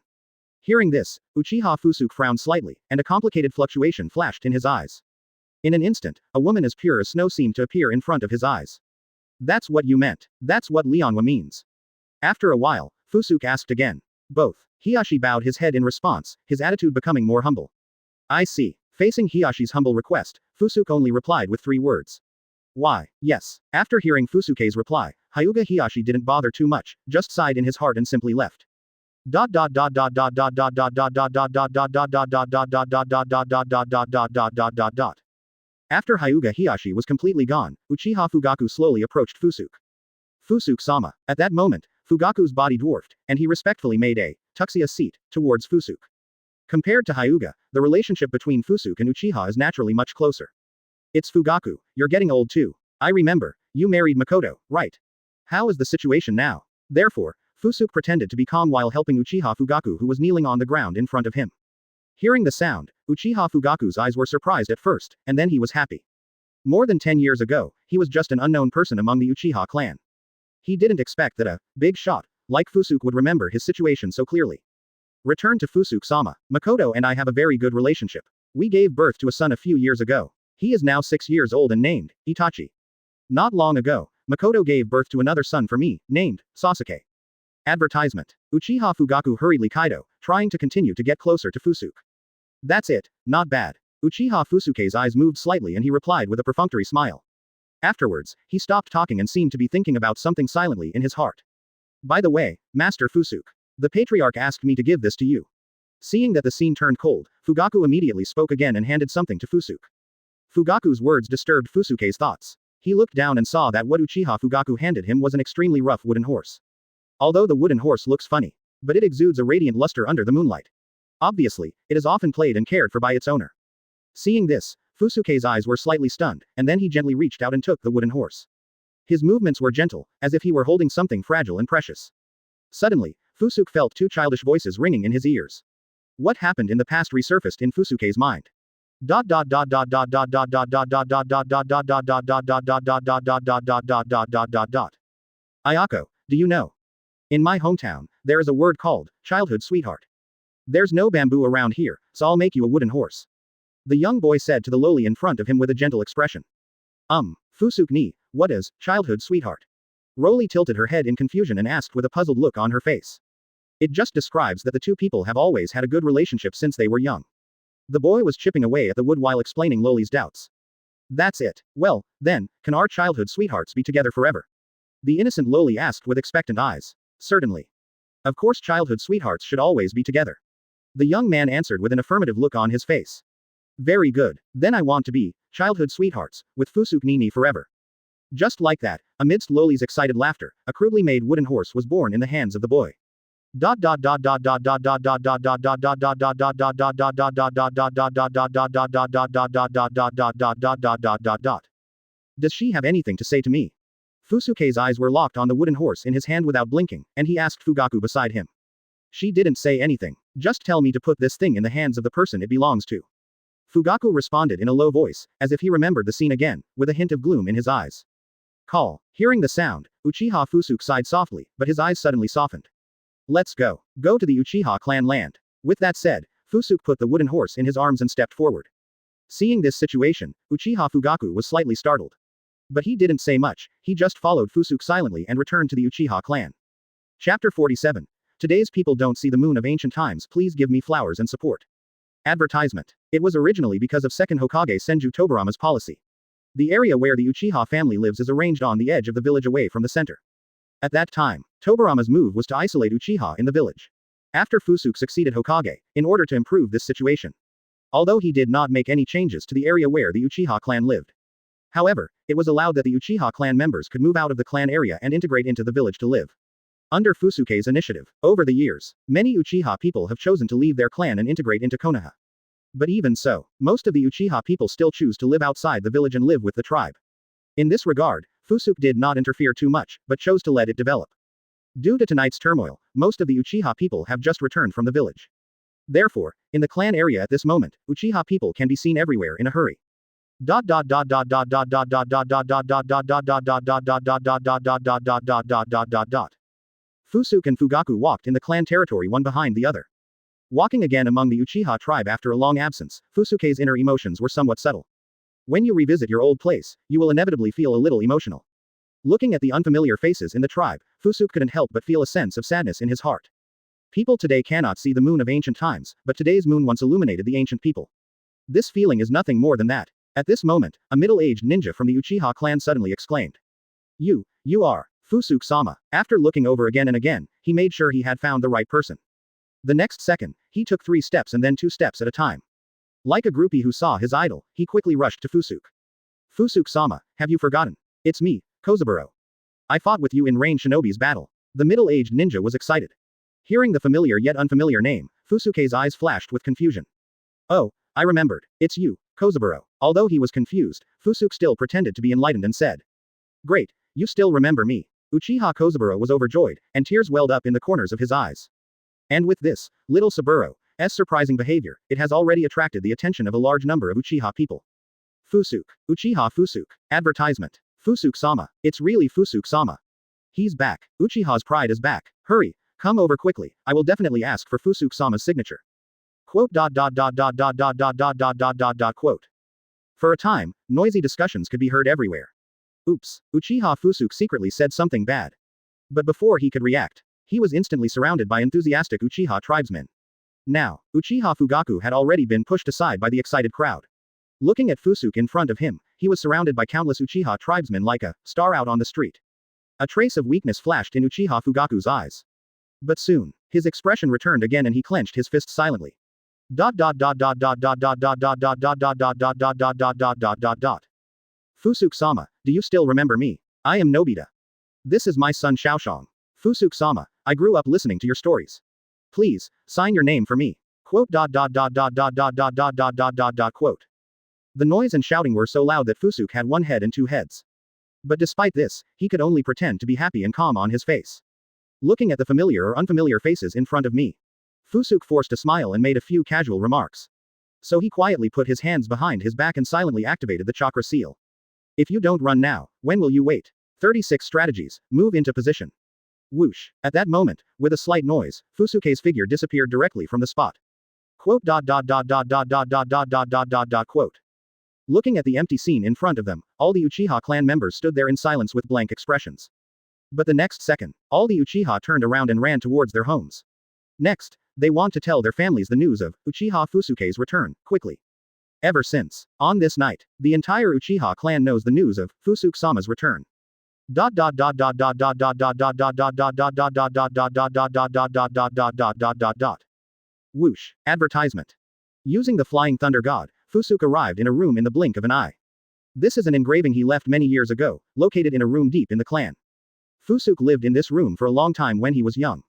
Hearing this, Uchiha Fusuke frowned slightly, and a complicated fluctuation flashed in his eyes. In an instant, a woman as pure as snow seemed to appear in front of his eyes. That's what you meant. That's what Leonwa means. After a while, Fusuke asked again. Both. Hiyashi bowed his head in response, his attitude becoming more humble. I see. Facing Hiyashi's humble request, Fusuke only replied with 3 words. Why, yes. After hearing Fusuke's reply, Hyuga Hiyashi didn't bother too much, just sighed in his heart and simply left. After Hyuga Hiyashi was completely gone, Uchiha Fugaku slowly approached Fusuke. Fusuke-sama. At that moment, Fugaku's body dwarfed, and he respectfully made a tuxia seat towards Fusuke. Compared to Hyuga, the relationship between Fusuke and Uchiha is naturally much closer. It's Fugaku, you're getting old too. I remember, you married Makoto, right? How is the situation now? Therefore, Fusuke pretended to be calm while helping Uchiha Fugaku who was kneeling on the ground in front of him. Hearing the sound, Uchiha Fugaku's eyes were surprised at first, and then he was happy. More than 10 years ago, he was just an unknown person among the Uchiha clan. He didn't expect that a big shot like Fusuke would remember his situation so clearly. Return to Fusuke-sama. Makoto and I have a very good relationship. We gave birth to a son a few years ago. He is now 6 years old and named Itachi. Not long ago, Makoto gave birth to another son for me, named Sasuke. Advertisement. Uchiha Fugaku hurriedly Kaido, trying to continue to get closer to Fusuke. That's it, not bad. Uchiha Fusuke's eyes moved slightly and he replied with a perfunctory smile. Afterwards, he stopped talking and seemed to be thinking about something silently in his heart. By the way, Master Fusuke. The patriarch asked me to give this to you. Seeing that the scene turned cold, Fugaku immediately spoke again and handed something to Fusuke. Fugaku's words disturbed Fusuke's thoughts. He looked down and saw that what Uchiha Fugaku handed him was an extremely rough wooden horse. Although the wooden horse looks funny, but it exudes a radiant luster under the moonlight. Obviously, it is often played and cared for by its owner. Seeing this, Fusuke's eyes were slightly stunned, and then he gently reached out and took the wooden horse. His movements were gentle, as if he were holding something fragile and precious. Suddenly, Fusuke felt 2 childish voices ringing in his ears. What happened in the past resurfaced in Fusuke's mind. Ayako, do you know? In my hometown, there is a word called childhood sweetheart. There's no bamboo around here, so I'll make you a wooden horse. The young boy said to the lowly in front of him with a gentle expression. Fusuke ni, what is childhood sweetheart? Roly tilted her head in confusion and asked with a puzzled look on her face. It just describes that the 2 people have always had a good relationship since they were young. The boy was chipping away at the wood while explaining Loli's doubts. That's it. Well, then, can our childhood sweethearts be together forever? The innocent Loli asked with expectant eyes. Certainly. Of course childhood sweethearts should always be together. The young man answered with an affirmative look on his face. Very good. Then I want to be childhood sweethearts with Fusuke Nini forever. Just like that, amidst Loli's excited laughter, a crudely made wooden horse was born in the hands of the boy. Does she have anything to say to me? Fusuke's eyes were locked on the wooden horse in his hand without blinking, and he asked Fugaku beside him. She didn't say anything. Just tell me to put this thing in the hands of the person it belongs to. Fugaku responded in a low voice, as if he remembered the scene again, with a hint of gloom in his eyes. Call. Hearing the sound, Uchiha Fusuke sighed softly, but his eyes suddenly softened. Let's go. Go to the Uchiha clan land. With that said, Fusuke put the wooden horse in his arms and stepped forward. Seeing this situation, Uchiha Fugaku was slightly startled. But he didn't say much, he just followed Fusuke silently and returned to the Uchiha clan. Chapter 47. Today's people don't see the moon of ancient times, please give me flowers and support. Advertisement. It was originally because of Second Hokage Senju Tobirama's policy. The area where the Uchiha family lives is arranged on the edge of the village away from the center. At that time, Tobirama's move was to isolate Uchiha in the village. After Fusuke succeeded Hokage, in order to improve this situation. Although he did not make any changes to the area where the Uchiha clan lived. However, it was allowed that the Uchiha clan members could move out of the clan area and integrate into the village to live. Under Fusuke's initiative, over the years, many Uchiha people have chosen to leave their clan and integrate into Konoha. But even so, most of the Uchiha people still choose to live outside the village and live with the tribe. In this regard, Fusuke did not interfere too much, but chose to let it develop. Due to tonight's turmoil, most of the Uchiha people have just returned from the village. Therefore, in the clan area at this moment, Uchiha people can be seen everywhere in a hurry. Fusuke and Fugaku walked in the clan territory one behind the other. Walking again among the Uchiha tribe after a long absence, Fusuke's inner emotions were somewhat subtle. When you revisit your old place, you will inevitably feel a little emotional. Looking at the unfamiliar faces in the tribe, Fusuke couldn't help but feel a sense of sadness in his heart. People today cannot see the moon of ancient times, but today's moon once illuminated the ancient people. This feeling is nothing more than that. At this moment, a middle-aged ninja from the Uchiha clan suddenly exclaimed. You are Fusuke-sama. After looking over again and again, he made sure he had found the right person. The next second, he took 3 steps and then 2 steps at a time. Like a groupie who saw his idol, he quickly rushed to Fusuke. Fusuke-sama, have you forgotten? It's me, Kozaburo. I fought with you in Rain Shinobi's battle. The middle-aged ninja was excited. Hearing the familiar yet unfamiliar name, Fusuke's eyes flashed with confusion. Oh, I remembered. It's you, Kozaburo. Although he was confused, Fusuke still pretended to be enlightened and said. Great, you still remember me. Uchiha Kozaburo was overjoyed, and tears welled up in the corners of his eyes. And with this, little Saburo's surprising behavior, it has already attracted the attention of a large number of Uchiha people. Fusuke. Uchiha Fusuke. Advertisement. Fusuke-sama. It's really Fusuke-sama. He's back. Uchiha's pride is back. Hurry, come over quickly, I will definitely ask for Fusuke-sama's signature. Quote. For a time, noisy discussions could be heard everywhere. Oops, Uchiha Fusuke secretly said something bad. But before he could react, he was instantly surrounded by enthusiastic Uchiha tribesmen. Now, Uchiha Fugaku had already been pushed aside by the excited crowd. Looking at Fusuke in front of him, he was surrounded by countless Uchiha tribesmen like a star out on the street. A trace of weakness flashed in Uchiha Fugaku's eyes. But soon, his expression returned again and he clenched his fist silently. Fusuke-sama, do you still remember me? I am Nobita. This is my son Xiaoshang. Fusuke-sama, I grew up listening to your stories. Please, sign your name for me. Quote. The noise and shouting were so loud that Fusuke had 1 head and 2 heads. But despite this, he could only pretend to be happy and calm on his face. Looking at the familiar or unfamiliar faces in front of me, Fusuke forced a smile and made a few casual remarks. So he quietly put his hands behind his back and silently activated the chakra seal. If you don't run now, when will you wait? 36 strategies, move into position. Whoosh. At that moment, with a slight noise, Fusuke's figure disappeared directly from the spot. Quote. Looking at the empty scene in front of them, all the Uchiha clan members stood there in silence with blank expressions. But the next second, all the Uchiha turned around and ran towards their homes. Next, they want to tell their families the news of Uchiha Fusuke's return, quickly. Ever since, on this night, the entire Uchiha clan knows the news of Fusuke-sama's return. Whoosh. Advertisement. Using the flying thunder god, Fusuke arrived in a room in the blink of an eye. This is an engraving he left many years ago, located in a room deep in the clan. Fusuke lived in this room for a long time when he was young.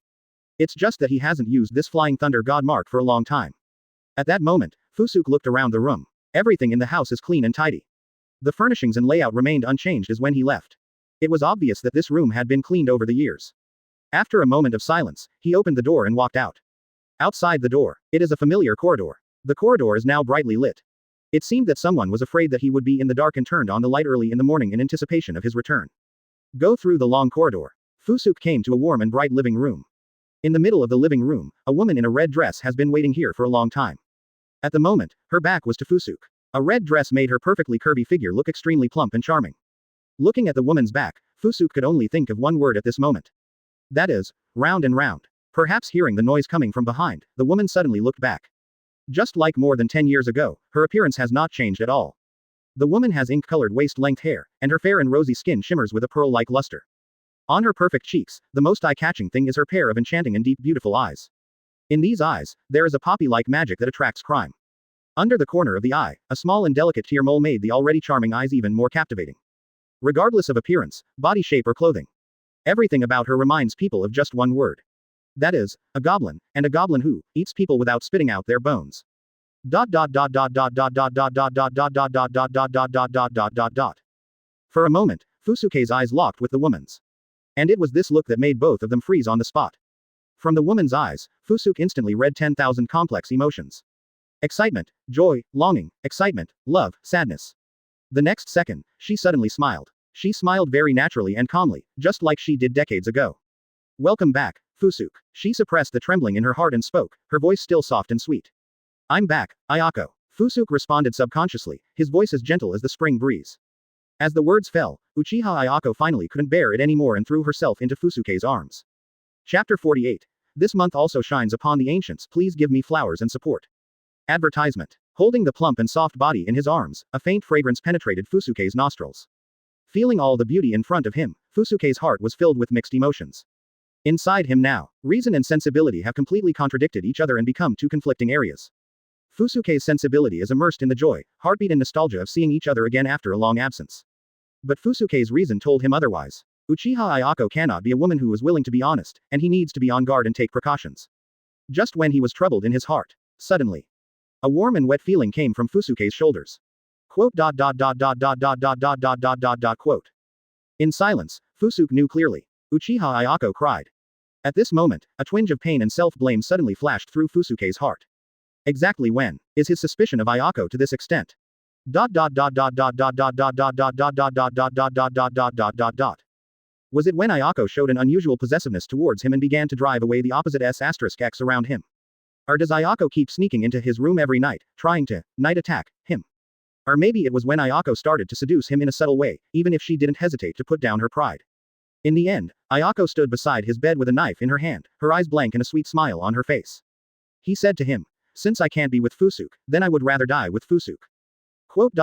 It's just that he hasn't used this flying thunder god mark for a long time. At that moment, Fusuke looked around the room. Everything in the house is clean and tidy. The furnishings and layout remained unchanged as when he left. It was obvious that this room had been cleaned over the years. After a moment of silence, he opened the door and walked out. Outside the door, it is a familiar corridor. The corridor is now brightly lit. It seemed that someone was afraid that he would be in the dark and turned on the light early in the morning in anticipation of his return. Go through the long corridor. Fusuke came to a warm and bright living room. In the middle of the living room, a woman in a red dress has been waiting here for a long time. At the moment, her back was to Fusuke. A red dress made her perfectly curvy figure look extremely plump and charming. Looking at the woman's back, Fusuke could only think of one word at this moment. That is, round and round. Perhaps hearing the noise coming from behind, the woman suddenly looked back. Just like more than 10 years ago, her appearance has not changed at all. The woman has ink-colored waist-length hair, and her fair and rosy skin shimmers with a pearl-like luster. On her perfect cheeks, the most eye-catching thing is her pair of enchanting and deep beautiful eyes. In these eyes, there is a poppy-like magic that attracts crime. Under the corner of the eye, a small and delicate tear mole made the already charming eyes even more captivating. Regardless of appearance, body shape or clothing. Everything about her reminds people of just one word. That is, a goblin, and a goblin who eats people without spitting out their bones. For a moment, Fusuke's eyes locked with the woman's. And it was this look that made both of them freeze on the spot. From the woman's eyes, Fusuke instantly read 10,000 complex emotions. Excitement, joy, longing, excitement, love, sadness. The next second, she suddenly smiled. She smiled very naturally and calmly, just like she did decades ago. Welcome back, Fusuke. She suppressed the trembling in her heart and spoke, her voice still soft and sweet. I'm back, Ayako. Fusuke responded subconsciously, his voice as gentle as the spring breeze. As the words fell, Uchiha Ayako finally couldn't bear it anymore and threw herself into Fusuke's arms. Chapter 48. This month also shines upon the ancients, please give me flowers and support. Advertisement. Holding the plump and soft body in his arms, a faint fragrance penetrated Fusuke's nostrils. Feeling all the beauty in front of him, Fusuke's heart was filled with mixed emotions. Inside him now, reason and sensibility have completely contradicted each other and become two conflicting areas. Fusuke's sensibility is immersed in the joy, heartbeat and nostalgia of seeing each other again after a long absence. But Fusuke's reason told him otherwise. Uchiha Ayako cannot be a woman who is willing to be honest, and he needs to be on guard and take precautions. Just when he was troubled in his heart, suddenly, a warm and wet feeling came from Fusuke's shoulders. Quote. In silence, Fusuke knew clearly. Uchiha Ayako cried. At this moment, a twinge of pain and self-blame suddenly flashed through Fusuke's heart. Exactly when is his suspicion of Ayako to this extent? Was it when Ayako showed an unusual possessiveness towards him and began to drive away the opposite S**X around him? Or does Ayako keep sneaking into his room every night, trying to night attack him? Or maybe it was when Ayako started to seduce him in a subtle way, even if she didn't hesitate to put down her pride. In the end, Ayako stood beside his bed with a knife in her hand, her eyes blank and a sweet smile on her face. He said to him, since I can't be with Fusuke, then I would rather die with Fusuke. Quote.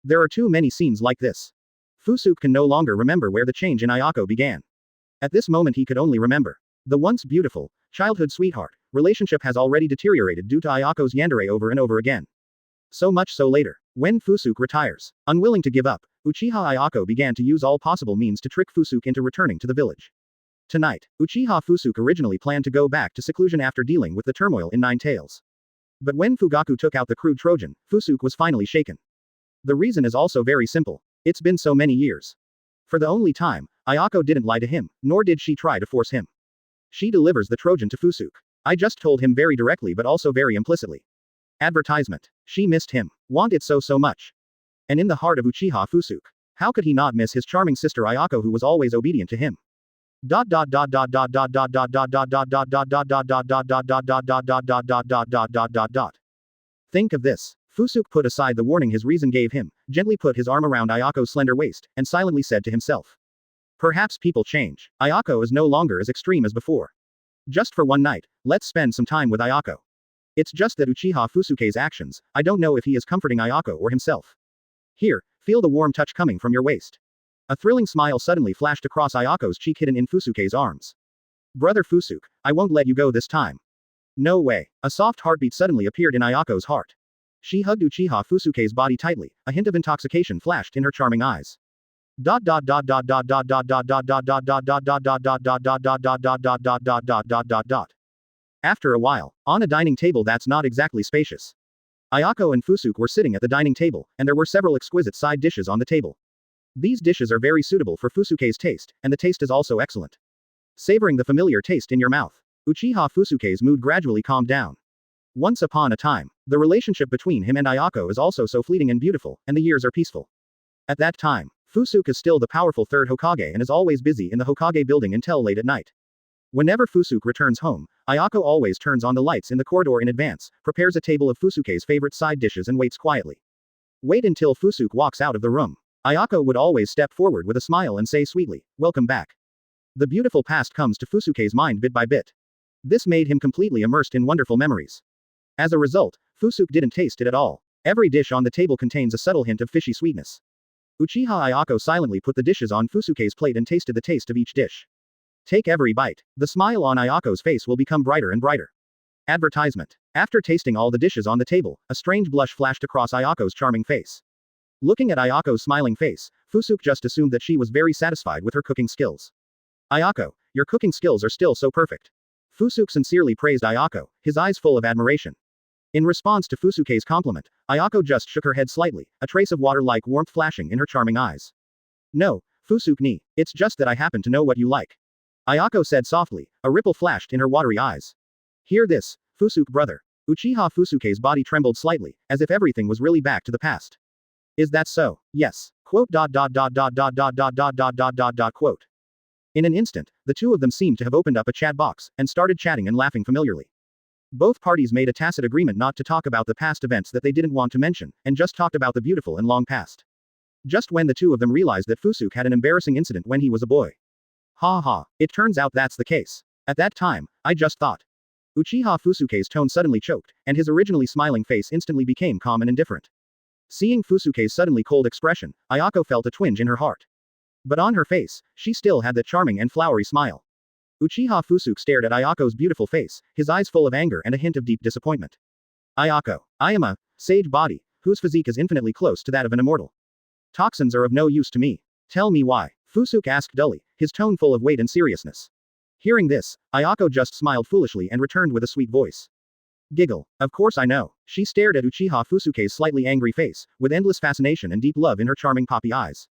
There are too many scenes like this. Fusuke can no longer remember where the change in Ayako began. At this moment he could only remember. The once beautiful, childhood sweetheart, relationship has already deteriorated due to Ayako's yandere over and over again. So much so later, when Fusuke retires, unwilling to give up, Uchiha Ayako began to use all possible means to trick Fusuke into returning to the village. Tonight, Uchiha Fusuke originally planned to go back to seclusion after dealing with the turmoil in Nine Tails. But when Fugaku took out the crude Trojan, Fusuke was finally shaken. The reason is also very simple. It's been so many years. For the only time, Ayako didn't lie to him, nor did she try to force him. She delivers the Trojan to Fusuke. I just told him very directly but also very implicitly. Advertisement. She missed him. Want it so much. And in the heart of Uchiha Fusuke, how could he not miss his charming sister Ayako who was always obedient to him? Think of this. Fusuke put aside the warning his reason gave him, gently put his arm around Ayako's slender waist, and silently said to himself. Perhaps people change. Ayako is no longer as extreme as before. Just for one night, let's spend some time with Ayako. It's just that Uchiha Fusuke's actions, I don't know if he is comforting Ayako or himself. Here, feel the warm touch coming from your waist. A thrilling smile suddenly flashed across Ayako's cheek hidden in Fusuke's arms. Brother Fusuke, I won't let you go this time. No way. A soft heartbeat suddenly appeared in Ayako's heart. She hugged Uchiha Fusuke's body tightly, a hint of intoxication flashed in her charming eyes. After a while, on a dining table that's not exactly spacious. Ayako and Fusuke were sitting at the dining table, and there were several exquisite side dishes on the table. These dishes are very suitable for Fusuke's taste, and the taste is also excellent. Savoring the familiar taste in your mouth, Uchiha Fusuke's mood gradually calmed down. Once upon a time, the relationship between him and Ayako is also so fleeting and beautiful, and the years are peaceful. At that time, Fusuke is still the powerful third Hokage and is always busy in the Hokage building until late at night. Whenever Fusuke returns home, Ayako always turns on the lights in the corridor in advance, prepares a table of Fusuke's favorite side dishes and waits quietly. Wait until Fusuke walks out of the room. Ayako would always step forward with a smile and say sweetly, "Welcome back." The beautiful past comes to Fusuke's mind bit by bit. This made him completely immersed in wonderful memories. As a result, Fusuke didn't taste it at all. Every dish on the table contains a subtle hint of fishy sweetness. Uchiha Ayako silently put the dishes on Fusuke's plate and tasted the taste of each dish. Take every bite. The smile on Ayako's face will become brighter and brighter. Advertisement. After tasting all the dishes on the table, a strange blush flashed across Ayako's charming face. Looking at Ayako's smiling face, Fusuke just assumed that she was very satisfied with her cooking skills. Ayako, your cooking skills are still so perfect. Fusuke sincerely praised Ayako, his eyes full of admiration. In response to Fusuke's compliment, Ayako just shook her head slightly, a trace of water-like warmth flashing in her charming eyes. No, Fusuke-ni, it's just that I happen to know what you like. Ayako said softly, a ripple flashed in her watery eyes. Hear this, Fusuke brother. Uchiha Fusuke's body trembled slightly, as if everything was really back to the past. Is that so? Yes. Quote. Quote. In an instant, the two of them seemed to have opened up a chat box, and started chatting and laughing familiarly. Both parties made a tacit agreement not to talk about the past events that they didn't want to mention, and just talked about the beautiful and long past. Just when the two of them realized that Fusuke had an embarrassing incident when he was a boy. Ha ha, it turns out that's the case. At that time, I just thought. Uchiha Fusuke's tone suddenly choked, and his originally smiling face instantly became calm and indifferent. Seeing Fusuke's suddenly cold expression, Ayako felt a twinge in her heart. But on her face, she still had that charming and flowery smile. Uchiha Fusuke stared at Ayako's beautiful face, his eyes full of anger and a hint of deep disappointment. Ayako, I am a sage body, whose physique is infinitely close to that of an immortal. Toxins are of no use to me. Tell me why, Fusuke asked dully, his tone full of weight and seriousness. Hearing this, Ayako just smiled foolishly and returned with a sweet voice. Giggle, of course I know. She stared at Uchiha Fusuke's slightly angry face, with endless fascination and deep love in her charming poppy eyes.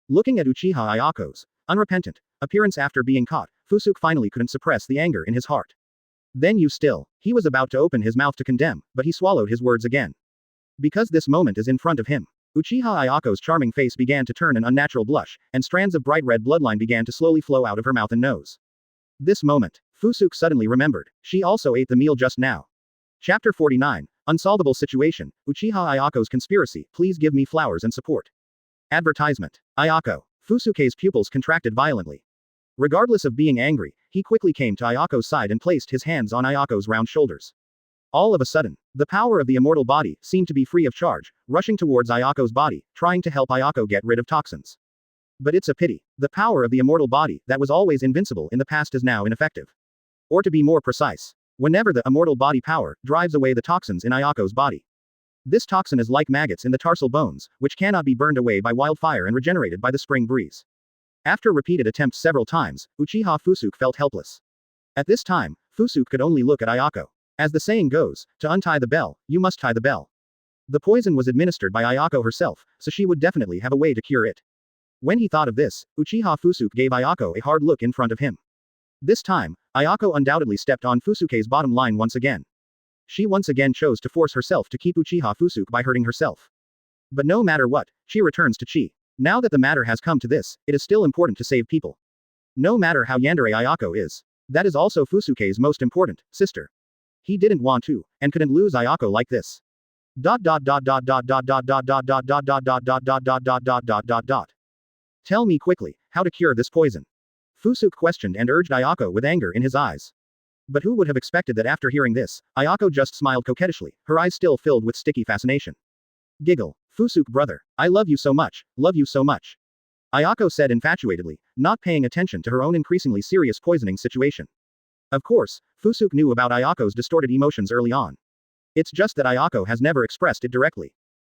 Looking at Uchiha Ayako's unrepentant appearance after being caught, Fusuke finally couldn't suppress the anger in his heart. Then you still. He was about to open his mouth to condemn, but he swallowed his words again. Because this moment is in front of him. Uchiha Ayako's charming face began to turn an unnatural blush, and strands of bright red bloodline began to slowly flow out of her mouth and nose. This moment, Fusuke suddenly remembered. She also ate the meal just now. Chapter 49, Unsolvable Situation, Uchiha Ayako's Conspiracy, please give me flowers and support. Advertisement. Ayako. Fusuke's pupils contracted violently. Regardless of being angry, he quickly came to Ayako's side and placed his hands on Ayako's round shoulders. All of a sudden, the power of the immortal body seemed to be free of charge, rushing towards Ayako's body, trying to help Ayako get rid of toxins. But it's a pity. The power of the immortal body, that was always invincible in the past, is now ineffective. Or to be more precise, whenever the immortal body power drives away the toxins in Ayako's body. This toxin is like maggots in the tarsal bones, which cannot be burned away by wildfire and regenerated by the spring breeze. After repeated attempts several times, Uchiha Fusuke felt helpless. At this time, Fusuke could only look at Ayako. As the saying goes, to untie the bell, you must tie the bell. The poison was administered by Ayako herself, so she would definitely have a way to cure it. When he thought of this, Uchiha Fusuke gave Ayako a hard look in front of him. This time, Ayako undoubtedly stepped on Fusuke's bottom line once again. She once again chose to force herself to keep Uchiha Fusuke by hurting herself. But no matter what, she returns to Chi. Now that the matter has come to this, it is still important to save people. No matter how yandere Ayako is. That is also Fusuke's most important sister. He didn't want to, and couldn't lose Ayako like this. Tell me quickly, how to cure this poison. Fusuke questioned and urged Ayako with anger in his eyes. But who would have expected that after hearing this, Ayako just smiled coquettishly, her eyes still filled with sticky fascination. Giggle. Fusuke brother, I love you so much, love you so much. Ayako said infatuatedly, not paying attention to her own increasingly serious poisoning situation. Of course, Fusuke knew about Ayako's distorted emotions early on. It's just that Ayako has never expressed it directly.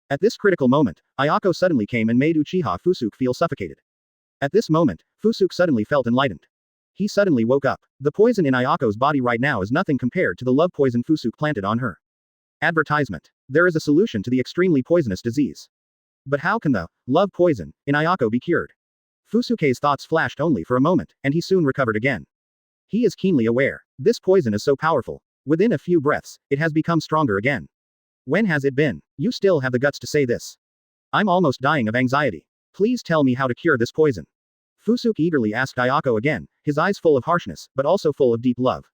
At this critical moment, Ayako suddenly came and made Uchiha Fusuke feel suffocated. At this moment, Fusuke suddenly felt enlightened. He suddenly woke up. The poison in Ayako's body right now is nothing compared to the love poison Fusuke planted on her. Advertisement. There is a solution to the extremely poisonous disease. But how can the love poison in Ayako be cured? Fusuke's thoughts flashed only for a moment, and he soon recovered again. He is keenly aware. This poison is so powerful. Within a few breaths, it has become stronger again. When has it been? You still have the guts to say this. I'm almost dying of anxiety. Please tell me how to cure this poison. Fusuke eagerly asked Ayako again, his eyes full of harshness, but also full of deep love.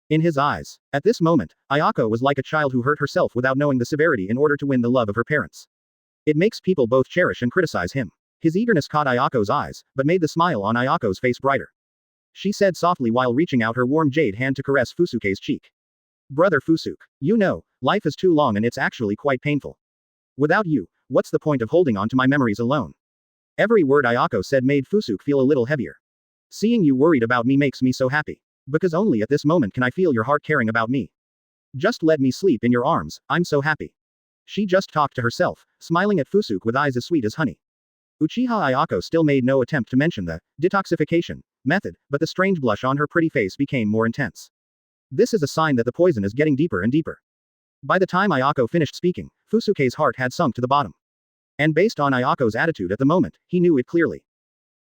In his eyes, at this moment, Ayako was like a child who hurt herself without knowing the severity in order to win the love of her parents. It makes people both cherish and criticize him. His eagerness caught Ayako's eyes, but made the smile on Ayako's face brighter. She said softly while reaching out her warm jade hand to caress Fusuke's cheek. Brother Fusuke, you know, life is too long and it's actually quite painful. Without you, what's the point of holding on to my memories alone? Every word Ayako said made Fusuke feel a little heavier. Seeing you worried about me makes me so happy. Because only at this moment can I feel your heart caring about me. Just let me sleep in your arms, I'm so happy. She just talked to herself, smiling at Fusuke with eyes as sweet as honey. Uchiha Ayako still made no attempt to mention the detoxification method, but the strange blush on her pretty face became more intense. This is a sign that the poison is getting deeper and deeper. By the time Ayako finished speaking, Fusuke's heart had sunk to the bottom. And based on Ayako's attitude at the moment, he knew it clearly.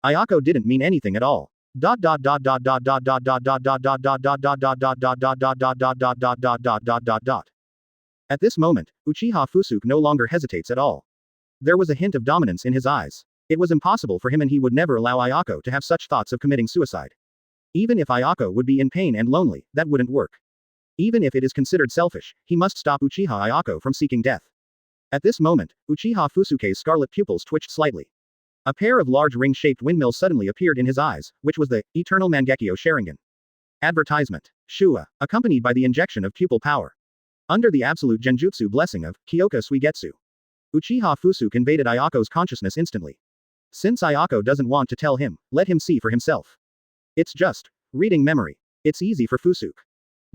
Ayako didn't mean anything at all. At this moment, Uchiha Fusuke no longer hesitates at all. There was a hint of dominance in his eyes. It was impossible for him and he would never allow Ayako to have such thoughts of committing suicide. Even if Ayako would be in pain and lonely, that wouldn't work. Even if it is considered selfish, he must stop Uchiha Ayako from seeking death. At this moment, Uchiha Fusuke's scarlet pupils twitched slightly. A pair of large ring-shaped windmills suddenly appeared in his eyes, which was the Eternal Mangekyo Sharingan. Advertisement. Shua, accompanied by the injection of pupil power. Under the absolute genjutsu blessing of Kyoka Suigetsu. Uchiha Fusuke invaded Ayako's consciousness instantly. Since Ayako doesn't want to tell him, let him see for himself. It's just reading memory. It's easy for Fusuke.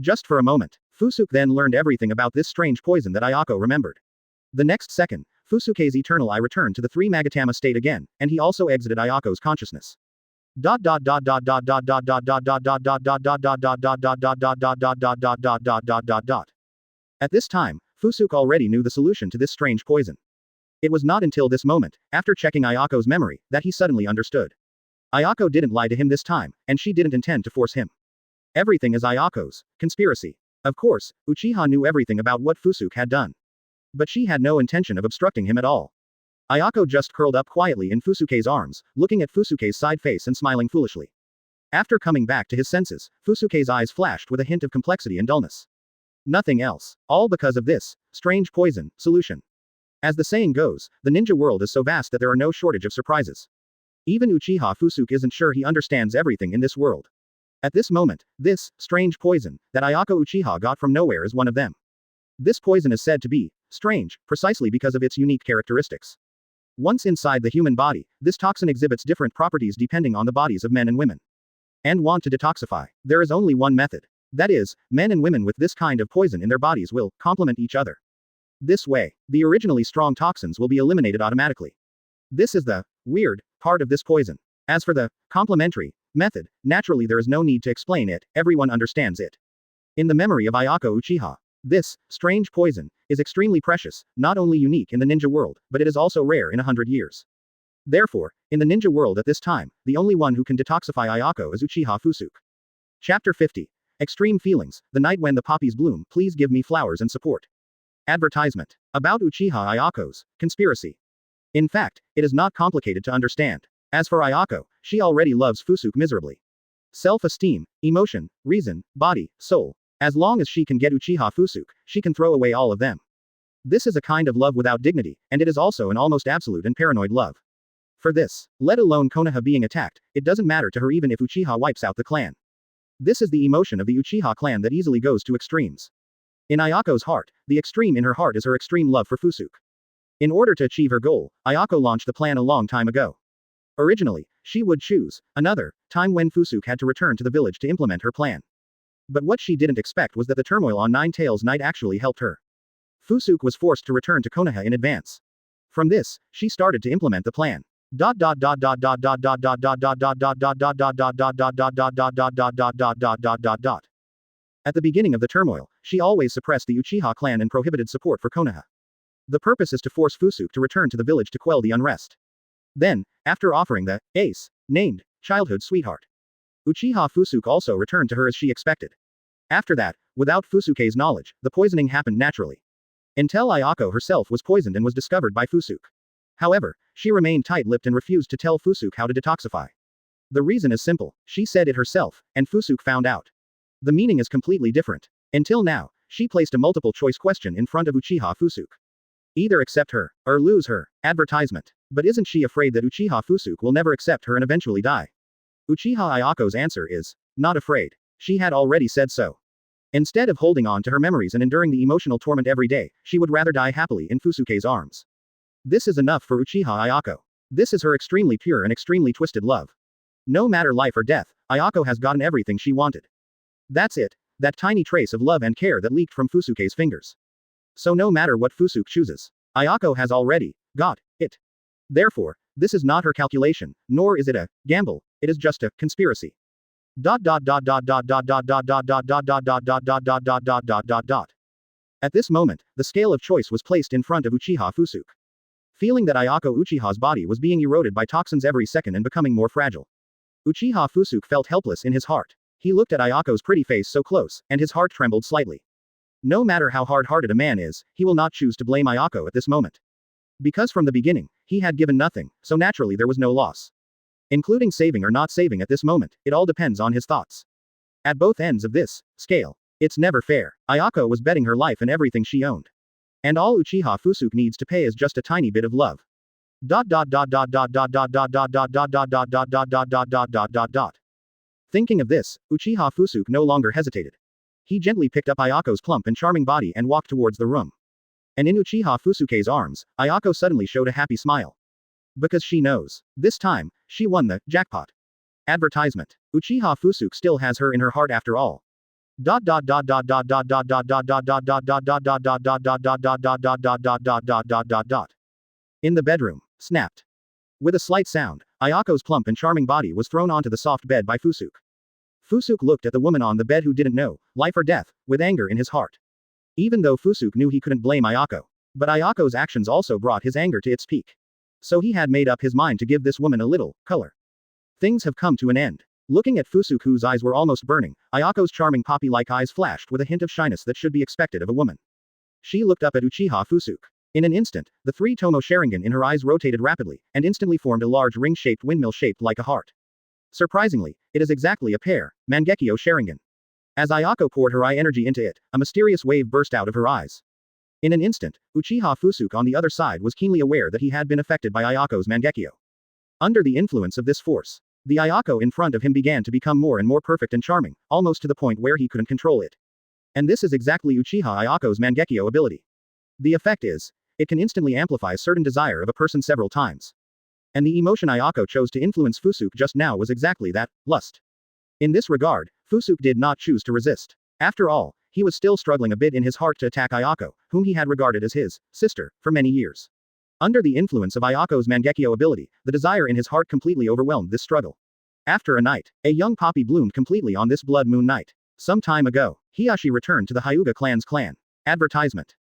Just for a moment, Fusuke then learned everything about this strange poison that Ayako remembered. The next second, Fusuke's eternal eye returned to the three Magatama state again, and he also exited Ayako's consciousness. At this time, Fusuke already knew the solution to this strange poison. It was not until this moment, after checking Ayako's memory, that he suddenly understood. Ayako didn't lie to him this time, and she didn't intend to force him. Everything is Ayako's conspiracy. Of course, Uchiha knew everything about what Fusuke had done. But she had no intention of obstructing him at all. Ayako just curled up quietly in Fusuke's arms, looking at Fusuke's side face and smiling foolishly. After coming back to his senses, Fusuke's eyes flashed with a hint of complexity and dullness. Nothing else. All because of this strange poison solution. As the saying goes, the ninja world is so vast that there are no shortage of surprises. Even Uchiha Fusuke isn't sure he understands everything in this world. At this moment, this strange poison that Ayako Uchiha got from nowhere is one of them. This poison is said to be strange, precisely because of its unique characteristics. Once inside the human body, this toxin exhibits different properties depending on the bodies of men and women. And want to detoxify. There is only one method. That is, men and women with this kind of poison in their bodies will complement each other. This way, the originally strong toxins will be eliminated automatically. This is the weird part of this poison. As for the complementary method, naturally there is no need to explain it, everyone understands it. In the memory of Ayako Uchiha, this strange poison is extremely precious, not only unique in the ninja world, but it is also rare in 100 years. Therefore, in the ninja world at this time, the only one who can detoxify Ayako is Uchiha Fusuke. Chapter 50. Extreme Feelings, the night when the poppies bloom, please give me flowers and support. Advertisement. About Uchiha Ayako's conspiracy. In fact, it is not complicated to understand. As for Ayako, she already loves Fusuke miserably. Self-esteem, emotion, reason, body, soul. As long as she can get Uchiha Fusuke, she can throw away all of them. This is a kind of love without dignity, and it is also an almost absolute and paranoid love. For this, let alone Konoha being attacked, it doesn't matter to her even if Uchiha wipes out the clan. This is the emotion of the Uchiha clan that easily goes to extremes. In Ayako's heart, the extreme in her heart is her extreme love for Fusuke. In order to achieve her goal, Ayako launched the plan a long time ago. Originally, she would choose another time when Fusuke had to return to the village to implement her plan. But what she didn't expect was that the turmoil on Nine Tails Night actually helped her. Fusuke was forced to return to Konoha in advance. From this, she started to implement the plan. At the beginning of the turmoil, she always suppressed the Uchiha clan and prohibited support for Konoha. The purpose is to force Fusuke to return to the village to quell the unrest. Then, after offering the ace named childhood sweetheart, Uchiha Fusuke also returned to her as she expected. After that, without Fusuke's knowledge, the poisoning happened naturally. Until Ayako herself was poisoned and was discovered by Fusuke. However, she remained tight-lipped and refused to tell Fusuke how to detoxify. The reason is simple, she said it herself, and Fusuke found out. The meaning is completely different. Until now, she placed a multiple-choice question in front of Uchiha Fusuke. Either accept her, or lose her. Advertisement. But isn't she afraid that Uchiha Fusuke will never accept her and eventually die? Uchiha Ayako's answer is, not afraid. She had already said so. Instead of holding on to her memories and enduring the emotional torment every day, she would rather die happily in Fusuke's arms. This is enough for Uchiha Ayako. This is her extremely pure and extremely twisted love. No matter life or death, Ayako has gotten everything she wanted. That's it, that tiny trace of love and care that leaked from Fusuke's fingers. So no matter what Fusuke chooses, Ayako has already got it. Therefore, this is not her calculation, nor is it a gamble, it is just a conspiracy. At this moment, the scale of choice was placed in front of Uchiha Fusuke. Feeling that Ayako Uchiha's body was being eroded by toxins every second and becoming more fragile, Uchiha Fusuke felt helpless in his heart. He looked at Ayako's pretty face so close, and his heart trembled slightly. No matter how hard-hearted a man is, he will not choose to blame Ayako at this moment. Because from the beginning, he had given nothing, so naturally there was no loss. Including saving or not saving at this moment, it all depends on his thoughts. At both ends of this scale, it's never fair. Ayako was betting her life and everything she owned. And all Uchiha Fusuke needs to pay is just a tiny bit of love. Thinking of this, Uchiha Fusuke no longer hesitated. He gently picked up Ayako's plump and charming body and walked towards the room. And in Uchiha Fusuke's arms, Ayako suddenly showed a happy smile. Because she knows. This time, she won the jackpot. Advertisement. Uchiha Fusuke still has her in her heart after all. In the bedroom. Snapped. With a slight sound, Ayako's plump and charming body was thrown onto the soft bed by Fusuke. Fusuke looked at the woman on the bed who didn't know, life or death, with anger in his heart. Even though Fusuke knew he couldn't blame Ayako. But Ayako's actions also brought his anger to its peak. So he had made up his mind to give this woman a little color. Things have come to an end. Looking at Fusuke, whose eyes were almost burning, Ayako's charming poppy-like eyes flashed with a hint of shyness that should be expected of a woman. She looked up at Uchiha Fusuke. In an instant, the three-tomo Sharingan in her eyes rotated rapidly, and instantly formed a large ring-shaped windmill shaped like a heart. Surprisingly, it is exactly a pair, Mangekyo Sharingan. As Ayako poured her eye energy into it, a mysterious wave burst out of her eyes. In an instant, Uchiha Fusuke on the other side was keenly aware that he had been affected by Ayako's Mangekyo. Under the influence of this force, the Ayako in front of him began to become more and more perfect and charming, almost to the point where he couldn't control it. And this is exactly Uchiha Ayako's Mangekyo ability. The effect is, it can instantly amplify a certain desire of a person several times. And the emotion Ayako chose to influence Fusuke just now was exactly that, lust. In this regard, Fusuke did not choose to resist. After all, he was still struggling a bit in his heart to attack Ayako, whom he had regarded as his sister for many years. Under the influence of Ayako's Mangekyo ability, the desire in his heart completely overwhelmed this struggle. After a night, a young poppy bloomed completely on this blood moon night. Some time ago, Hiyashi returned to the Hyuga clan's clan. Advertisement.